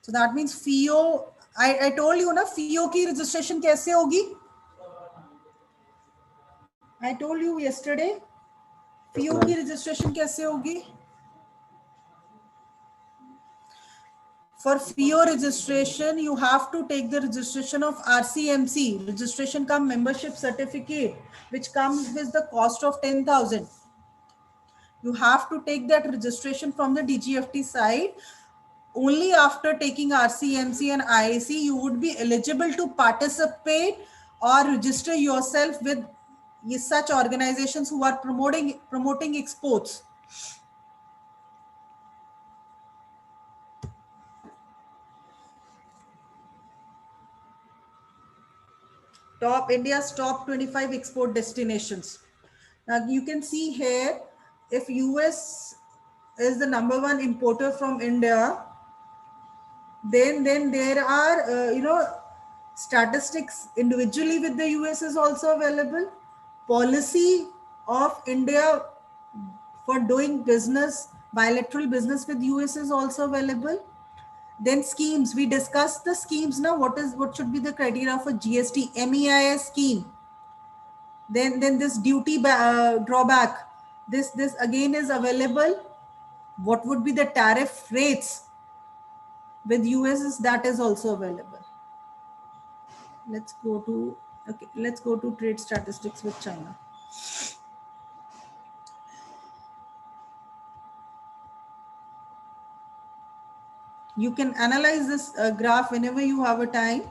[SPEAKER 1] So that means FIO, I told you na FIO ki registration kaise hogi? I told you yesterday, FIO ki registration kaise hogi? For FIO registration, you have to take the registration of RCMC, registration cum membership certificate, which comes with the cost of 10,000. You have to take that registration from the DGFT side. Only after taking RCMC and IAC, you would be eligible to participate or register yourself with such organizations who are promoting exports. India's top 25 export destinations. Now you can see here, if US is the #1 importer from India, then there are statistics individually with the US is also available. Policy of India for doing business, bilateral business with US is also available. Then schemes, we discussed the schemes now. What should be the criteria for GST MEIS scheme? Then this duty drawback, this again is available. What would be the tariff rates with US? That is also available. Let's go to trade statistics with China. You can analyze this graph whenever you have a time.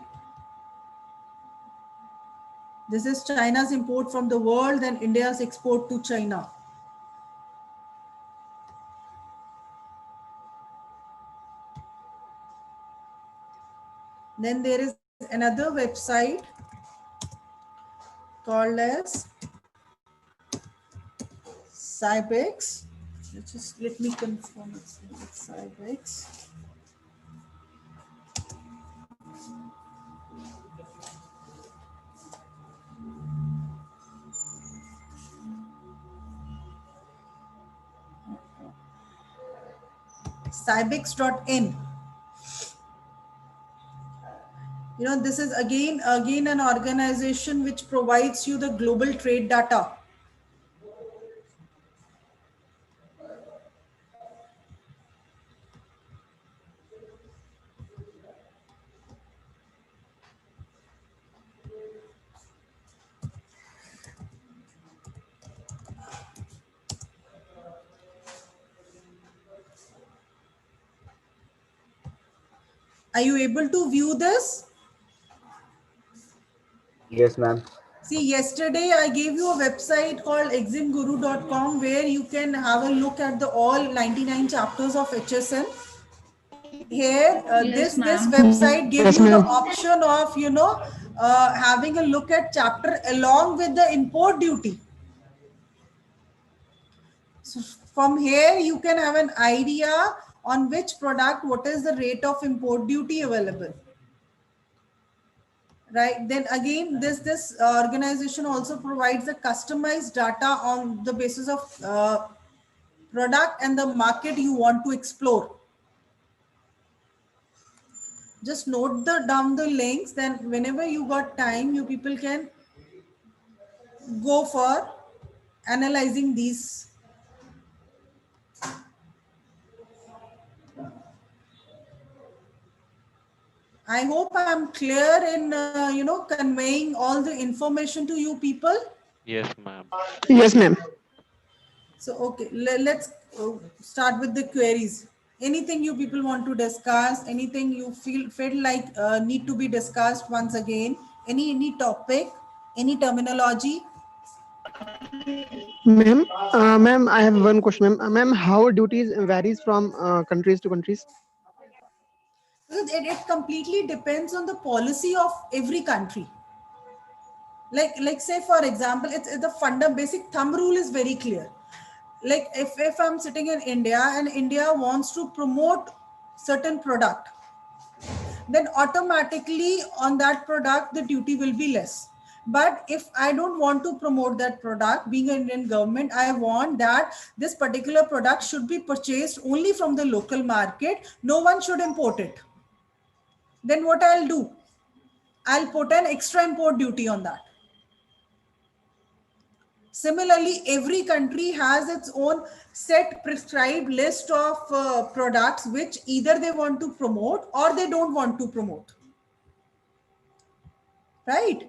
[SPEAKER 1] This is China's import from the world and India's export to China. Then there is another website called as Cybex. Let me confirm it's Cybex. Cybex.in. This is again an organization which provides you the global trade data. Are you able to view this?
[SPEAKER 7] Yes, ma'am.
[SPEAKER 1] See, yesterday I gave you a website called eximguru.com where you can have a look at the all 99 chapters of HSN. Here, this website gives you the option of having a look at chapter along with the import duty. So from here you can have an idea on which product what is the rate of import duty available. Right, then again this organization also provides the customized data on the basis of product and the market you want to explore. Just note down the links, then whenever you got time you people can go for analyzing these. I hope I'm clear in conveying all the information to you people.
[SPEAKER 3] Yes, ma'am.
[SPEAKER 11] Yes, ma'am.
[SPEAKER 1] So okay, let's start with the queries. Anything you people want to discuss? Anything you feel like need to be discussed once again? Any topic? Any terminology?
[SPEAKER 11] Ma'am, I have one question, ma'am. Ma'am, how duties varies from countries to countries?
[SPEAKER 1] It completely depends on the policy of every country. Like say for example, it's the basic thumb rule is very clear. like if I'm sitting in India and India wants to promote certain product, then automatically on that product the duty will be less. But if I don't want to promote that product, being an Indian government, I want that this particular product should be purchased only from the local market, no one should import it. Then what I'll do, I'll put an extra import duty on that. Similarly, every country has its own set prescribed list of products which either they want to promote or they don't want to promote. Right?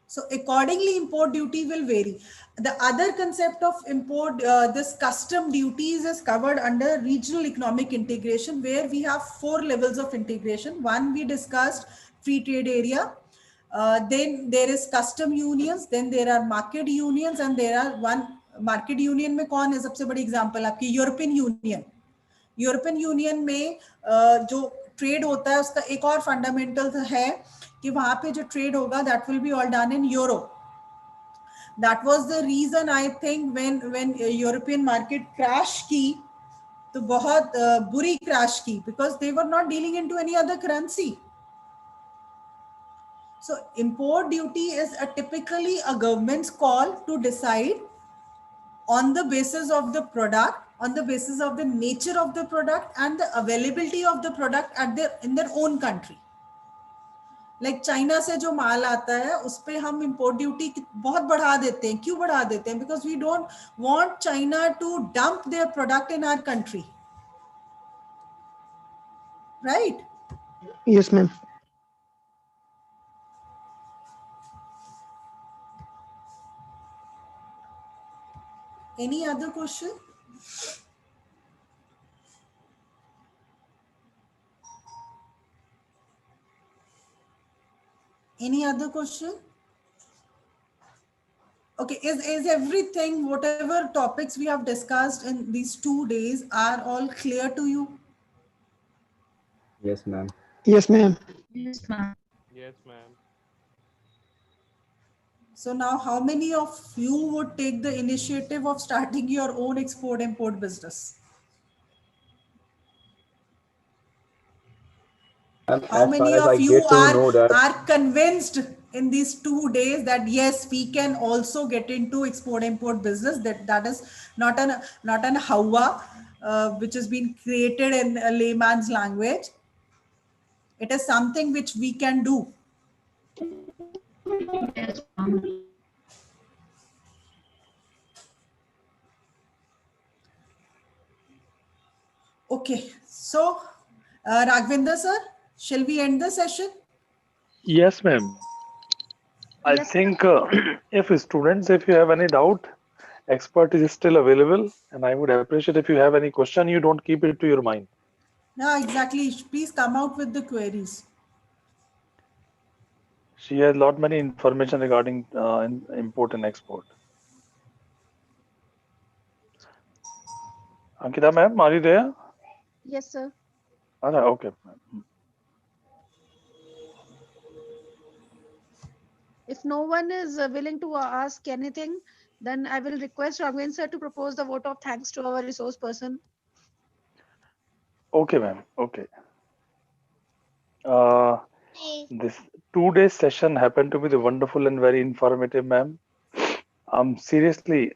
[SPEAKER 1] So accordingly, import duty will vary. The other concept of import, this custom duties is covered under regional economic integration, where we have 4 levels of integration. One we discussed, free trade area. Then there is custom unions, then there are market unions, and there are one market union में कौन है सबसे बड़ी example आपकी European union. European union में जो trade होता है उसका एक और फंडामेंटल है कि वहां पे जो ट्रेड होगा that will be all done in euro. That was the reason I think when European market crash की, तो बहुत बुरी क्रैश की, because they were not dealing into any other currency. So import duty is typically a government's call to decide on the basis of the product, on the basis of the nature of the product and the availability of the product in their own country. Like China से जो माल आता है उस पे हम import duty बहुत बढ़ा देते हैं. क्यों बढ़ा देते हैं? Because we don't want China to dump their product in our country. Right?
[SPEAKER 11] Yes, ma'am.
[SPEAKER 1] Any other question? Any other question? Okay, is everything, whatever topics we have discussed in these 2 days, are all clear to you?
[SPEAKER 7] Yes, ma'am.
[SPEAKER 11] Yes, ma'am.
[SPEAKER 16] Yes, ma'am.
[SPEAKER 3] Yes, ma'am.
[SPEAKER 1] So now how many of you would take the initiative of starting your own export-import business? How
[SPEAKER 7] As far
[SPEAKER 1] many
[SPEAKER 7] as I
[SPEAKER 1] of you
[SPEAKER 7] get to know that,
[SPEAKER 1] are convinced in these 2 days that yes, we can also get into export-import business? That is not an hawa, which has been created in a layman's language. It is something which we can do.
[SPEAKER 16] Yes, ma'am.
[SPEAKER 1] Okay, so Raghvendra sir, shall we end the session?
[SPEAKER 2] Yes, ma'am. I think if students, if you have any doubt, expert is still available, and I would appreciate if you have any question, you don't keep it to your mind.
[SPEAKER 1] Yeah, exactly. Please come out with the queries.
[SPEAKER 2] She has lot many information regarding import and export. Ankita ma'am, are you there?
[SPEAKER 12] Yes, sir.
[SPEAKER 2] Okay.
[SPEAKER 12] If no one is willing to ask anything, then I will request Raghavendra sir to propose the vote of thanks to our resource person.
[SPEAKER 2] Okay, ma'am. Okay. This 2 day session happened to be the wonderful and very informative, ma'am. Seriously,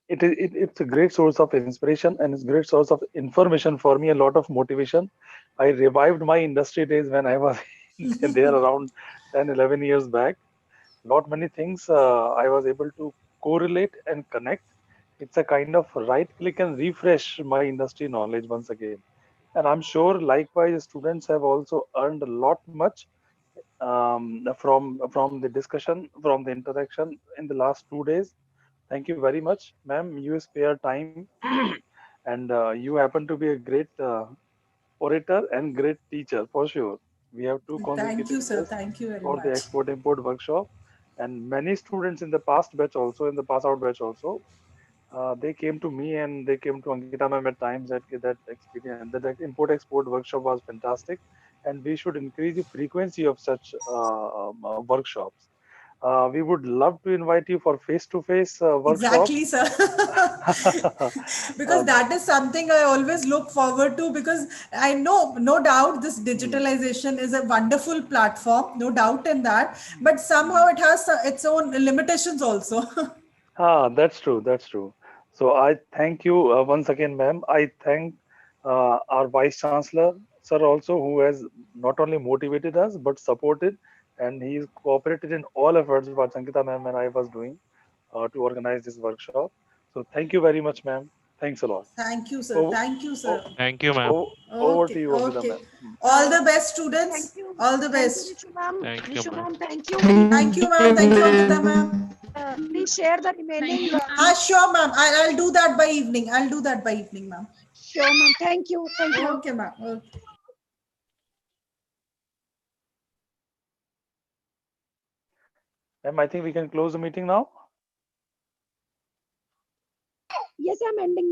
[SPEAKER 2] it's a great source of inspiration and it's a great source of information for me, a lot of motivation. I revived my industry days when I was there around 10, 11 years back. Not many things I was able to correlate and connect. It's a kind of right click and refresh my industry knowledge once again. And I'm sure likewise students have also earned a lot much from the discussion, from the interaction in the last 2 days. Thank you very much, ma'am. You spare time, and you happen to be a great orator and great teacher for sure. We have 2
[SPEAKER 1] Thank you,
[SPEAKER 2] consecutive
[SPEAKER 1] sir.
[SPEAKER 2] years
[SPEAKER 1] Thank you very
[SPEAKER 2] for the
[SPEAKER 1] much.
[SPEAKER 2] export import workshop, and many students in the past batch also, in the pass out batch also, they came to me and they came to Ankita ma'am at times that experience, that import export workshop was fantastic, and we should increase the frequency of such workshops. we would love to invite you for face-to-face workshops.
[SPEAKER 1] Exactly, sir. Because that is something I always look forward to, because I know, no doubt, this digitalization is a wonderful platform, no doubt in that, but somehow it has its own limitations also.
[SPEAKER 2] That's true. That's true. So I thank you once again, ma'am. I thank our Vice Chancellor, sir, also, who has not only motivated us but supported, and he is cooperated in all efforts what Sankita ma'am and I was doing to organize this workshop. So thank you very much, ma'am. Thanks a lot.
[SPEAKER 1] Thank you, sir.
[SPEAKER 2] Oh,
[SPEAKER 1] Thank you,
[SPEAKER 2] oh,
[SPEAKER 1] sir.
[SPEAKER 6] Thank you, ma'am.
[SPEAKER 2] over to
[SPEAKER 1] Okay,
[SPEAKER 2] you, Abhida
[SPEAKER 1] okay.
[SPEAKER 2] ma'am.
[SPEAKER 1] All the best,
[SPEAKER 12] Thank
[SPEAKER 1] students.
[SPEAKER 12] you.
[SPEAKER 1] All the
[SPEAKER 12] Thank you,
[SPEAKER 1] best.
[SPEAKER 12] Nishu ma'am.
[SPEAKER 6] Thank you,
[SPEAKER 12] Nishu
[SPEAKER 6] ma'am.
[SPEAKER 12] ma'am, thank you.
[SPEAKER 1] Thank you, ma'am. Thank you, Ankita ma'am.
[SPEAKER 12] Please share the
[SPEAKER 15] Thank
[SPEAKER 12] remaining.
[SPEAKER 15] you, ma'am.
[SPEAKER 1] Sure, ma'am. I'll do that by evening. I'll do that by evening, ma'am.
[SPEAKER 12] Sure, ma'am. Thank you. Thank you, ma'am.
[SPEAKER 1] Okay, ma'am. Okay.
[SPEAKER 2] Ma'am, I think we can close the meeting now.
[SPEAKER 12] Yes, I'm ending.